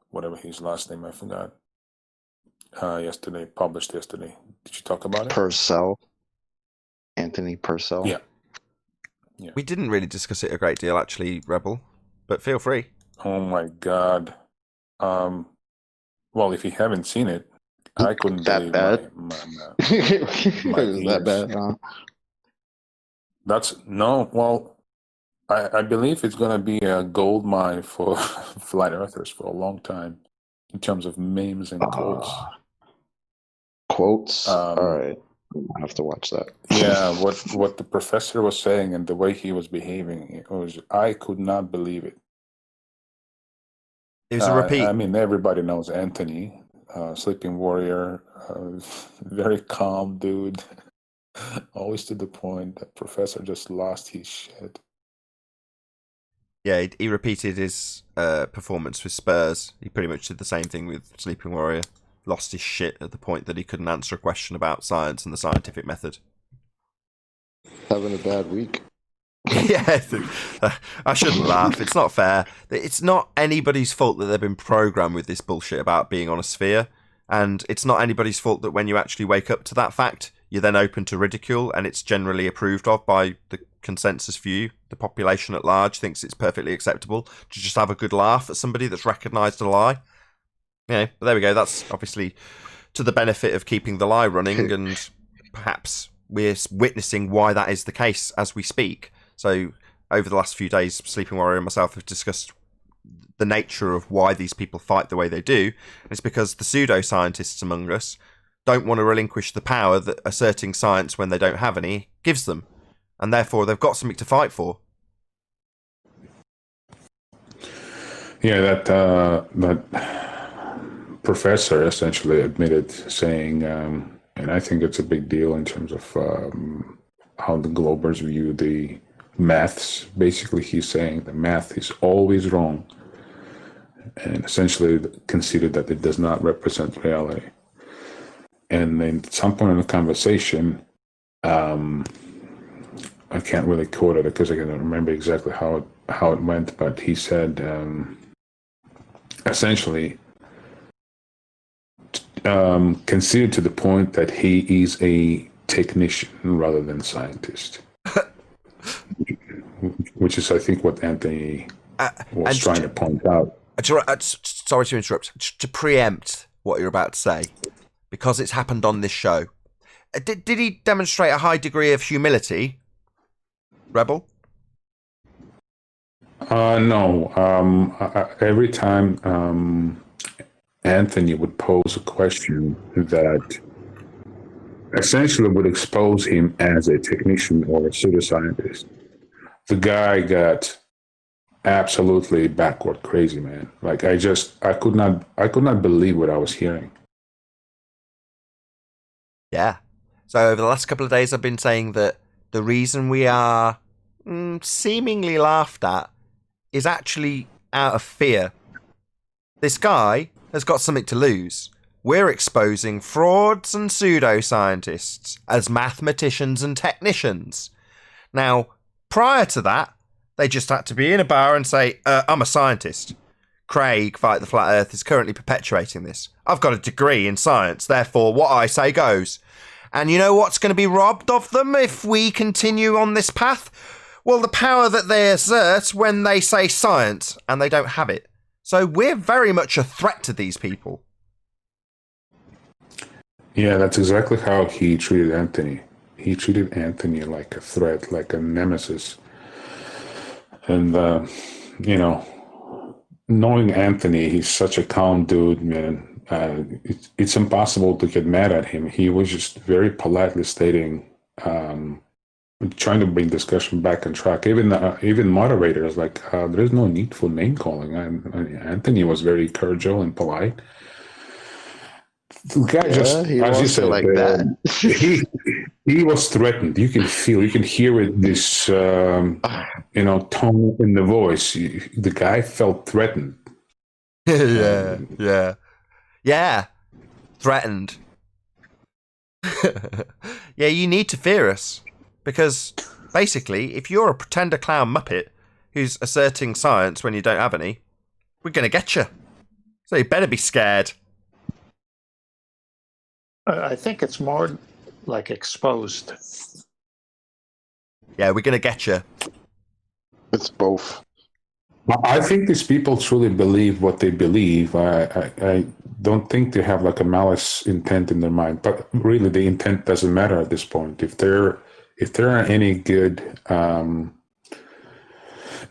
Speaker 13: whatever his last name, I forgot. Yesterday, published yesterday. Did you talk about it?
Speaker 11: Purcell. Anthony Purcell.
Speaker 13: Yeah.
Speaker 2: We didn't really discuss it a great deal, actually, Rebel, but feel free.
Speaker 13: Oh my God. Well, if you haven't seen it, I couldn't
Speaker 11: that
Speaker 13: believe
Speaker 11: bad.
Speaker 13: my
Speaker 11: Is that
Speaker 13: ears.
Speaker 11: bad? Huh?
Speaker 13: That's no. Well, I believe it's gonna be a gold mine for flat earthers for a long time, in terms of memes and quotes.
Speaker 11: Quotes. All right, I have to watch that.
Speaker 13: Yeah, what the professor was saying and the way he was behaving, I could not believe it.
Speaker 2: It was a repeat.
Speaker 13: I mean, everybody knows Anthony, Sleeping Warrior, very calm dude, always to the point. That professor just lost his shit.
Speaker 2: Yeah, he repeated his performance with Spurs. He pretty much did the same thing with Sleeping Warrior. Lost his shit at the point that he couldn't answer a question about science and the scientific method.
Speaker 11: Having a bad week.
Speaker 2: Yeah, I shouldn't laugh. It's not fair. It's not anybody's fault that they've been programmed with this bullshit about being on a sphere. And it's not anybody's fault that when you actually wake up to that fact, you're then open to ridicule, and it's generally approved of by the consensus view. The population at large thinks it's perfectly acceptable to just have a good laugh at somebody that's recognised a lie. Yeah, but there we go. That's obviously to the benefit of keeping the lie running, and perhaps we're witnessing why that is the case as we speak. So over the last few days, Sleeping Warrior and myself have discussed the nature of why these people fight the way they do. And it's because the pseudoscientists among us don't want to relinquish the power that asserting science when they don't have any gives them. And therefore, they've got something to fight for.
Speaker 13: Yeah, that professor essentially admitted, saying, and I think it's a big deal in terms of how the Globers view the maths. Basically, he's saying the math is always wrong, and essentially conceded that it does not represent reality. And then at some point in the conversation, I can't really quote it because I can't remember exactly how it went, but he said essentially conceded to the point that he is a technician rather than scientist. Which is, I think, what Anthony was trying to point out.
Speaker 2: Sorry to interrupt. To preempt what you're about to say, because it's happened on this show, did he demonstrate a high degree of humility, Rebel?
Speaker 13: No. Every time Anthony would pose a question that essentially would expose him as a technician or a pseudoscientist, the guy got absolutely backward crazy, man. Like I could not believe what I was hearing.
Speaker 2: Yeah. So over the last couple of days, I've been saying that the reason we are seemingly laughed at is actually out of fear. This guy has got something to lose. We're exposing frauds and pseudoscientists as mathematicians and technicians. Now, prior to that, they just had to be in a bar and say, I'm a scientist. Craig, Fight the Flat Earth, is currently perpetuating this. I've got a degree in science, therefore what I say goes. And you know what's going to be robbed of them if we continue on this path? Well, the power that they assert when they say science, and they don't have it. So we're very much a threat to these people.
Speaker 13: Yeah, that's exactly how he treated Anthony. He treated Anthony like a threat, like a nemesis. And, knowing Anthony, he's such a calm dude, man. It's impossible to get mad at him. He was just very politely stating, trying to bring discussion back on track. Even moderators, like, there's no need for name calling. Anthony was very cordial and polite. The guy
Speaker 11: he
Speaker 13: as you
Speaker 11: lost
Speaker 13: said,
Speaker 11: it like that.
Speaker 13: he was threatened. You can hear it, this, tone in the voice. The guy felt threatened.
Speaker 2: Yeah. Threatened. Yeah, you need to fear us. Because basically, if you're a pretender clown muppet who's asserting science when you don't have any, we're going to get you. So you better be scared.
Speaker 6: I think it's more like exposed.
Speaker 2: Yeah, we're going to get you.
Speaker 11: It's both.
Speaker 13: I think these people truly believe what they believe. I don't think they have like a malice intent in their mind, but really the intent doesn't matter at this point. If there are any good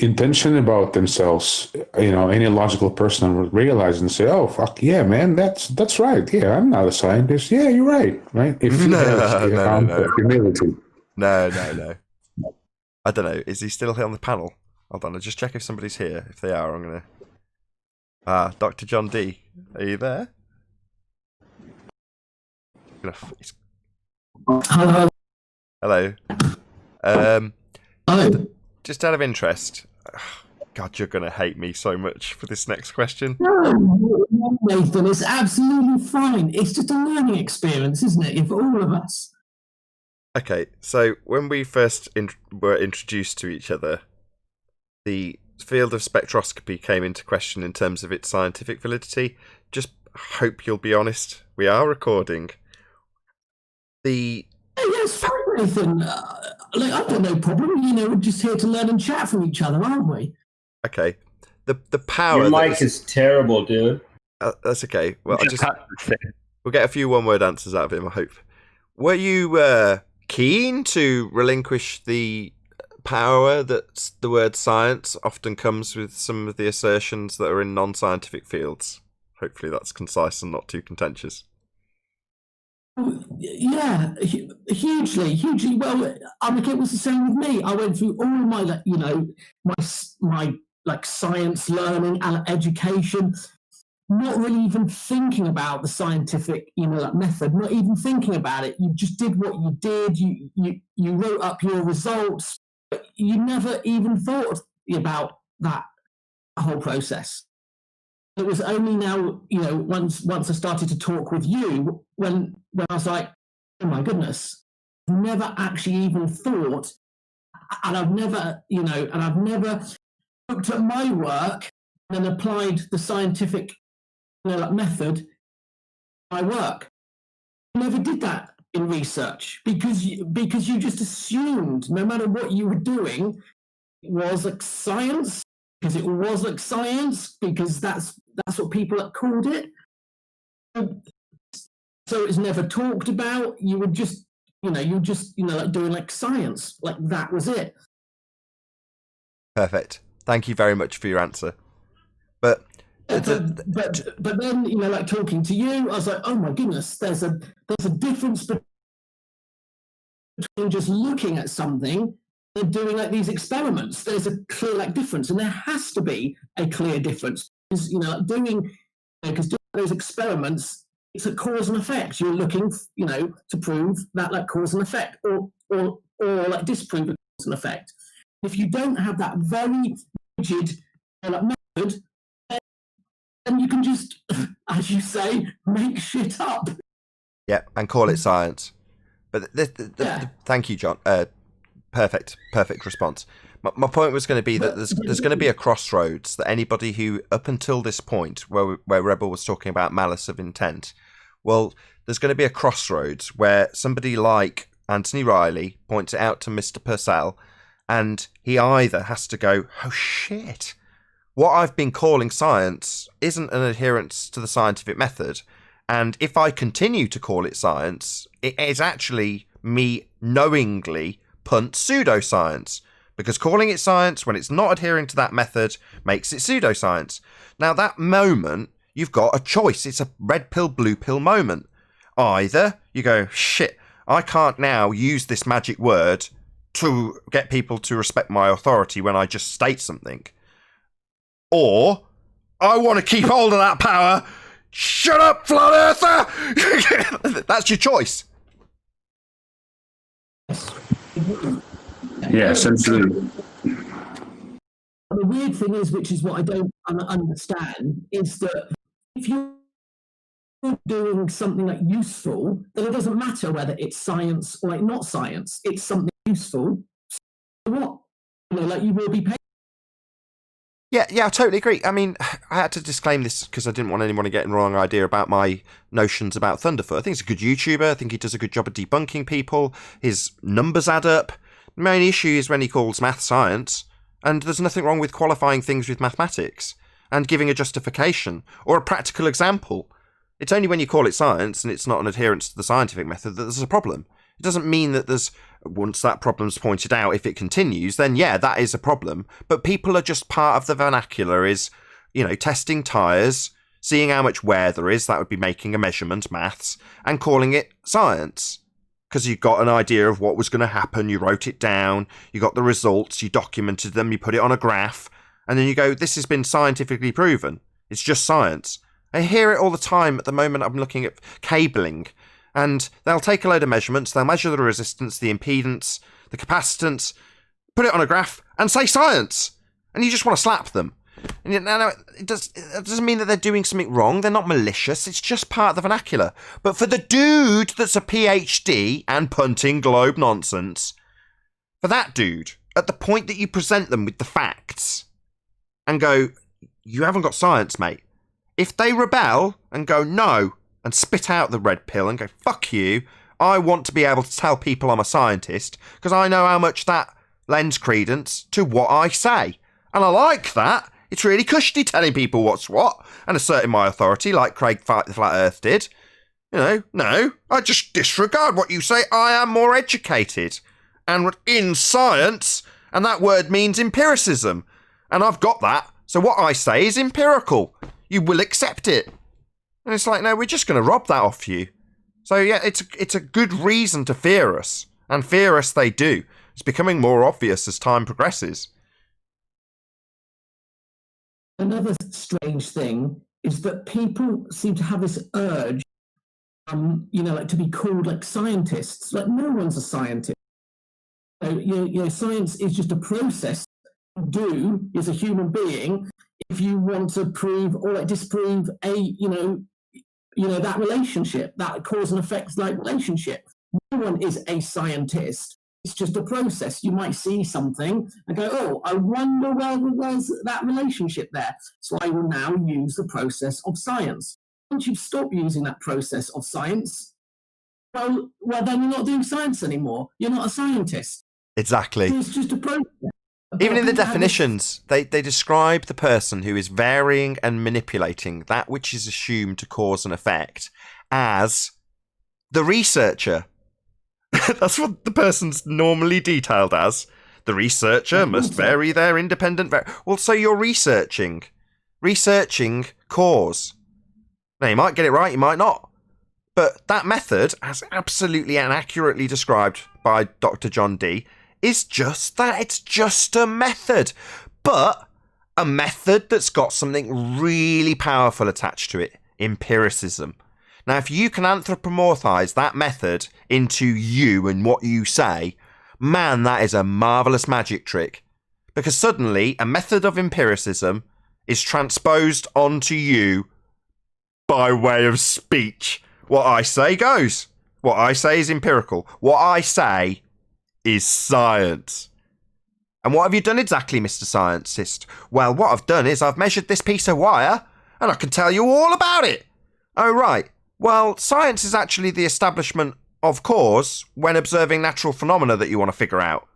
Speaker 13: intention about themselves, any logical person would realize and say, "Oh, fuck yeah, man, that's right. Yeah, I'm not a scientist. Yeah, you're right. Right?" If you have humility.
Speaker 2: No. I don't know. Is he still here on the panel? Hold on, I'll just check if somebody's here. If they are, I'm going to... Dr. John D. Are you there? Hello. Just out of interest... God, you're going to hate me so much for this next question.
Speaker 1: No, Nathan, it's absolutely fine. It's just a learning experience, isn't it, for all of us?
Speaker 2: Okay, so when we first were introduced to each other, the field of spectroscopy came into question in terms of its scientific validity. Just hope you'll be honest. We are recording.
Speaker 1: Yes, fine, Nathan. I've got no problem. We're just here to learn and chat from each other, aren't we?
Speaker 2: Okay. The power...
Speaker 14: Your mic is terrible, dude.
Speaker 2: That's okay. Well, we'll get a few one-word answers out of him, I hope. Were you keen to relinquish the power that the word science often comes with some of the assertions that are in non-scientific fields? Hopefully that's concise and not too contentious.
Speaker 1: Yeah, hugely. Well, it was the same with me. I went through all my, my science learning and education, not really even thinking about the scientific, method, not even thinking about it. You just did what you did. You wrote up your results. But you never even thought about that whole process. It was only now, once I started to talk with you, when I was like, oh my goodness, I've never actually even thought, and I've never looked at my work and applied the scientific method to my work. I never did that in research because you just assumed no matter what you were doing, it was like science, because it was like science, because that's what people had called it. So it's never talked about. You would just, doing like science, like that was it.
Speaker 2: Perfect. Thank you very much for your answer. But
Speaker 1: then, talking to you, I was like, oh my goodness, there's a difference between just looking at something and doing like these experiments. There's a clear difference, and there has to be a clear difference. Because doing those experiments, it's a cause and effect. You're looking, to prove that cause and effect, or disprove a cause and effect. If you don't have that very rigid method, then you can just, as you say, make shit up.
Speaker 2: Yeah, and call it science. But thank you, John. Perfect response. My point was going to be that there's going to be a crossroads that anybody who, up until this point, where Rebel was talking about malice of intent, well, there's going to be a crossroads where somebody like Anthony Riley points it out to Mr. Purcell, and he either has to go, oh shit, what I've been calling science isn't an adherence to the scientific method, and if I continue to call it science, it is actually me knowingly punt pseudoscience, because calling it science when it's not adhering to that method makes it pseudoscience. Now, that moment, you've got a choice. It's a red pill, blue pill moment. Either you go, shit, I can't now use this magic word to get people to respect my authority when I just state something. Or, I want to keep hold of that power. Shut up, flat earther! That's your choice.
Speaker 13: Yeah, essentially.
Speaker 1: The weird thing is, which is what I don't understand, is that if you're doing something useful, then it doesn't matter whether it's science or not science. It's something useful. So what? Like you will be paid.
Speaker 2: Yeah, I totally agree. I mean, I had to disclaim this because I didn't want anyone to get the wrong idea about my notions about Thunderf00t. I think he's a good YouTuber. I think he does a good job of debunking people. His numbers add up. The main issue is when he calls math science, and there's nothing wrong with qualifying things with mathematics and giving a justification or a practical example. It's only when you call it science and it's not an adherence to the scientific method that there's a problem. It doesn't mean that once that problem's pointed out, if it continues, then yeah, that is a problem. But people are just part of the vernacular is, testing tyres, seeing how much wear there is, that would be making a measurement, maths, and calling it science. Because you got an idea of what was going to happen, you wrote it down, you got the results, you documented them, you put it on a graph, and then you go, this has been scientifically proven. It's just science. I hear it all the time. At the moment, I'm looking at cabling. And they'll take a load of measurements, they'll measure the resistance, the impedance, the capacitance, put it on a graph, and say science! And you just want to slap them. And it doesn't mean that they're doing something wrong, they're not malicious, it's just part of the vernacular. But for the dude that's a PhD and punting globe nonsense, for that dude, at the point that you present them with the facts, and go, you haven't got science, mate. If they rebel and go, no, and spit out the red pill and go, fuck you, I want to be able to tell people I'm a scientist because I know how much that lends credence to what I say. And I like that. It's really cushy telling people what's what and asserting my authority like Craig Flat Earth did. No, I just disregard what you say. I am more educated. And in science, and that word means empiricism. And I've got that, so what I say is empirical. You will accept it. And it's like, no, we're just going to rob that off you. So yeah, it's a good reason to fear us. And fear us they do. It's becoming more obvious as time progresses.
Speaker 1: Another strange thing is that people seem to have this urge, to be called like scientists. Like no one's a scientist. Science is just a process you do as a human being if you want to prove or disprove that relationship, that cause and effect relationship. No one is a scientist. It's just a process. You might see something and go, oh, I wonder whether there's that relationship there. So I will now use the process of science. Once you stop using that process of science, well, then you're not doing science anymore. You're not a scientist.
Speaker 2: Exactly.
Speaker 1: It's just a process.
Speaker 2: Even in the definitions, they describe the person who is varying and manipulating that which is assumed to cause an effect as the researcher. That's what the person's normally detailed as. The researcher must vary their independent... Well, so you're researching cause. Now, you might get it right, you might not. But that method, as absolutely and accurately described by Dr. John Dee, is just that. It's just a method. But a method that's got something really powerful attached to it. Empiricism. Now, if you can anthropomorphize that method into you and what you say, man, that is a marvellous magic trick. Because suddenly, a method of empiricism is transposed onto you by way of speech. What I say goes. What I say is empirical. What I say is science. And what have you done exactly, Mr. Scientist? Well, what I've done is I've measured this piece of wire, and I can tell you all about it. Oh, right. Well, science is actually the establishment of cause when observing natural phenomena that you want to figure out.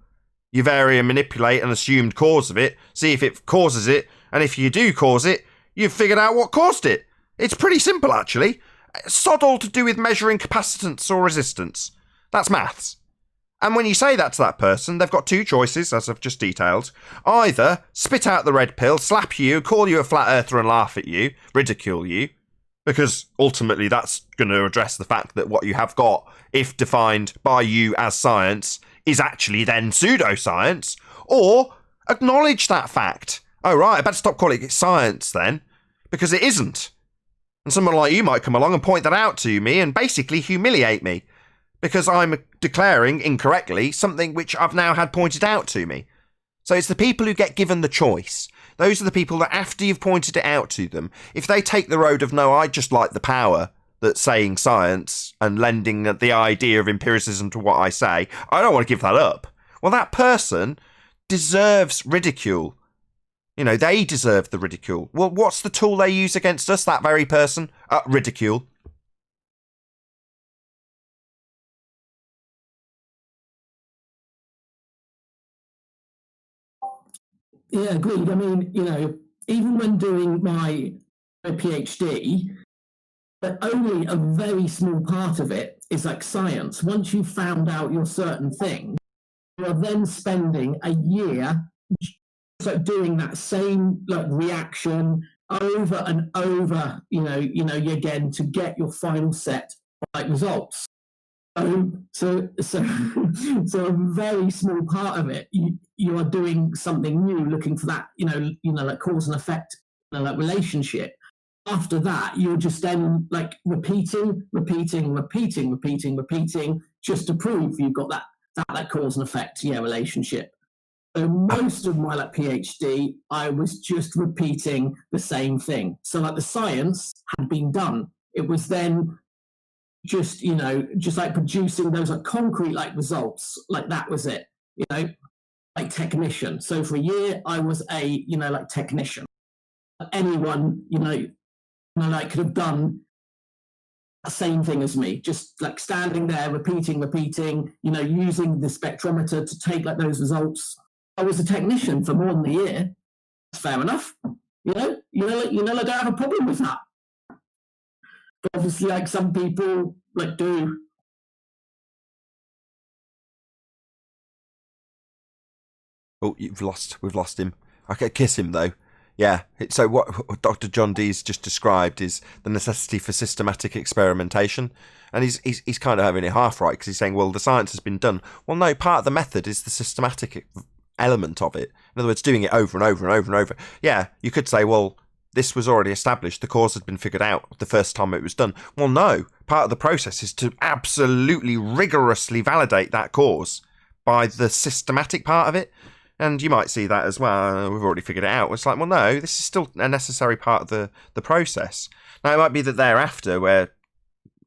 Speaker 2: You vary and manipulate an assumed cause of it, see if it causes it, and if you do cause it, you've figured out what caused it. It's pretty simple, actually. Sod all to do with measuring capacitance or resistance. That's maths. And when you say that to that person, they've got two choices, as I've just detailed. Either spit out the red pill, slap you, call you a flat earther and laugh at you, ridicule you, because ultimately that's going to address the fact that what you have got, if defined by you as science, is actually then pseudoscience, or acknowledge that fact. Oh, right, I better stop calling it science then, because it isn't. And someone like you might come along and point that out to me and basically humiliate me, because I'm declaring incorrectly something which I've now had pointed out to me. So it's the people who get given the choice. Those are the people that after you've pointed it out to them, if they take the road of, no, I just like the power that's saying science and lending the idea of empiricism to what I say, I don't want to give that up. Well, that person deserves ridicule. You know, they deserve the ridicule. Well, what's the tool they use against us, that very person? Ridicule.
Speaker 1: Yeah, agreed. I mean, you know, even when doing my PhD, but only a very small part of it is like science. Once you've found out your certain thing, you're then spending a year like doing that same like reaction over and over, again to get your final set of like results. So a very small part of it, you are doing something new, looking for that, like cause and effect, like relationship. After that, you're just then like repeating, just to prove you've got that cause and effect, relationship. So most of my like PhD, I was just repeating the same thing. So like the science had been done. It was then just like producing those like concrete like results. Like that was it. Like technician. So for a year, I was a like technician. Anyone like could have done the same thing as me, just like standing there repeating, using the spectrometer to take like those results. I was a technician for more than a year. That's fair enough. I don't have a problem with that. But obviously, like some people like do.
Speaker 2: Oh, we've lost him. I could kiss him though. Yeah. So what Dr. John Dee's just described is the necessity for systematic experimentation. And he's kind of having it half right, because he's saying, well, the science has been done. Well, no, part of the method is the systematic element of it. In other words, doing it over and over and over and over. Yeah, you could say, well, this was already established. The cause had been figured out the first time it was done. Well, no. Part of the process is to absolutely rigorously validate that cause by the systematic part of it. And you might see that as well. We've already figured it out. It's like, well, no, this is still a necessary part of the process. Now, it might be that thereafter, where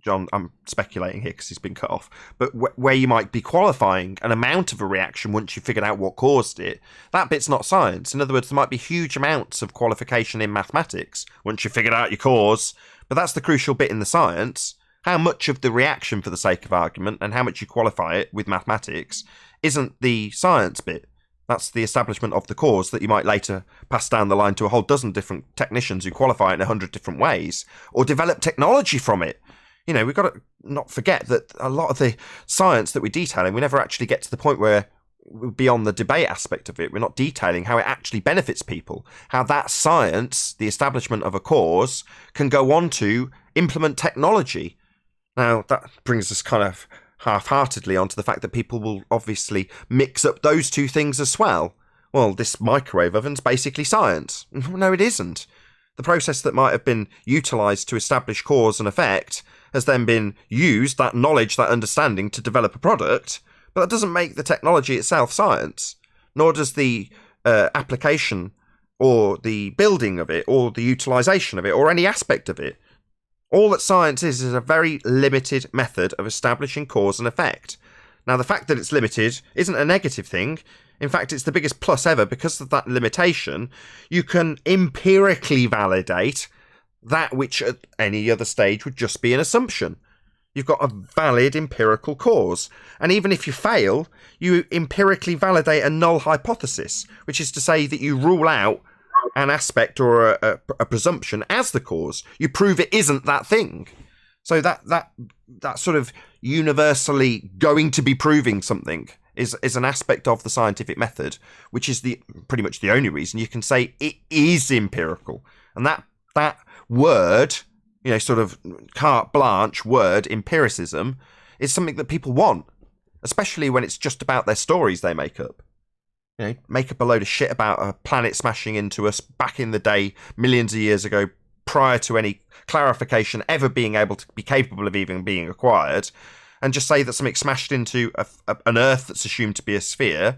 Speaker 2: John, I'm speculating here because he's been cut off, but where you might be qualifying an amount of a reaction once you've figured out what caused it, that bit's not science. In other words, there might be huge amounts of qualification in mathematics once you've figured out your cause, but that's the crucial bit in the science. How much of the reaction, for the sake of argument, and how much you qualify it with mathematics isn't the science bit. That's the establishment of the cause that you might later pass down the line to a whole dozen different technicians who qualify it in 100 different ways, or develop technology from it. We've got to not forget that a lot of the science that we're detailing, we never actually get to the point where we're beyond the debate aspect of it. We're not detailing how it actually benefits people, how that science, the establishment of a cause, can go on to implement technology. Now, that brings us kind of half-heartedly onto the fact that people will obviously mix up those two things as well. Well, this microwave oven's basically science. No, it isn't. The process that might have been utilised to establish cause and effect has then been used, that knowledge, that understanding, to develop a product, but that doesn't make the technology itself science, nor does the application or the building of it or the utilisation of it or any aspect of it. All that science is a very limited method of establishing cause and effect. Now, the fact that it's limited isn't a negative thing. In fact, it's the biggest plus ever. Because of that limitation, you can empirically validate that which at any other stage would just be an assumption. You've got a valid empirical cause. And even if you fail, you empirically validate a null hypothesis, which is to say that you rule out an aspect or a presumption as the cause. You prove it isn't that thing. So that sort of universally going to be proving something is an aspect of the scientific method, which is pretty much the only reason you can say it is empirical. And that word, sort of carte blanche word, empiricism, is something that people want, especially when it's just about their stories they make up. Make up a load of shit about a planet smashing into us back in the day, millions of years ago, prior to any clarification ever being able to be capable of even being acquired, and just say that something smashed into an Earth that's assumed to be a sphere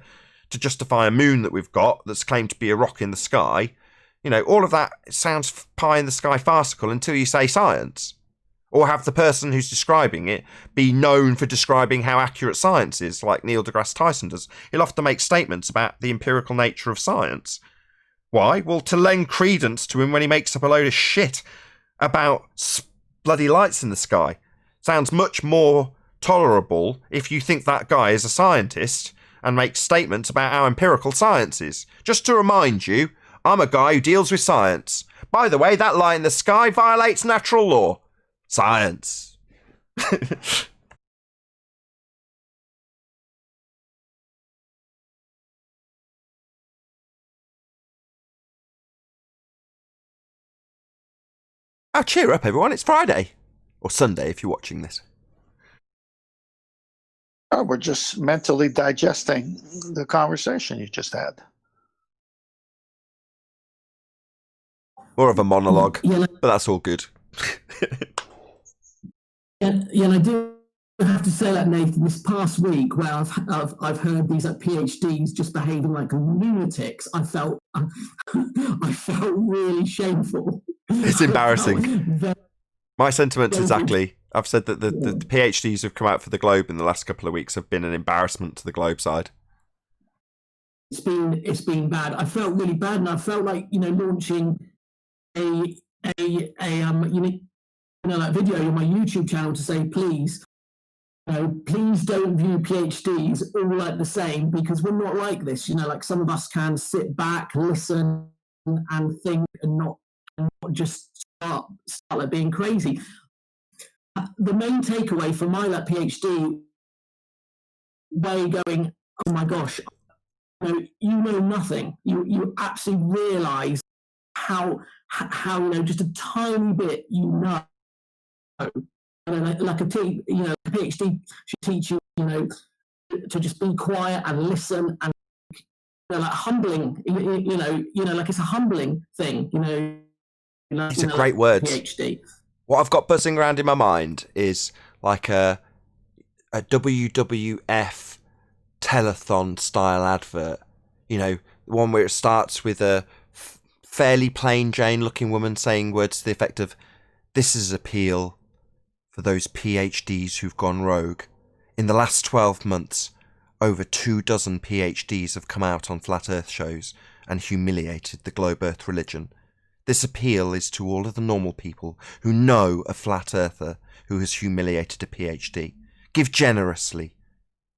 Speaker 2: to justify a moon that we've got that's claimed to be a rock in the sky. All of that sounds pie in the sky farcical until you say science. Or have the person who's describing it be known for describing how accurate science is, like Neil deGrasse Tyson does. He'll often make statements about the empirical nature of science. Why? Well, to lend credence to him when he makes up a load of shit about bloody lights in the sky. Sounds much more tolerable if you think that guy is a scientist and makes statements about how empirical science is. Just to remind you, I'm a guy who deals with science. By the way, that light in the sky violates natural law. Science. Oh, cheer up, everyone. It's Friday. Or Sunday, if you're watching this.
Speaker 6: Oh, we're just mentally digesting the conversation you just had.
Speaker 2: More of a monologue, but that's all good.
Speaker 1: And I do have to say that, Nathan, this past week where I've heard these like PhDs just behaving like lunatics, I felt really shameful.
Speaker 2: It's embarrassing. My sentiments exactly. I've said that the PhDs who've come out for the Globe in the last couple of weeks have been an embarrassment to the Globe side.
Speaker 1: It's been bad. I felt really bad, and I felt like launching a that video on my YouTube channel to say, please don't view PhDs all like the same, because we're not like this. Like some of us can sit back, listen, and think, and not just start like being crazy. The main takeaway from my PhD way going, oh my gosh, you know nothing. You absolutely realise how just a tiny bit like a PhD should teach you to just be quiet and listen, and like humbling, like it's a humbling thing,
Speaker 2: These are great words.
Speaker 1: PhD.
Speaker 2: What I've got buzzing around in my mind is like a WWF telethon style advert, one where it starts with a fairly plain Jane looking woman saying words to the effect of, "This is appeal for those PhDs who've gone rogue. In the last 12 months, over 24 PhDs have come out on flat earth shows and humiliated the globe earth religion. This appeal is to all of the normal people who know a flat earther who has humiliated a PhD. Give generously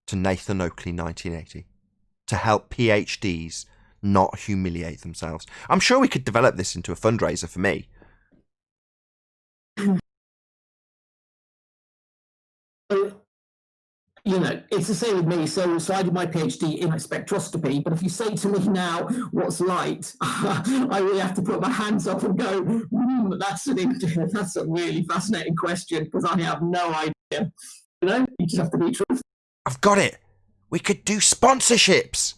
Speaker 2: to Nathan Oakley 1980 to help PhDs not humiliate themselves." I'm sure we could develop this into a fundraiser for me.
Speaker 1: It's the same with me. So I did my PhD in spectroscopy, but if you say to me now, what's light? I really have to put my hands up and go, that's a really fascinating question, because I have no idea. You just have to be truthful.
Speaker 2: I've got it. We could do sponsorships.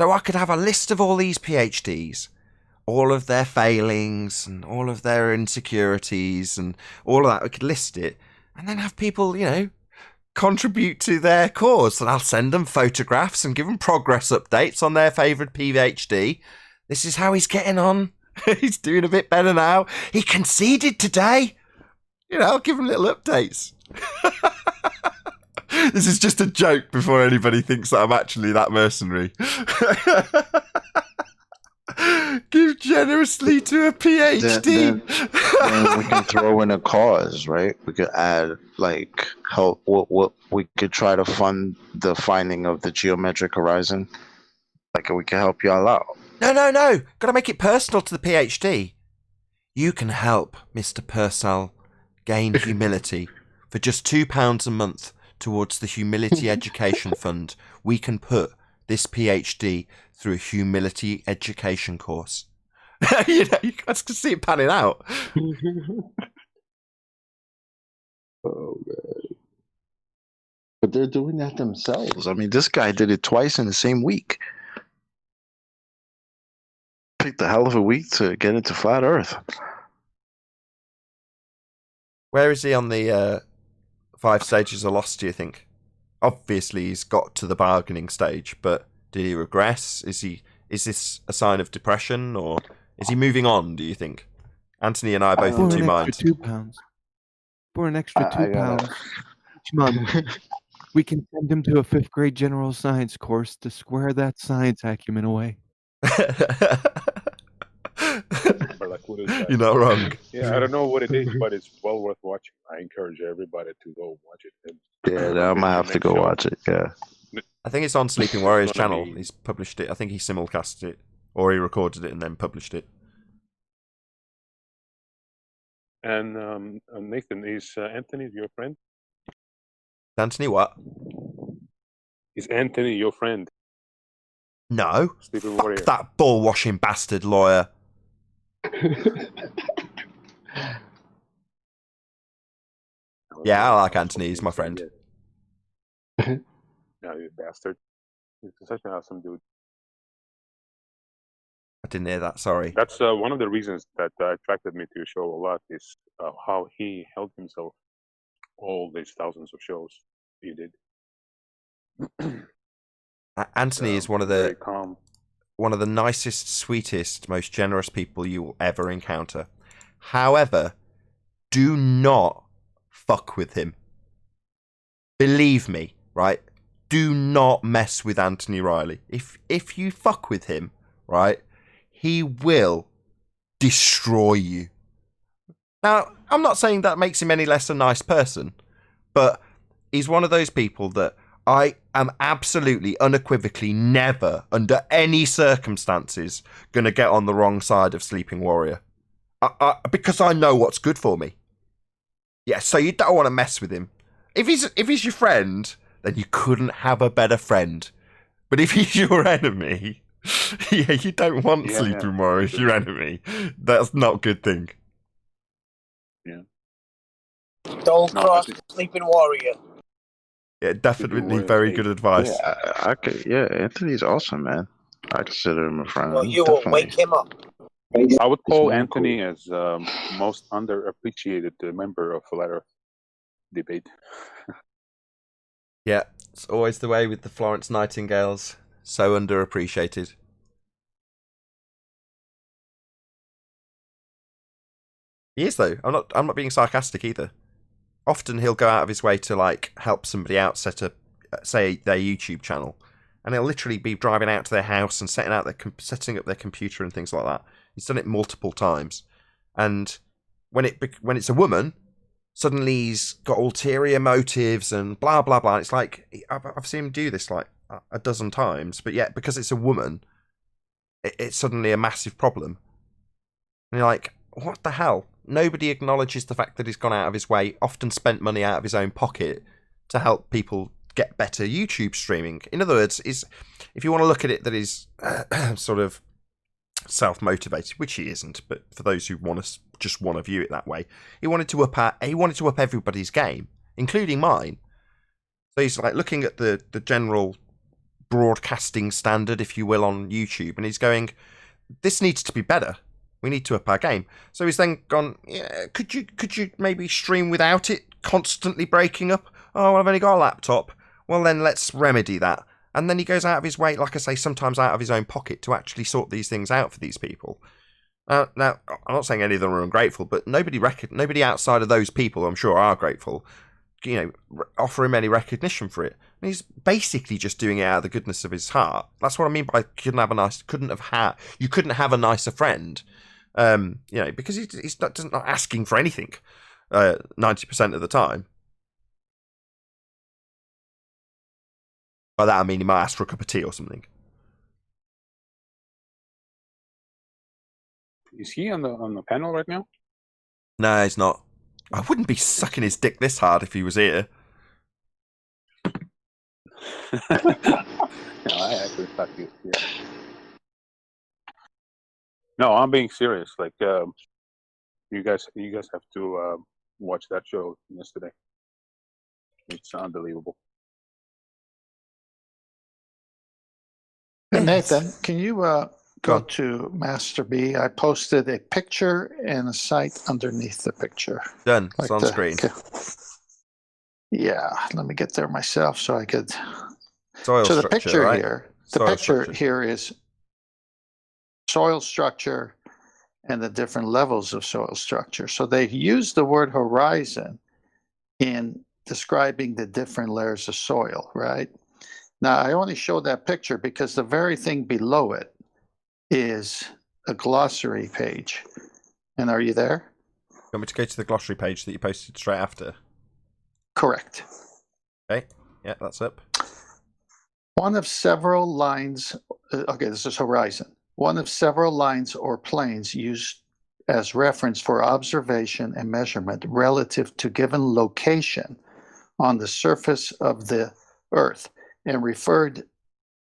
Speaker 2: So I could have a list of all these PhDs, all of their failings and all of their insecurities and all of that. We could list it and then have people, contribute to their cause. And I'll send them photographs and give them progress updates on their favourite PhD. This is how he's getting on. He's doing a bit better now. He conceded today. I'll give him little updates. This is just a joke before anybody thinks that I'm actually that mercenary. Give generously to a PhD.
Speaker 11: Then we can throw in a cause, right? We could add help. What we could try to fund the finding of the geometric horizon. We can help y'all out.
Speaker 2: No. Got to make it personal to the PhD. You can help Mr. Purcell gain humility for just £2 a month towards the Humility Education Fund. We can put this PhD through a humility education course. You guys can see it panning out.
Speaker 11: Oh, man. But they're doing that themselves. I mean, this guy did it twice in the same week. Picked a hell of a week to get into flat Earth.
Speaker 2: Where is he on the 5 stages of loss, do you think? Obviously, he's got to the bargaining stage, but did he regress? Is this a sign of depression, or is he moving on, do you think? Anthony and I are both in two minds.
Speaker 15: £2. For an extra £2 each month, we can send him to a 5th grade general science course to square that science acumen away.
Speaker 16: But like, what is that?
Speaker 2: You're not wrong.
Speaker 16: Yeah, I don't know what it is, but it's well worth watching. I encourage everybody to go watch it.
Speaker 11: Yeah, I might have to go watch it. Yeah.
Speaker 2: I think it's on Sleeping Warriors
Speaker 16: It's gonna
Speaker 2: channel.
Speaker 16: be-
Speaker 2: He's published it. I think he simulcasted it, or he recorded it and then published it.
Speaker 16: And Nathan, is Anthony your friend?
Speaker 2: Anthony, what?
Speaker 16: Is Anthony your friend?
Speaker 2: No.
Speaker 16: Sleeping
Speaker 2: Fuck
Speaker 16: Warrior.
Speaker 2: that ball-washing bastard lawyer. Yeah, I like Anthony. He's my friend.
Speaker 16: Yeah, you bastard. He's such an awesome dude.
Speaker 2: I didn't hear that. Sorry.
Speaker 16: That's one of the reasons that attracted me to your show a lot is how he held himself all these thousands of shows he did.
Speaker 2: Anthony is one of
Speaker 16: very
Speaker 2: the
Speaker 16: calm.
Speaker 2: one of the nicest, sweetest, most generous people you will ever encounter. However, do not fuck with him. Believe me, right? Do not mess with Anthony Riley. If you fuck with him, right, he will destroy you. Now, I'm not saying that makes him any less a nice person, but he's one of those people that I am absolutely, unequivocally never, under any circumstances, going to get on the wrong side of Sleeping Warrior. Because I know what's good for me. Yeah, so you don't want to mess with him. If he's your friend, then you couldn't have a better friend. But if he's your enemy, yeah, you don't want Sleeping Warrior as your enemy. That's not a good thing.
Speaker 16: Yeah.
Speaker 17: Don't cross Sleeping Warrior.
Speaker 2: Yeah, definitely very good advice.
Speaker 11: Yeah, I could. Yeah, Anthony's awesome, man. I consider him a friend.
Speaker 17: Well, you will
Speaker 11: Definitely.
Speaker 17: wake him up.
Speaker 16: I would call
Speaker 11: really
Speaker 16: Anthony as most underappreciated member of Flat Earth debate.
Speaker 2: Yeah, it's always the way with the Florence Nightingales. So underappreciated. He is though. I'm not being sarcastic either. Often he'll go out of his way to like help somebody out set up, say, their YouTube channel, and he'll literally be driving out to their house and setting up their computer and things like that. He's done it multiple times, and when it's a woman, suddenly he's got ulterior motives and blah blah blah. It's like I've seen him do this like a dozen times, but yet because it's a woman, it's suddenly a massive problem. And you're like, what the hell? Nobody acknowledges the fact that he's gone out of his way, often spent money out of his own pocket to help people get better YouTube streaming. In other words, if you want to look at it that he's sort of self-motivated, which he isn't, but for those who just want to view it that way, he wanted to up everybody's game, including mine. So he's like looking at the general broadcasting standard, if you will, on YouTube, and he's going, this needs to be better. We need to up our game. So he's then gone, yeah, could you maybe stream without it constantly breaking up? Oh, well, I've only got a laptop. Well, then let's remedy that. And then he goes out of his way, like I say, sometimes out of his own pocket to actually sort these things out for these people. Now, I'm not saying any of them are ungrateful, but nobody outside of those people, I'm sure, are grateful. You know, offer him any recognition for it. And he's basically just doing it out of the goodness of his heart. That's what I mean by you couldn't have a nicer friend. You know, because he's not asking for anything 90% of the time. By that I mean he might ask for a cup of tea or something.
Speaker 16: Is he on the panel right now?
Speaker 2: No, he's not. I wouldn't be sucking his dick this hard if he was here.
Speaker 16: No, I actually thought he was here. No, I'm being serious. Like, you guys have to watch that show yesterday. It's unbelievable.
Speaker 6: Hey, Nathan, can you go to Master B? I posted a picture and a site underneath the picture.
Speaker 2: Done. It's on screen.
Speaker 6: Okay. Yeah, let me get there myself so I could.
Speaker 2: Soil
Speaker 6: so the
Speaker 2: structure,
Speaker 6: picture
Speaker 2: right?
Speaker 6: here,
Speaker 2: Soil
Speaker 6: the picture
Speaker 2: structure.
Speaker 6: here is soil structure and the different levels of soil structure. So they've used the word horizon in describing the different layers of soil, right? Now, I only show that picture because the very thing below it is a glossary page. And are you there?
Speaker 2: You want me to go to the glossary page that you posted straight after?
Speaker 6: Correct.
Speaker 2: Okay, yeah, that's up.
Speaker 6: One of several lines, okay, this is horizon. One of several lines or planes used as reference for observation and measurement relative to given location on the surface of the Earth, and referred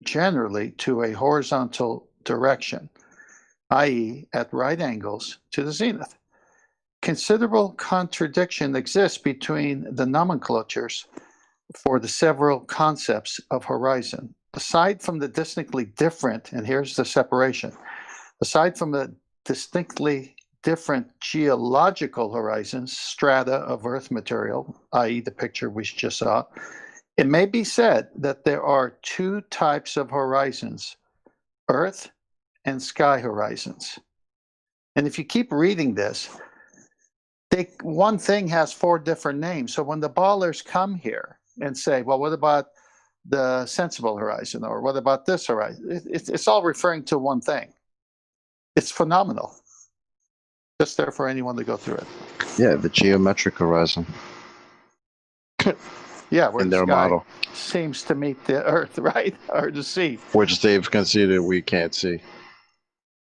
Speaker 6: generally to a horizontal direction, i.e., at right angles to the zenith. Considerable contradiction exists between the nomenclatures for the several concepts of horizon. Aside from the distinctly different, and here's the separation, aside from the distinctly different geological horizons, strata of Earth material, i.e. the picture we just saw, it may be said that there are two types of horizons, Earth and sky horizons. And if you keep reading this, one thing has four different names. So when the ballers come here and say, well, what about the sensible horizon? Or what about this horizon? It's all referring to one thing. It's phenomenal. Just there for anyone to go through it.
Speaker 11: Yeah, the geometric horizon.
Speaker 6: Yeah, where
Speaker 11: in
Speaker 6: the
Speaker 11: their
Speaker 6: sky
Speaker 11: model,
Speaker 6: seems to meet the Earth, right? Or the sea.
Speaker 11: which they've conceded we can't see.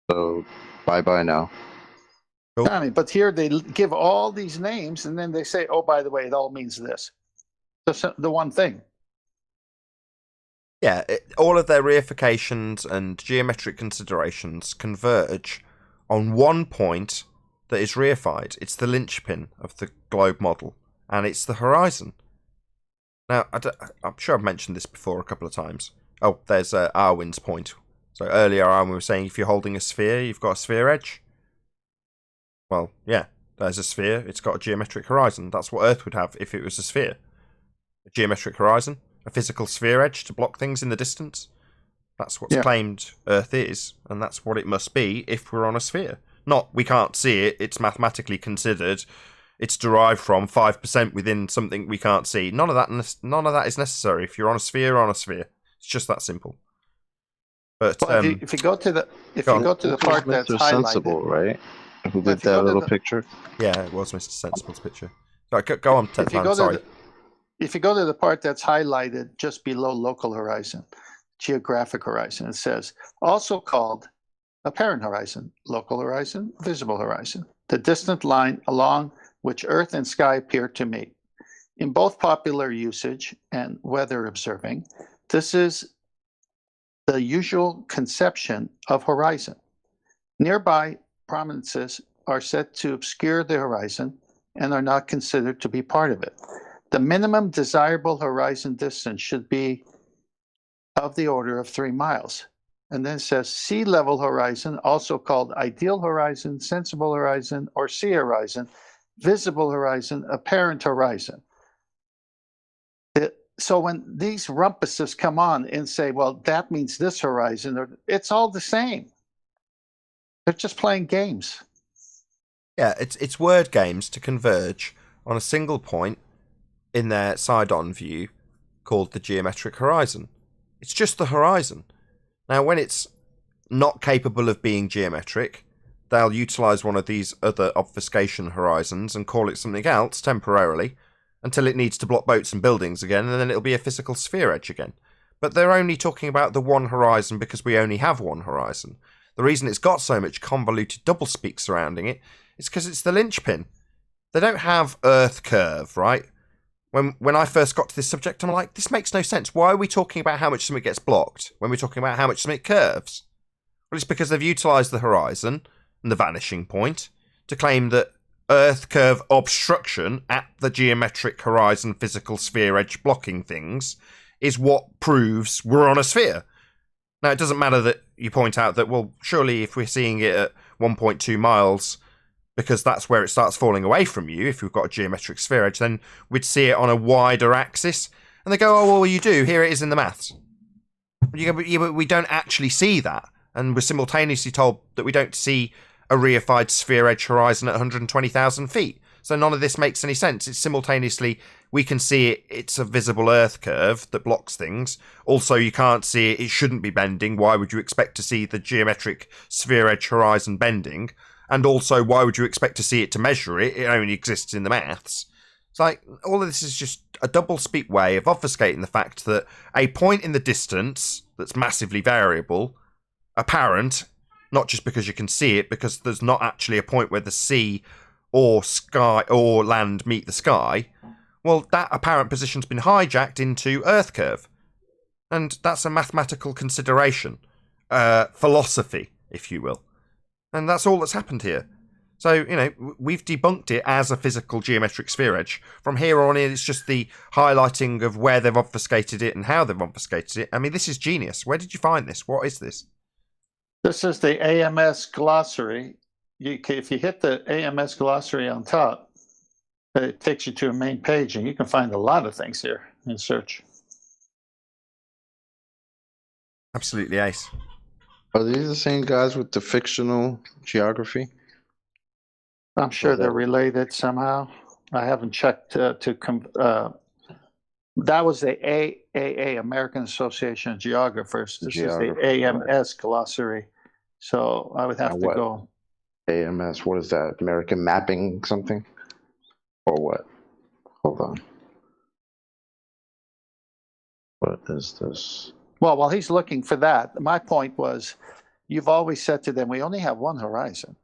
Speaker 11: So, bye-bye now.
Speaker 6: I mean, but here they give all these names, and then they say, oh, by the way, it all means this. The one thing.
Speaker 2: Yeah, all of their reifications and geometric considerations converge on one point that is reified. It's the linchpin of the globe model, and it's the horizon. Now, I'm sure I've mentioned this before a couple of times. Oh, there's Arwin's point. So earlier Arwin was saying if you're holding a sphere, you've got a sphere edge. Well, yeah, there's a sphere. It's got a geometric horizon. That's what Earth would have if it was a sphere. A geometric horizon, a physical sphere edge to block things in the distance. That's what's claimed Earth is, and that's what it must be if we're on a sphere. Not we can't see it, it's mathematically considered, it's derived from 5% within something we can't see. None of that is necessary. If you're on a sphere, you're on a sphere. It's just that simple. But
Speaker 6: well, if you go to the part that's
Speaker 11: Mr.
Speaker 6: highlighted,
Speaker 11: Sensible, right? Who did that little picture?
Speaker 2: Yeah, it was Mr. Sensible's picture. Sorry, go on, Ted. Sorry.
Speaker 6: If you go to the part that's highlighted just below local horizon, geographic horizon, it says, also called apparent horizon, local horizon, visible horizon, the distant line along which Earth and sky appear to meet. In both popular usage and weather observing, this is the usual conception of horizon. Nearby prominences are said to obscure the horizon and are not considered to be part of it. The minimum desirable horizon distance should be of the order of 3 miles. And then it says sea level horizon, also called ideal horizon, sensible horizon, or sea horizon, visible horizon, apparent horizon. So when these rumpuses come on and say, well, that means this horizon, it's all the same. They're just playing games.
Speaker 2: Yeah, it's word games to converge on a single point in their side-on view called the geometric horizon. It's just the horizon. Now, when it's not capable of being geometric, they'll utilise one of these other obfuscation horizons and call it something else temporarily until it needs to block boats and buildings again, and then it'll be a physical sphere edge again. But they're only talking about the one horizon because we only have one horizon. The reason it's got so much convoluted doublespeak surrounding it is because it's the linchpin. They don't have Earth curve, right? When I first got to this subject, I'm like, this makes no sense. Why are we talking about how much something gets blocked when we're talking about how much something curves? Well, it's because they've utilised the horizon and the vanishing point to claim that Earth curve obstruction at the geometric horizon physical sphere edge blocking things is what proves we're on a sphere. Now, it doesn't matter that you point out that, well, surely if we're seeing it at 1.2 miles, because that's where it starts falling away from you, if we've got a geometric sphere edge, then we'd see it on a wider axis. And they go, oh, well, you do. Here it is in the maths. You go, yeah, but we don't actually see that. And we're simultaneously told that we don't see a reified sphere edge horizon at 120,000 feet. So none of this makes any sense. It's simultaneously, we can see it, it's a visible Earth curve that blocks things. Also, you can't see it, it shouldn't be bending. Why would you expect to see the geometric sphere edge horizon bending? And also, why would you expect to see it to measure it? It only exists in the maths. It's like, all of this is just a double-speak way of obfuscating the fact that a point in the distance that's massively variable, apparent, not just because you can see it, because there's not actually a point where the sea or sky or land meet the sky, well, that apparent position's been hijacked into Earth curve. And that's a mathematical consideration. Philosophy, if you will. And that's all that's happened here. So, you know, we've debunked it as a physical geometric sphere edge. From here on in, it's just the highlighting of where they've obfuscated it and how they've obfuscated it. I mean, this is genius. Where did you find this? What is this?
Speaker 6: This is the AMS glossary. If you hit the AMS glossary on top, it takes you to a main page, and you can find a lot of things here in search.
Speaker 2: Absolutely ace.
Speaker 11: Are these the same guys with the fictional geography?
Speaker 6: I'm sure they're related somehow. I haven't checked that was the AAA, American Association of Geographers. This is the AMS glossary. So I would have to go.
Speaker 11: AMS, what is that? American mapping something? Or what? Hold on. What is this?
Speaker 6: Well, while he's looking for that, my point was, you've always said to them, we only have one horizon.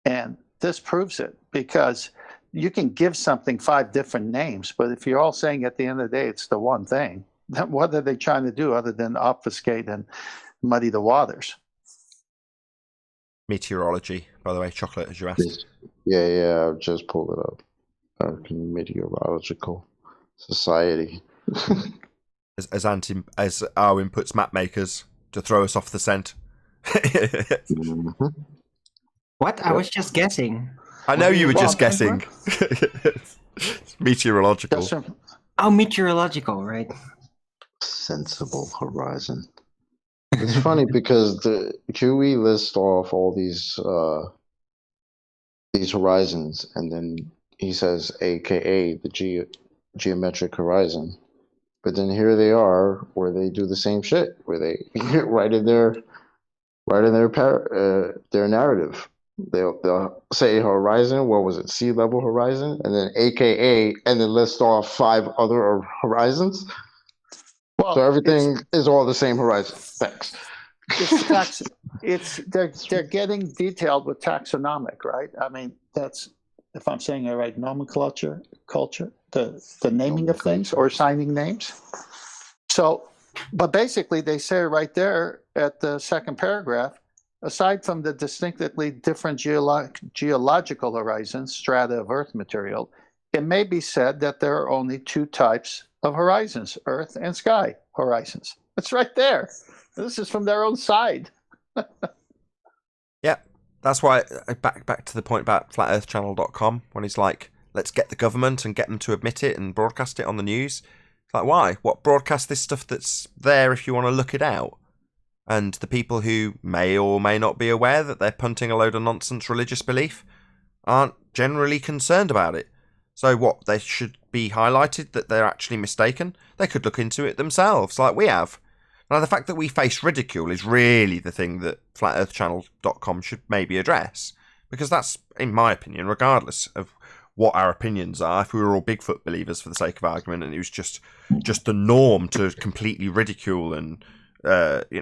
Speaker 6: And this proves it, because you can give something 5 different names, but if you're all saying at the end of the day it's the one thing, then what are they trying to do other than obfuscate and muddy the waters?
Speaker 2: Meteorology, by the way, Chocolate, as you asked.
Speaker 11: Yeah, I've just pulled it up. American Meteorological Society.
Speaker 2: as our inputs map makers to throw us off the scent.
Speaker 10: What? I was just guessing.
Speaker 2: I know you were just guessing. Meteorological.
Speaker 10: Oh, meteorological, right?
Speaker 11: Sensible horizon. It's funny because the QE lists off all these horizons, and then he says, AKA the geometric horizon. But then here they are, where they do the same shit, where they write in their narrative. They'll say horizon, what was it, sea level horizon, and then AKA, and then list off 5 other horizons. Well, so everything is all the same horizon. Thanks.
Speaker 6: They're getting detailed with taxonomic, right? I mean, that's, if I'm saying it right, nomenclature, culture, the naming of things or assigning names. So, but basically they say right there at the second paragraph, aside from the distinctly different geological horizons, strata of Earth material, it may be said that there are only 2 types of horizons, Earth and sky horizons. It's right there. This is from their own side.
Speaker 2: Yeah, that's why, back to the point about flatearthchannel.com, when he's like, let's get the government and get them to admit it and broadcast it on the news. It's like, why? What, broadcast this stuff that's there if you want to look it out? And the people who may or may not be aware that they're punting a load of nonsense religious belief aren't generally concerned about it. So what, they should be highlighted that they're actually mistaken? They could look into it themselves, like we have. Now, the fact that we face ridicule is really the thing that flatearthchannel.com should maybe address. Because that's, in my opinion, regardless of what our opinions are, if we were all Bigfoot believers for the sake of argument, and it was just the norm to completely ridicule and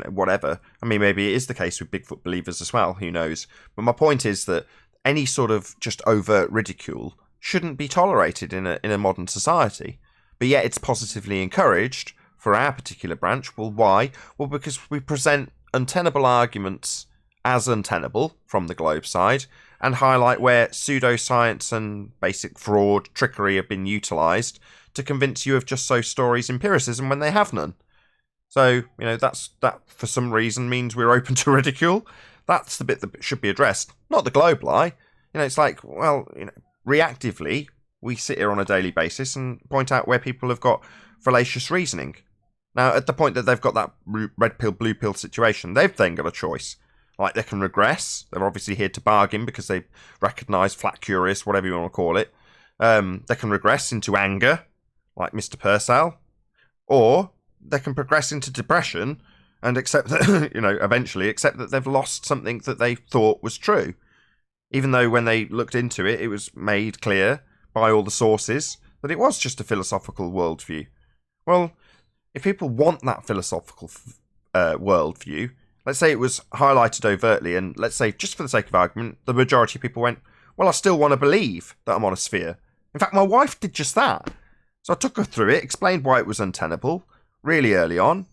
Speaker 2: whatever. I mean, maybe it is the case with Bigfoot believers as well, who knows. But my point is that any sort of just overt ridicule shouldn't be tolerated in a modern society. But yet it's positively encouraged for our particular branch. Well, why? Well, because we present untenable arguments as untenable from the globe side and highlight where pseudoscience and basic fraud, trickery have been utilised to convince you of just so stories empiricism when they have none. So, that for some reason means we're open to ridicule. That's the bit that should be addressed, not the globe lie. It's like, well, reactively, we sit here on a daily basis and point out where people have got fallacious reasoning. Now, at the point that they've got that red pill, blue pill situation, they've then got a choice. Like, they can regress. They're obviously here to bargain because they recognise flat curious, whatever you want to call it. They can regress into anger, like Mr. Purcell, or they can progress into depression and accept that, eventually accept that they've lost something that they thought was true. Even though when they looked into it, it was made clear by all the sources that it was just a philosophical worldview. Well, if people want that philosophical worldview, let's say it was highlighted overtly, and let's say, just for the sake of argument, the majority of people went, well, I still want to believe that I'm on a sphere. In fact, my wife did just that. So I took her through it, explained why it was untenable really early on,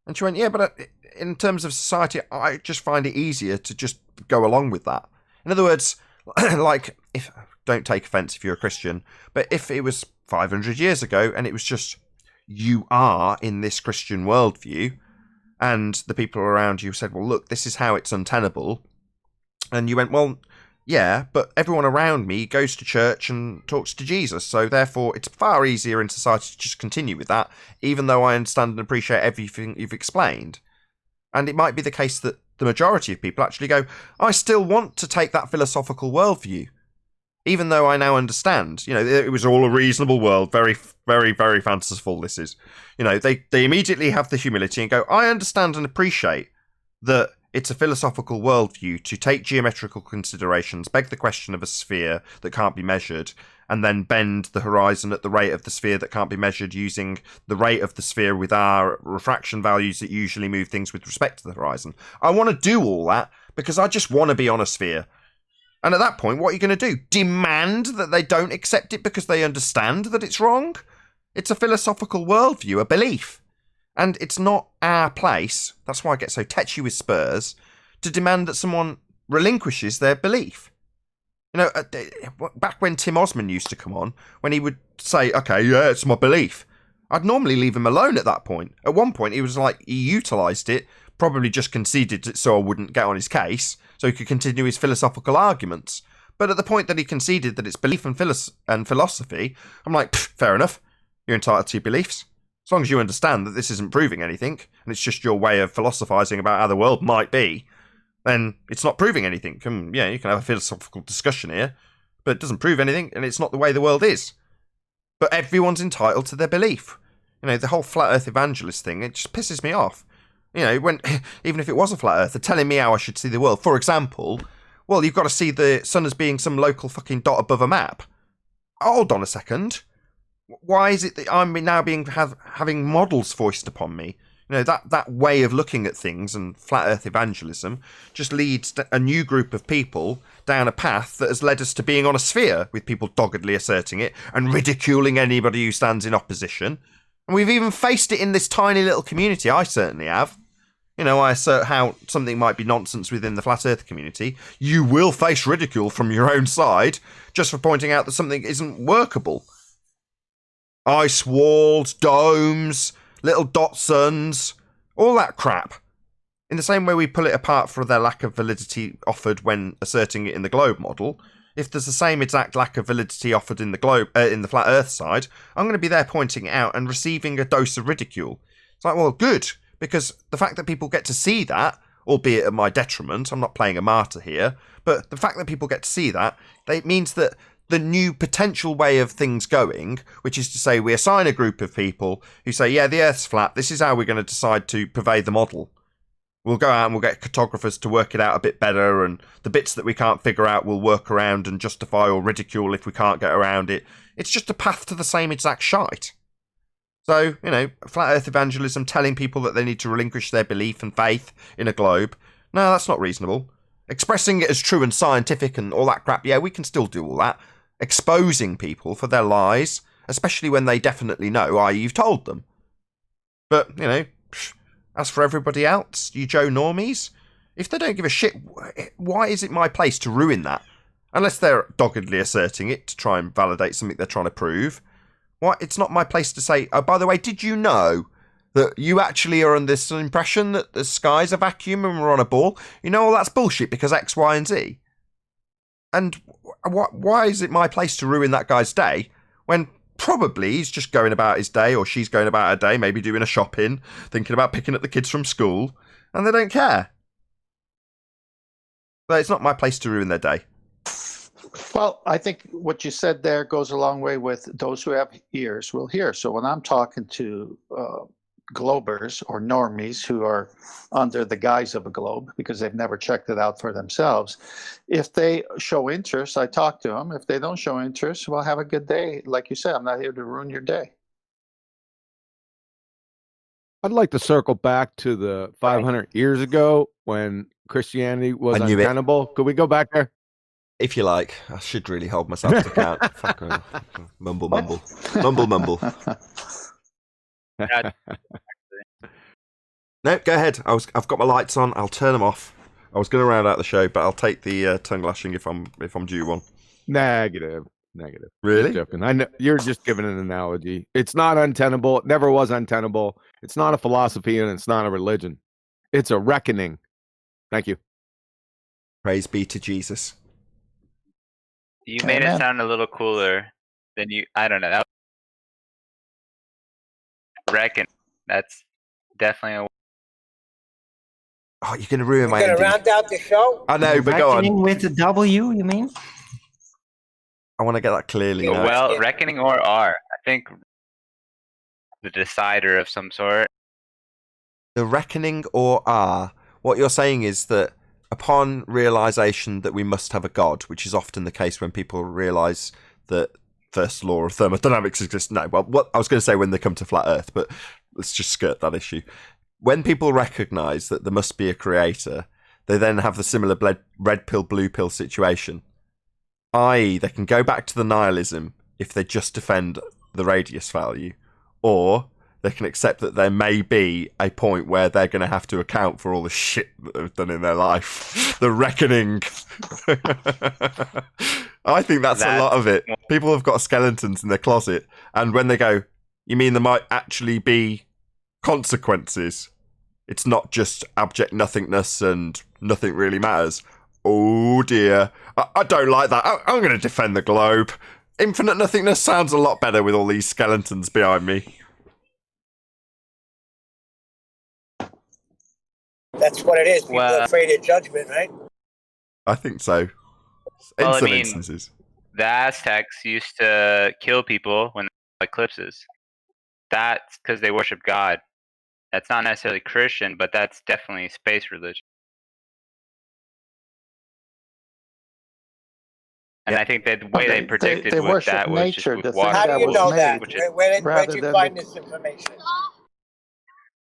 Speaker 2: and she went, yeah, but in terms of society, I just find it easier to just go along with that. In other words, like, don't take offense if you're a Christian, but if it was 500 years ago and it was just, you are in this Christian worldview, and the people around you said, well, look, this is how it's untenable, and you went, well, yeah, but everyone around me goes to church and talks to Jesus, so therefore it's far easier in society to just continue with that, even though I understand and appreciate everything you've explained. And it might be the case that the majority of people actually go, I still want to take that philosophical worldview, even though I now understand, it was all a reasonable world, very, very, very fanciful this is. They immediately have the humility and go, I understand and appreciate that it's a philosophical worldview to take geometrical considerations, beg the question of a sphere that can't be measured, and then bend the horizon at the rate of the sphere that can't be measured using the rate of the sphere with our refraction values that usually move things with respect to the horizon. I want to do all that because I just want to be on a sphere. And at that point, what are you going to do? Demand that they don't accept it because they understand that it's wrong? It's a philosophical worldview, a belief. And it's not our place, that's why I get so tetchy with Spurs, to demand that someone relinquishes their belief. Back when Tim Osman used to come on, when he would say, okay, yeah, it's my belief, I'd normally leave him alone at that point. At one point, he was like, he utilised it, probably just conceded it so I wouldn't get on his case, so he could continue his philosophical arguments. But at the point that he conceded that it's belief and philosophy, I'm like, fair enough, you're entitled to your beliefs. As long as you understand that this isn't proving anything, and it's just your way of philosophising about how the world might be, then it's not proving anything. You can have a philosophical discussion here, but it doesn't prove anything, and it's not the way the world is. But everyone's entitled to their belief. The whole flat earth evangelist thing, it just pisses me off. When even if it was a flat earther telling me how I should see the world, for example, well, you've got to see the sun as being some local fucking dot above a map. Hold on a second. Why is it that I'm now having models foisted upon me? That way of looking at things and flat earth evangelism just leads a new group of people down a path that has led us to being on a sphere, with people doggedly asserting it and ridiculing anybody who stands in opposition. And we've even faced it in this tiny little community. I certainly have. I assert how something might be nonsense within the flat earth community. You will face ridicule from your own side just for pointing out that something isn't workable. Ice walls, domes, little dot suns, all that crap. In the same way we pull it apart for their lack of validity offered when asserting it in the globe model, if there's the same exact lack of validity offered in the globe, in the flat earth side, I'm going to be there pointing it out and receiving a dose of ridicule. It's like, well, good, because the fact that people get to see that, albeit at my detriment, I'm not playing a martyr here, but the fact that people get to see that, it means that the new potential way of things going, which is to say we assign a group of people who say, yeah, the Earth's flat, this is how we're going to decide to pervade the model. We'll go out and we'll get cartographers to work it out a bit better, and the bits that we can't figure out we'll work around and justify or ridicule if we can't get around it. It's just a path to the same exact shite. So, flat Earth evangelism telling people that they need to relinquish their belief and faith in a globe, no, that's not reasonable. Expressing it as true and scientific and all that crap, yeah, we can still do all that. Exposing people for their lies, especially when they definitely know, i.e. you've told them. But, as for everybody else, you Joe normies, if they don't give a shit, why is it my place to ruin that? Unless they're doggedly asserting it to try and validate something they're trying to prove. Why? It's not my place to say, oh, by the way, did you know that you actually are under this impression that the sky's a vacuum and we're on a ball? Well, that's bullshit because X, Y, and Z. And why is it my place to ruin that guy's day when probably he's just going about his day, or she's going about her day, maybe doing a shopping, thinking about picking up the kids from school, and they don't care? But it's not my place to ruin their day.
Speaker 6: Well, I think what you said there goes a long way with those who have ears will hear. So when I'm talking to globers or normies who are under the guise of a globe because they've never checked it out for themselves, if they show interest, I talk to them. If they don't show interest, well, have a good day. Like you said, I'm not here to ruin your day.
Speaker 15: I'd like to circle back to the 500 years ago when Christianity was
Speaker 2: I knew it.
Speaker 15: untenable. Could we go back there?
Speaker 2: If you like, I should really hold myself to account. Fuck, mumble, mumble, mumble, mumble. No, go ahead. I've got my lights on. I'll turn them off. I was going to round out the show, but I'll take the tongue lashing if I'm due one.
Speaker 15: Negative.
Speaker 2: Really?
Speaker 15: Just joking. I know you're just giving an analogy. It's not untenable. It never was untenable. It's not a philosophy, and it's not a religion. It's a reckoning. Thank you.
Speaker 2: Praise be to Jesus.
Speaker 18: You made it sound a little cooler than you. I don't know. That reckon. That's definitely a.
Speaker 2: Oh, you're going to ruin my
Speaker 17: You're
Speaker 2: ending.
Speaker 17: gonna round out the show?
Speaker 2: I know, but go
Speaker 10: Reckoning
Speaker 2: on.
Speaker 10: with the W, you mean?
Speaker 2: I want to get that clearly. now.
Speaker 18: Well, reckoning or R. I think the decider of some sort.
Speaker 2: The reckoning or R. What you're saying is that upon realization that we must have a God, which is often the case when people realize that first law of thermodynamics exists. No, well, what I was going to say when they come to flat Earth, but let's just skirt that issue. When people recognize that there must be a creator, they then have the similar red pill, blue pill situation. I.e., they can go back to the nihilism if they just defend the radius value, or they can accept that there may be a point where they're going to have to account for all the shit that they've done in their life. The reckoning. I think that's a lot of it. People have got skeletons in their closet, and when they go, you mean there might actually be consequences? It's not just abject nothingness and nothing really matters. Oh dear. I don't like that. I'm going to defend the globe. Infinite nothingness sounds a lot better with all these skeletons behind me.
Speaker 17: That's what it is. People are afraid of judgment, right?
Speaker 2: I think so.
Speaker 18: Well,
Speaker 2: In some instances.
Speaker 18: The Aztecs used to kill people when there were eclipses. That's because they worship God. That's not necessarily Christian, but that's definitely space religion. And I think that the way they predicted
Speaker 6: they
Speaker 18: with that was
Speaker 6: nature,
Speaker 18: just
Speaker 6: the
Speaker 18: with
Speaker 6: thing
Speaker 18: water.
Speaker 17: How do you know that?
Speaker 18: Which is-
Speaker 17: Where'd you find this information?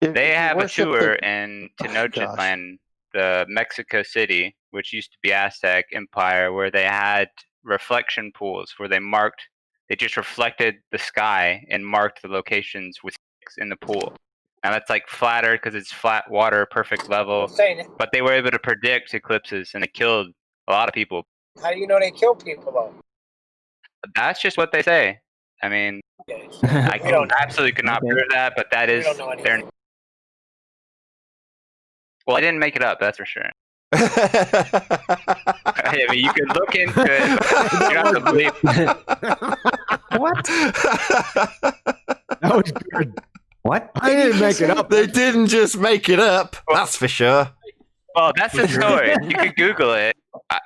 Speaker 18: They have a
Speaker 6: worship
Speaker 18: tour
Speaker 6: the-
Speaker 18: in Tenochtitlan, the Mexico City, which used to be Aztec Empire, where they had reflection pools where they just reflected the sky and marked the locations with sticks in the pool. Now that's like flatter because it's flat water, perfect level. But they were able to predict eclipses, and it killed a lot of people.
Speaker 17: How do you know they kill people though?
Speaker 18: That's just what they say. I mean, I absolutely could not prove that, but that is their. Well, I didn't make it up, that's for sure. I mean, you could look into it. You don't have to believe.
Speaker 10: What?
Speaker 15: That was good.
Speaker 10: What?
Speaker 15: I didn't make it up.
Speaker 2: They didn't just make it up. That's for sure.
Speaker 18: Well, that's the story. You could Google it.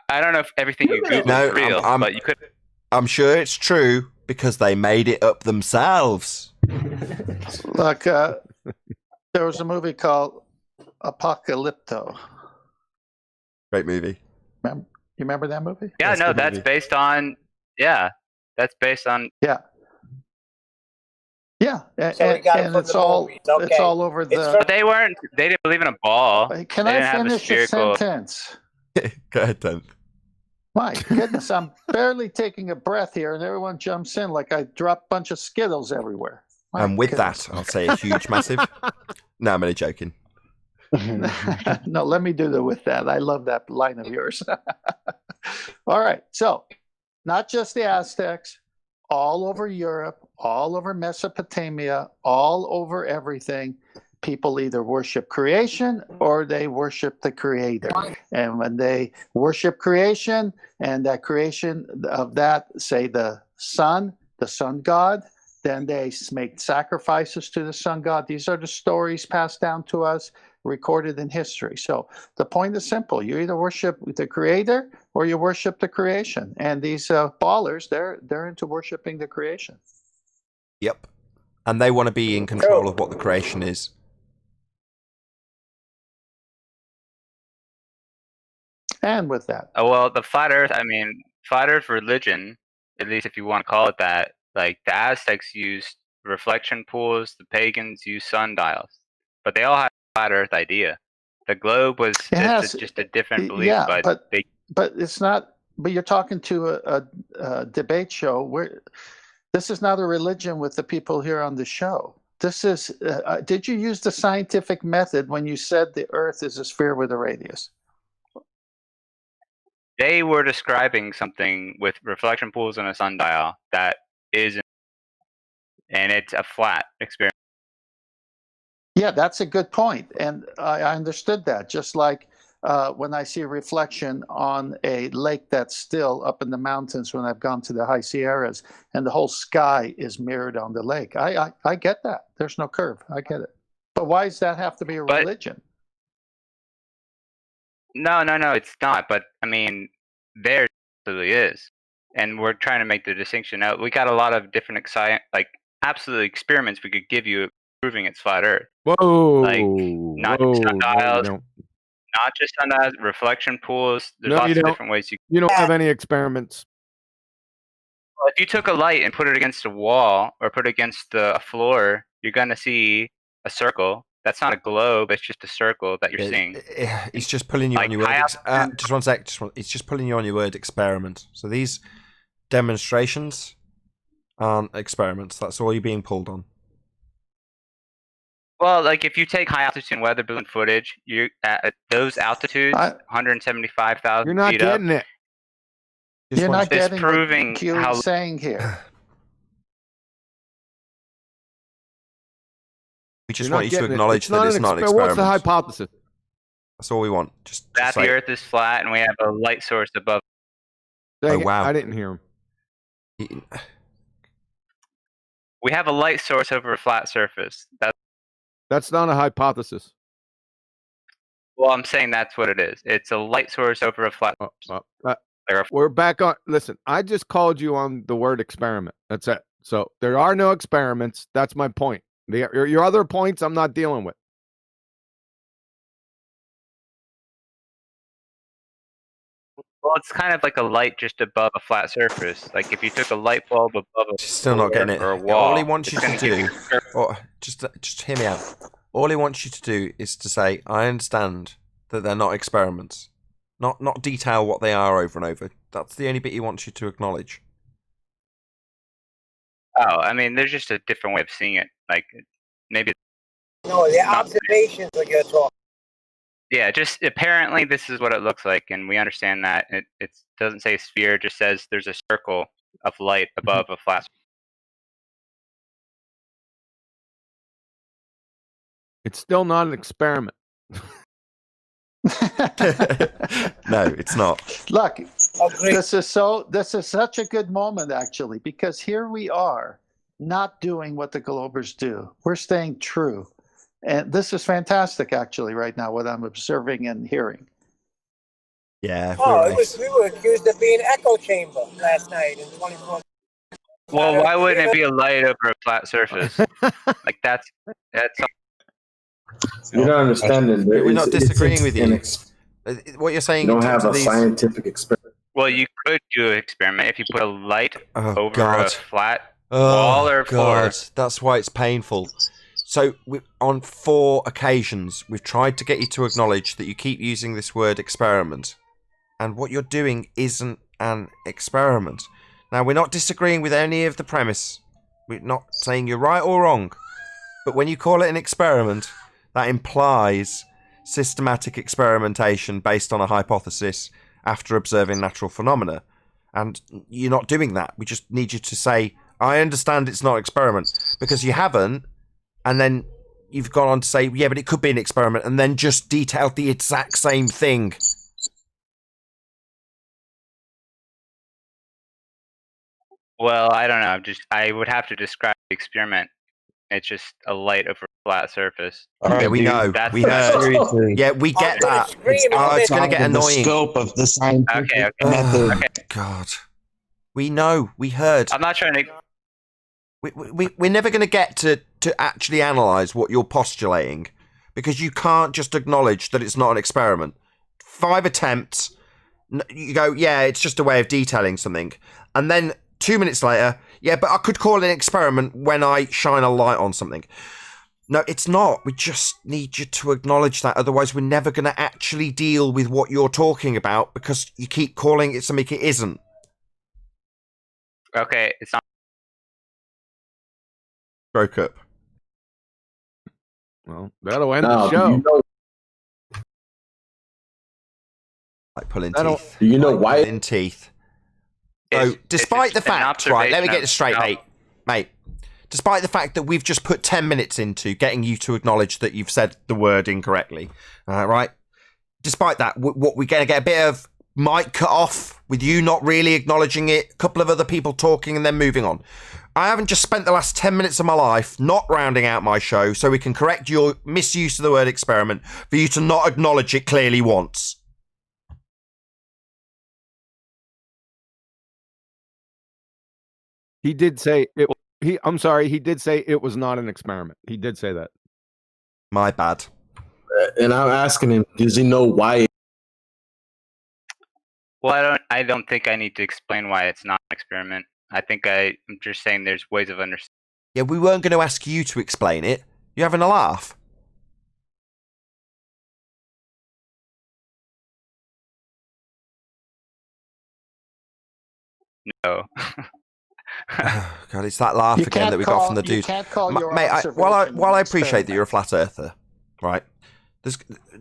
Speaker 18: I don't know if everything you Google is real, but you could.
Speaker 2: I'm sure it's true because they made it up themselves.
Speaker 6: Look, there was a movie called Apocalypto.
Speaker 2: Great movie.
Speaker 6: You remember that movie?
Speaker 18: Yeah,
Speaker 2: That's
Speaker 18: no,
Speaker 2: the
Speaker 18: that's
Speaker 2: movie.
Speaker 18: based on. Yeah, that's based on.
Speaker 6: Yeah. Yeah,
Speaker 17: So we got it
Speaker 6: and
Speaker 17: from
Speaker 6: it's
Speaker 17: the
Speaker 6: all
Speaker 17: movies, okay.
Speaker 6: it's all over the.
Speaker 18: But they didn't believe in a ball.
Speaker 6: Can
Speaker 18: They
Speaker 6: I
Speaker 18: didn't have
Speaker 6: finish a
Speaker 18: spherical.
Speaker 6: sentence?
Speaker 2: Go ahead, then.
Speaker 6: My goodness, I'm barely taking a breath here, and everyone jumps in like I dropped a bunch of Skittles everywhere. My
Speaker 2: And with
Speaker 6: goodness.
Speaker 2: that, I'll say a huge, massive. No, I'm only joking.
Speaker 6: No, let me do the with that. I love that line of yours. All right, so not just the Aztecs, all over Europe, all over Mesopotamia, all over everything. People either worship creation or they worship the creator. And when they worship creation, and that creation of that, say the sun god, then they make sacrifices to the sun god. These are the stories passed down to us, recorded in history. So the point is simple. You either worship the creator or you worship the creation. And these ballers, they're into worshiping the creation.
Speaker 2: Yep. And they want to be in control of what the creation is.
Speaker 6: And with that,
Speaker 18: well, the flat Earth. I mean, flat Earth religion, at least if you want to call it that. Like the Aztecs used reflection pools, the pagans used sundials, but they all had a flat Earth idea. The globe was just a different belief,
Speaker 6: yeah,
Speaker 18: but they.
Speaker 6: But it's not. But you're talking to a debate show where this is not a religion with the people here on the show. This is. Did you use the scientific method when you said the Earth is a sphere with a radius?
Speaker 18: They were describing something with reflection pools and a sundial that is, and it's a flat experiment.
Speaker 6: Yeah, that's a good point, and I understood that. Just like when I see a reflection on a lake that's still up in the mountains when I've gone to the high Sierras, and the whole sky is mirrored on the lake. I get that. There's no curve. I get it. But why does that have to be a religion?
Speaker 18: No, it's not. But I mean, there absolutely is, and we're trying to make the distinction. Now, we got a lot of different absolutely experiments we could give you proving it's flat Earth.
Speaker 15: Whoa!
Speaker 18: Like not just sundials, not just sundials, reflection pools. There's lots of different ways
Speaker 15: you don't have any experiments.
Speaker 18: Well, if you took a light and put it against a wall or put it against the floor, you're gonna see a circle. That's not a globe. It's just a circle that you're seeing.
Speaker 2: It's just pulling you on your word. Just one sec. It's just pulling you on your word experiment. So these demonstrations aren't experiments. That's all you're being pulled on.
Speaker 18: Well, like if you take high altitude weather balloon footage, you at those altitudes, 175,000
Speaker 15: You're not
Speaker 18: feet up.
Speaker 15: getting it.
Speaker 6: You're not getting
Speaker 18: proving
Speaker 6: what Q
Speaker 18: how
Speaker 6: is saying here.
Speaker 2: We just want you to acknowledge that it's not an
Speaker 15: What's
Speaker 2: experiment.
Speaker 15: the hypothesis?
Speaker 2: That's all we want. Just
Speaker 18: that
Speaker 2: say
Speaker 18: the Earth is flat and we have a light source above.
Speaker 2: Oh wow!
Speaker 15: I didn't hear him.
Speaker 18: We have a light source over a flat surface.
Speaker 15: That's not a hypothesis.
Speaker 18: Well, I'm saying that's what it is. It's a light source over a flat.
Speaker 15: We're back on. Listen, I just called you on the word experiment. That's it. So there are no experiments. That's my point. Your other points, I'm not dealing with.
Speaker 18: Well, it's kind of like a light just above a flat surface. Like if you took a light bulb above a
Speaker 2: Still not getting it.
Speaker 18: or a wall,
Speaker 2: All he wants you to do, just hear me out. All he wants you to do is to say, "I understand that they're not experiments." Not detail what they are over and over. That's the only bit he wants you to acknowledge.
Speaker 18: Oh, I mean, there's just a different way of seeing it. Like maybe.
Speaker 17: No, the observations are your talk.
Speaker 18: Yeah, just apparently this is what it looks like, and we understand that it doesn't say sphere; it just says there's a circle of light above a flat.
Speaker 15: It's still not an experiment.
Speaker 2: No, it's not.
Speaker 6: Look, this is such a good moment actually, because here we are not doing what the Globers do. We're staying true. And this is fantastic actually right now, what I'm observing and hearing.
Speaker 2: Yeah.
Speaker 17: We were accused of being echo chamber last night in 24.
Speaker 18: Well, why wouldn't it be a light over a flat surface? Like that's.
Speaker 14: You're not understanding.
Speaker 2: We're not disagreeing with you. What you're saying.
Speaker 14: You don't have a scientific experiment.
Speaker 18: Well, you could do an experiment if you put a light over
Speaker 2: God.
Speaker 18: a flat wall or floor.
Speaker 2: That's why it's painful. So, on 4 occasions, we've tried to get you to acknowledge that you keep using this word experiment. And what you're doing isn't an experiment. Now, we're not disagreeing with any of the premise. We're not saying you're right or wrong. But when you call it an experiment, that implies systematic experimentation based on a hypothesis after observing natural phenomena. And you're not doing that. We just need you to say, I understand it's not an experiment. Because you haven't. And then you've gone on to say, yeah, but it could be an experiment, and then just detailed the exact same thing.
Speaker 18: Well, I don't know. I would have to describe the experiment It's just a light over a flat surface.
Speaker 2: Yeah, we know.
Speaker 18: That's
Speaker 2: We
Speaker 18: the
Speaker 2: heard. Yeah, we get that. It's going to get annoying.
Speaker 19: The scope of the scientific
Speaker 18: Okay.
Speaker 19: method.
Speaker 18: Okay.
Speaker 2: God. We know. We heard.
Speaker 18: I'm not trying to.
Speaker 2: We're never going to get to actually analyze what you're postulating, because you can't just acknowledge that it's not an experiment. 5 attempts, you go, yeah, it's just a way of detailing something. And then 2 minutes later, yeah, but I could call it an experiment when I shine a light on something. No, it's not. We just need you to acknowledge that. Otherwise, we're never going to actually deal with what you're talking about, because you keep calling it something it isn't.
Speaker 18: Okay, it's not.
Speaker 2: Broke up.
Speaker 15: Well, that'll end the show.
Speaker 2: Like pulling
Speaker 15: That'll-
Speaker 2: teeth.
Speaker 14: Do you know why?
Speaker 2: Pulling teeth. So, despite the fact, right, let me get this straight, mate. Despite the fact that we've just put 10 minutes into getting you to acknowledge that you've said the word incorrectly, right? Despite that, we're going to get a bit of mic cut off with you not really acknowledging it, a couple of other people talking, and then moving on. I haven't just spent the last 10 minutes of my life not rounding out my show so we can correct your misuse of the word experiment for you to not acknowledge it clearly once.
Speaker 15: He did say it. I'm sorry. He did say it was not an experiment. He did say that.
Speaker 2: My bad.
Speaker 14: And I'm asking him, does he know why?
Speaker 18: Well, I don't think I need to explain why it's not an experiment. I think I'm just saying there's ways of understanding.
Speaker 2: Yeah, we weren't going to ask you to explain it. You having a laugh?
Speaker 18: No.
Speaker 2: God, it's that laugh again that we got from the dude. Mate, while I appreciate that you're a flat earther, right?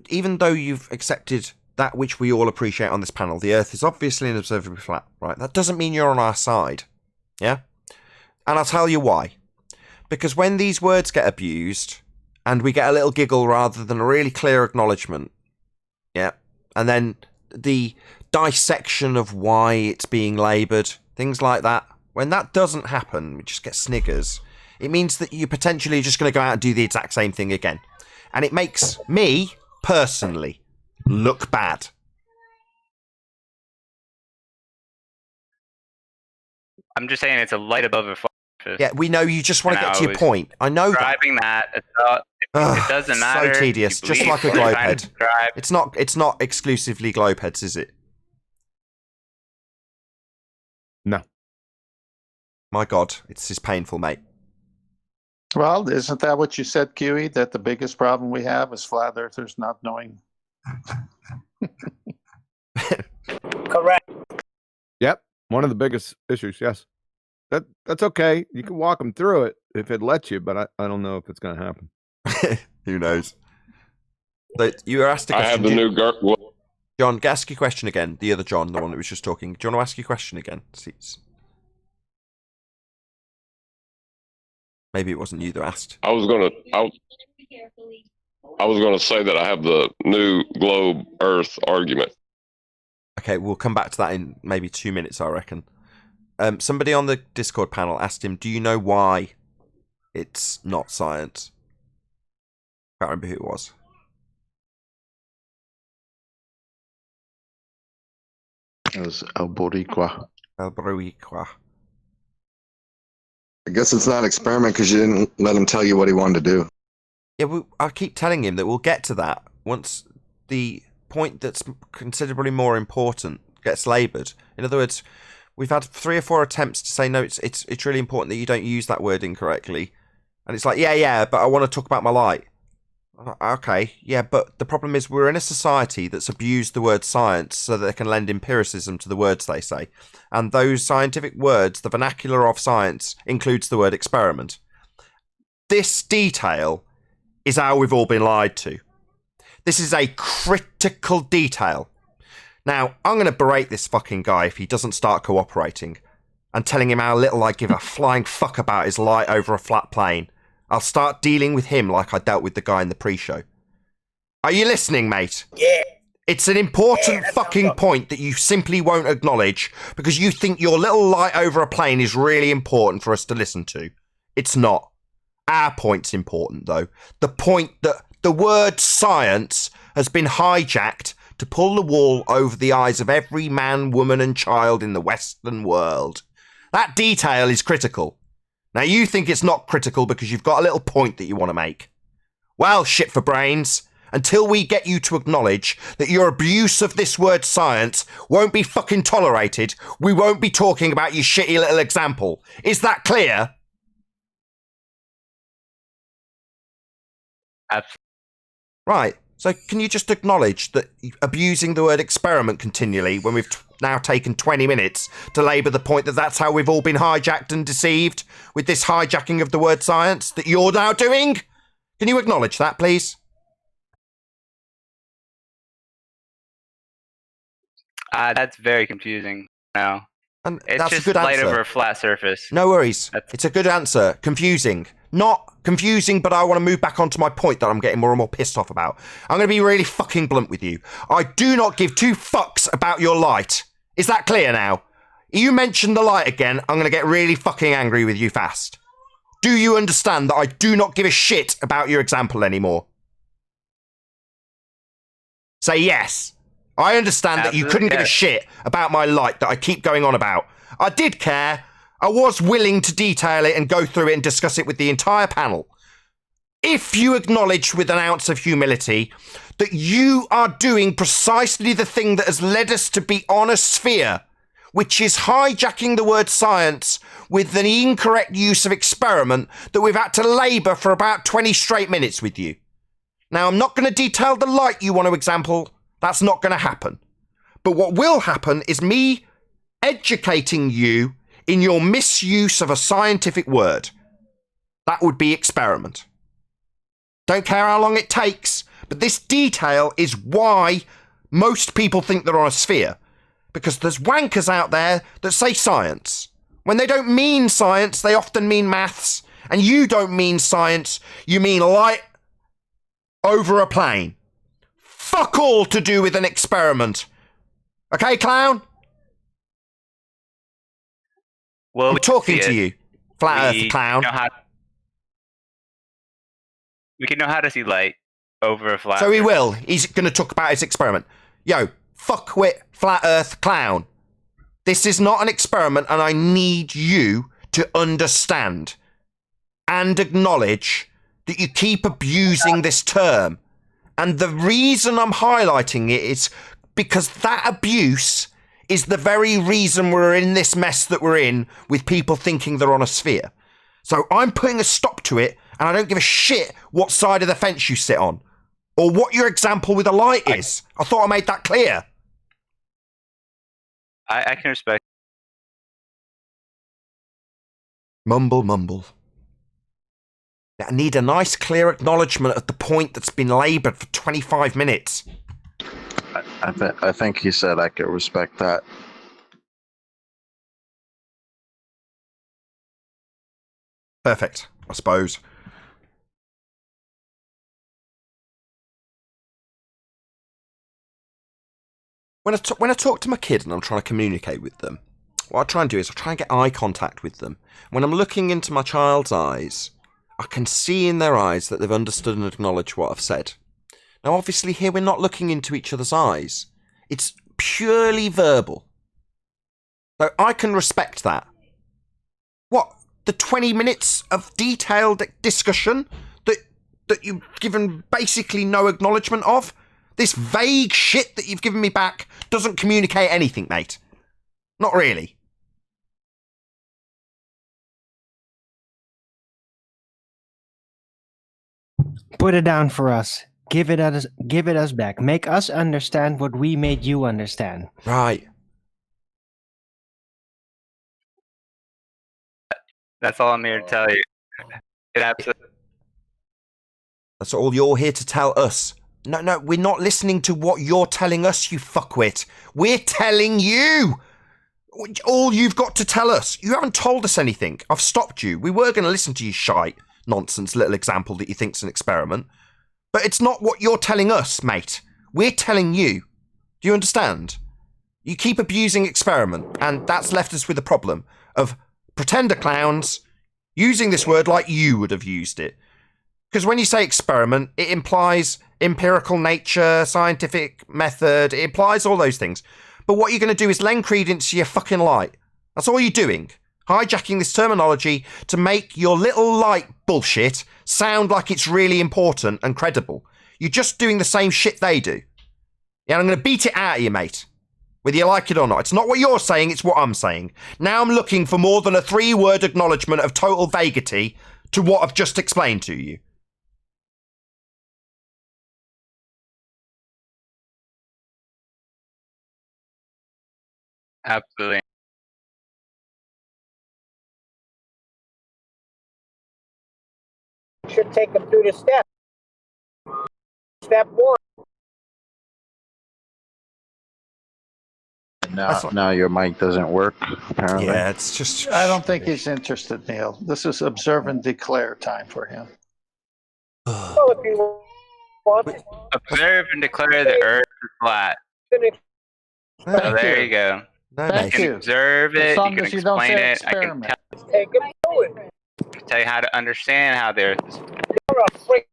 Speaker 2: Even though you've accepted that which we all appreciate on this panel, the Earth is obviously and observably flat, right? That doesn't mean you're on our side, yeah? And I'll tell you why. Because when these words get abused, and we get a little giggle rather than a really clear acknowledgement, yeah? And then the dissection of why it's being laboured, things like that, when that doesn't happen, we just get sniggers. It means that you're potentially just going to go out and do the exact same thing again. And it makes me, personally, look bad.
Speaker 18: I'm just saying it's a light above a flat surface.
Speaker 2: Yeah, we know you just want to get to your point. I know that.
Speaker 18: Describing that, it doesn't matter.
Speaker 2: So tedious, just like a globe head. It's not exclusively globe heads, is it?
Speaker 15: No.
Speaker 2: My God, it's just painful, mate.
Speaker 6: Well, isn't that what you said, QE? That the biggest problem we have is flat earthers not knowing?
Speaker 17: Correct.
Speaker 15: Yep, one of the biggest issues. Yes, that's okay. You can walk them through it if it lets you, but I don't know if it's going to happen.
Speaker 2: Who knows? But you were asked a question.
Speaker 20: I have the new
Speaker 2: John, ask your question again. The other John, the one that was just talking. Do you want to ask your question again? Maybe it wasn't you that asked.
Speaker 20: I was gonna say that I have the new globe Earth argument.
Speaker 2: Okay, we'll come back to that in maybe 2 minutes, I reckon. Somebody on the Discord panel asked him, do you know why it's not science? Can't remember who it was.
Speaker 11: It was El Boricua.
Speaker 2: El Boricua.
Speaker 19: I guess it's not an experiment because you didn't let him tell you what he wanted to do.
Speaker 2: Yeah, I keep telling him that we'll get to that once the point that's considerably more important gets laboured. In other words, we've had 3 or 4 attempts to say, no, it's really important that you don't use that word incorrectly. And it's like, yeah, but I want to talk about my light. Okay, yeah, but the problem is we're in a society that's abused the word science so that they can lend empiricism to the words they say. And those scientific words, the vernacular of science, includes the word experiment. This detail is how we've all been lied to. This is a critical detail. Now, I'm going to berate this fucking guy if he doesn't start cooperating and telling him how little I give a flying fuck about his light over a flat plane. I'll start dealing with him like I dealt with the guy in the pre-show. Are you listening, mate?
Speaker 17: Yeah.
Speaker 2: It's an important fucking point that you simply won't acknowledge because you think your little light over a plane is really important for us to listen to. It's not. Our point's important, though. The point that the word science has been hijacked to pull the wool over the eyes of every man, woman, and child in the Western world. That detail is critical. Now, you think it's not critical because you've got a little point that you want to make. Well, shit for brains. Until we get you to acknowledge that your abuse of this word science won't be fucking tolerated, we won't be talking about your shitty little example. Is that clear?
Speaker 18: Absolutely.
Speaker 2: Right. So can you just acknowledge that abusing the word experiment continually when we've now taken 20 minutes to labour the point that that's how we've all been hijacked and deceived with this hijacking of the word science that you're now doing? Can you acknowledge that, please?
Speaker 18: That's very confusing now.
Speaker 2: And
Speaker 18: It's
Speaker 2: that's
Speaker 18: just
Speaker 2: a good
Speaker 18: light
Speaker 2: answer.
Speaker 18: over a flat surface.
Speaker 2: No worries. It's a good answer. Confusing. Not confusing, but I want to move back onto my point that I'm getting more and more pissed off about. I'm going to be really fucking blunt with you. I do not give two fucks about your light. Is that clear now? You mention the light again, I'm going to get really fucking angry with you fast. Do you understand that I do not give a shit about your example anymore? Say yes. I understand that you couldn't give a shit about my light that I keep going on about. I did care. I was willing to detail it and go through it and discuss it with the entire panel. If you acknowledge with an ounce of humility that you are doing precisely the thing that has led us to be on a sphere, which is hijacking the word science with the incorrect use of experiment that we've had to labour for about 20 straight minutes with you. Now, I'm not going to detail the light you want to example. That's not going to happen. But what will happen is me educating you in your misuse of a scientific word. That would be experiment. Don't care how long it takes, but this detail is why most people think they're on a sphere. Because there's wankers out there that say science. When they don't mean science, they often mean maths. And you don't mean science, you mean light over a plane. Fuck all to do with an experiment. Okay, clown?
Speaker 18: Well,
Speaker 2: I'm talking to you, flat earth clown.
Speaker 18: We can know how to see light over a flat
Speaker 2: So he
Speaker 18: surface.
Speaker 2: will. He's going to talk about his experiment. Yo, fuckwit flat earth clown. This is not an experiment and I need you to understand and acknowledge that you keep abusing this term. And the reason I'm highlighting it is because that abuse is the very reason we're in this mess that we're in with people thinking they're on a sphere. So I'm putting a stop to it and I don't give a shit what side of the fence you sit on or what your example with a light is. I thought I made that clear.
Speaker 18: I can respect.
Speaker 2: Mumble, mumble. I need a nice clear acknowledgement of the point that's been laboured for 25 minutes.
Speaker 11: I think he said I could respect that.
Speaker 2: Perfect, I suppose. When I talk to my kid and I'm trying to communicate with them, what I try and do is I try and get eye contact with them. When I'm looking into my child's eyes, I can see in their eyes that they've understood and acknowledged what I've said. Now, obviously, here we're not looking into each other's eyes. It's purely verbal. So I can respect that. What? The 20 minutes of detailed discussion that you've given basically no acknowledgement of? This vague shit that you've given me back doesn't communicate anything, mate. Not really.
Speaker 10: Put it down for us. Give it us back. Make us understand what we made you understand.
Speaker 2: Right.
Speaker 18: That's all I'm here to tell you. It absolutely.
Speaker 2: That's all you're here to tell us. No, we're not listening to what you're telling us, you fuckwit. We're telling you. All you've got to tell us. You haven't told us anything. I've stopped you. We were going to listen to you shite, nonsense little example that you think's an experiment. But it's not what you're telling us, mate. We're telling you. Do you understand? You keep abusing experiment, and that's left us with a problem of pretender clowns using this word like you would have used it. Because when you say experiment, it implies empirical nature, scientific method, it implies all those things. But what you're going to do is lend credence to your fucking light. That's all you're doing. Hijacking this terminology to make your little light bullshit sound like it's really important and credible. You're just doing the same shit they do. Yeah, I'm going to beat it out of you, mate. Whether you like it or not. It's not what you're saying, it's what I'm saying. Now I'm looking for more than a 3-word acknowledgement of total vagity to what I've just explained to you.
Speaker 18: Absolutely.
Speaker 17: Should take them through the steps. Step 1.
Speaker 11: Now your mic doesn't work, apparently.
Speaker 2: Yeah, it's just...
Speaker 6: I don't think he's interested, Neil. This is observe and declare time for him.
Speaker 17: Well, if you want to.
Speaker 18: Observe and declare the Earth is flat. So there you go.
Speaker 6: Thank
Speaker 18: you can
Speaker 6: you.
Speaker 18: observe
Speaker 6: As
Speaker 18: it,
Speaker 6: long
Speaker 18: you can
Speaker 6: as you don't
Speaker 18: explain
Speaker 6: say
Speaker 18: it, I can
Speaker 6: experiment.
Speaker 17: Take them through it.
Speaker 18: tell you how to understand how the Earth is
Speaker 17: You're a freaking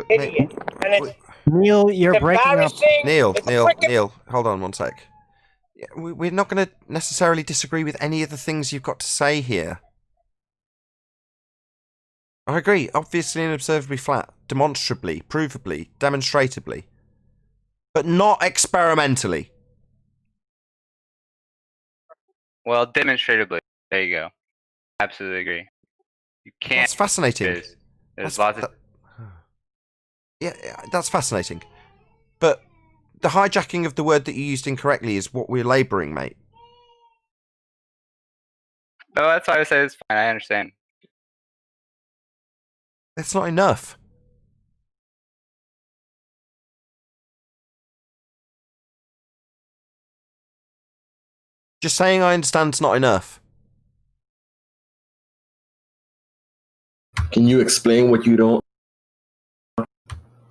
Speaker 17: idiot. And it's
Speaker 10: Neil, you're breaking up.
Speaker 17: embarrassing.
Speaker 2: Neil,
Speaker 17: It's
Speaker 2: Neil,
Speaker 17: freaking-
Speaker 2: Neil, hold on one sec. Yeah, we're not going to necessarily disagree with any of the things you've got to say here. I agree, obviously and observably flat, demonstrably, provably, demonstratably. But not experimentally.
Speaker 18: well, demonstratively. There you go. Absolutely agree. You can't.
Speaker 2: That's fascinating.
Speaker 18: There's lots of.
Speaker 2: Yeah, that's fascinating. But the hijacking of the word that you used incorrectly is what we're labouring, mate.
Speaker 18: No, that's why I say it's fine. I understand.
Speaker 2: That's not enough. Just saying I understand's not enough.
Speaker 14: Can you explain what you don't?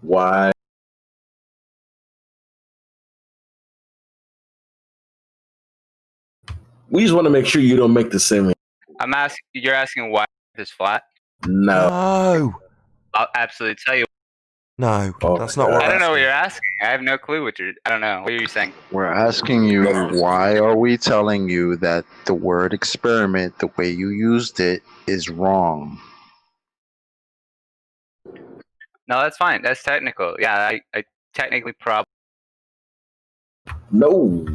Speaker 14: Why? We just want to make sure you don't make the same.
Speaker 18: I'm asking. You're asking why it's flat.
Speaker 14: No.
Speaker 18: I'll absolutely tell you.
Speaker 2: No, that's not what
Speaker 18: I don't know
Speaker 2: asking.
Speaker 18: what you're asking. I have no clue what you're. I don't know. What are you saying?
Speaker 11: We're asking you, why are we telling you that the word experiment, the way you used it, is wrong?
Speaker 18: No, that's fine. That's technical. Yeah, I technically probably.
Speaker 14: No.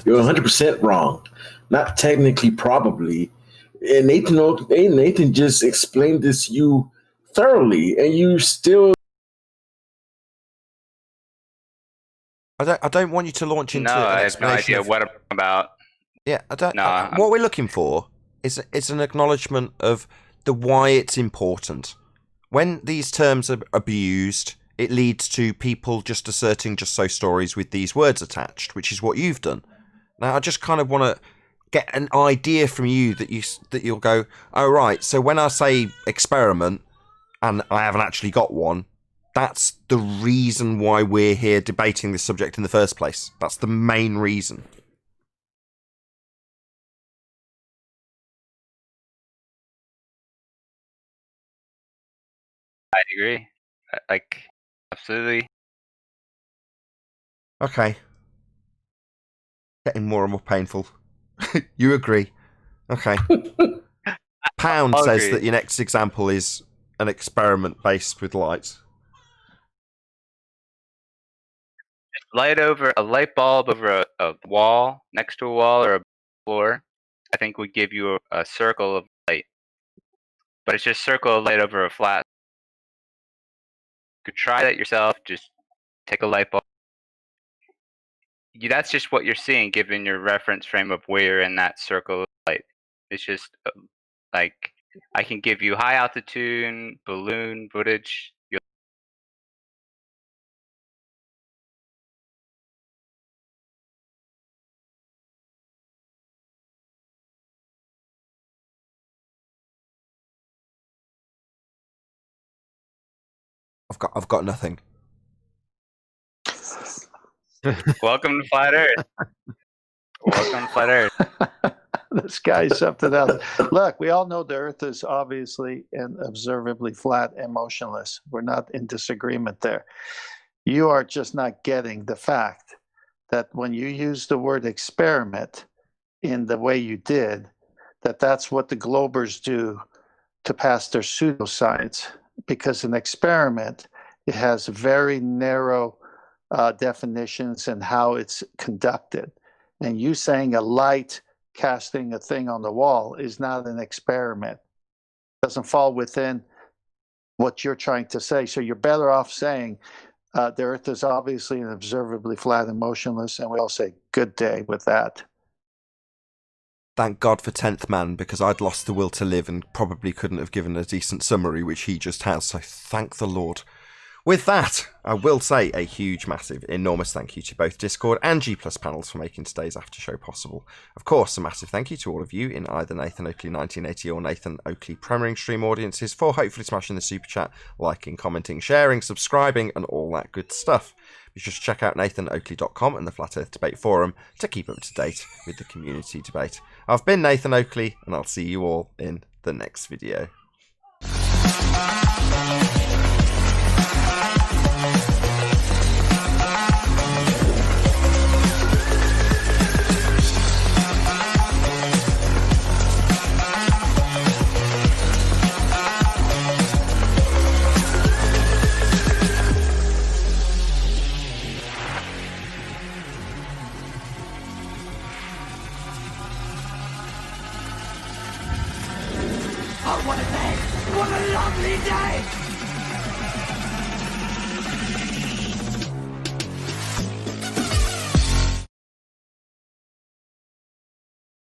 Speaker 14: You're 100% wrong. Not technically, probably. And Nathan just explained this to you thoroughly, and you still.
Speaker 2: I don't want you to launch into
Speaker 18: No,
Speaker 2: an
Speaker 18: I have no
Speaker 2: explanation
Speaker 18: idea
Speaker 2: of-
Speaker 18: what I'm about.
Speaker 2: Yeah, I don't.
Speaker 18: No,
Speaker 2: what we're looking for is an acknowledgement of the why it's important. When these terms are abused, it leads to people just asserting just so stories with these words attached, which is what you've done. Now, I just kind of want to get an idea from you that you'll go, oh right. So when I say experiment, and I haven't actually got one, that's the reason why we're here debating this subject in the first place. That's the main reason.
Speaker 18: I agree. Like, absolutely.
Speaker 2: Okay. Getting more and more painful. You agree. Okay. Pound
Speaker 18: I'll
Speaker 2: says
Speaker 18: agree.
Speaker 2: that your next example is an experiment based with light.
Speaker 18: Light over a light bulb over a wall, next to a wall or a floor, I think would give you a circle of light. But it's just circle of light over a flat. You could try that yourself. Just take a light bulb. That's just what you're seeing given your reference frame of where you're in that circle of light. It's just like I can give you high altitude balloon footage.
Speaker 2: I've got nothing.
Speaker 18: Welcome to Flat Earth. Welcome to Flat Earth.
Speaker 6: This guy is something else. Look, we all know the Earth is obviously and observably flat and motionless. We're not in disagreement there. You are just not getting the fact that when you use the word experiment in the way you did, that's what the Globers do to pass their pseudoscience. Because an experiment, it has very narrow definitions and how it's conducted. And you saying a light casting a thing on the wall is not an experiment. It doesn't fall within what you're trying to say. So you're better off saying the Earth is obviously and observably flat and motionless, and we all say good day with that.
Speaker 2: Thank God for 10th Man, because I'd lost the will to live and probably couldn't have given a decent summary, which he just has, so thank the Lord. With that, I will say a huge, massive, enormous thank you to both Discord and G Plus panels for making today's after show possible. Of course, a massive thank you to all of you in either Nathan Oakley 1980 or Nathan Oakley Premiering Stream audiences for hopefully smashing the super chat, liking, commenting, sharing, subscribing, and all that good stuff. Be sure to check out nathanoakley.com and the Flat Earth Debate Forum to keep up to date with the community debate. I've been Nathan Oakley, and I'll see you all in the next video.
Speaker 21: Oh, what a day! What a lovely day!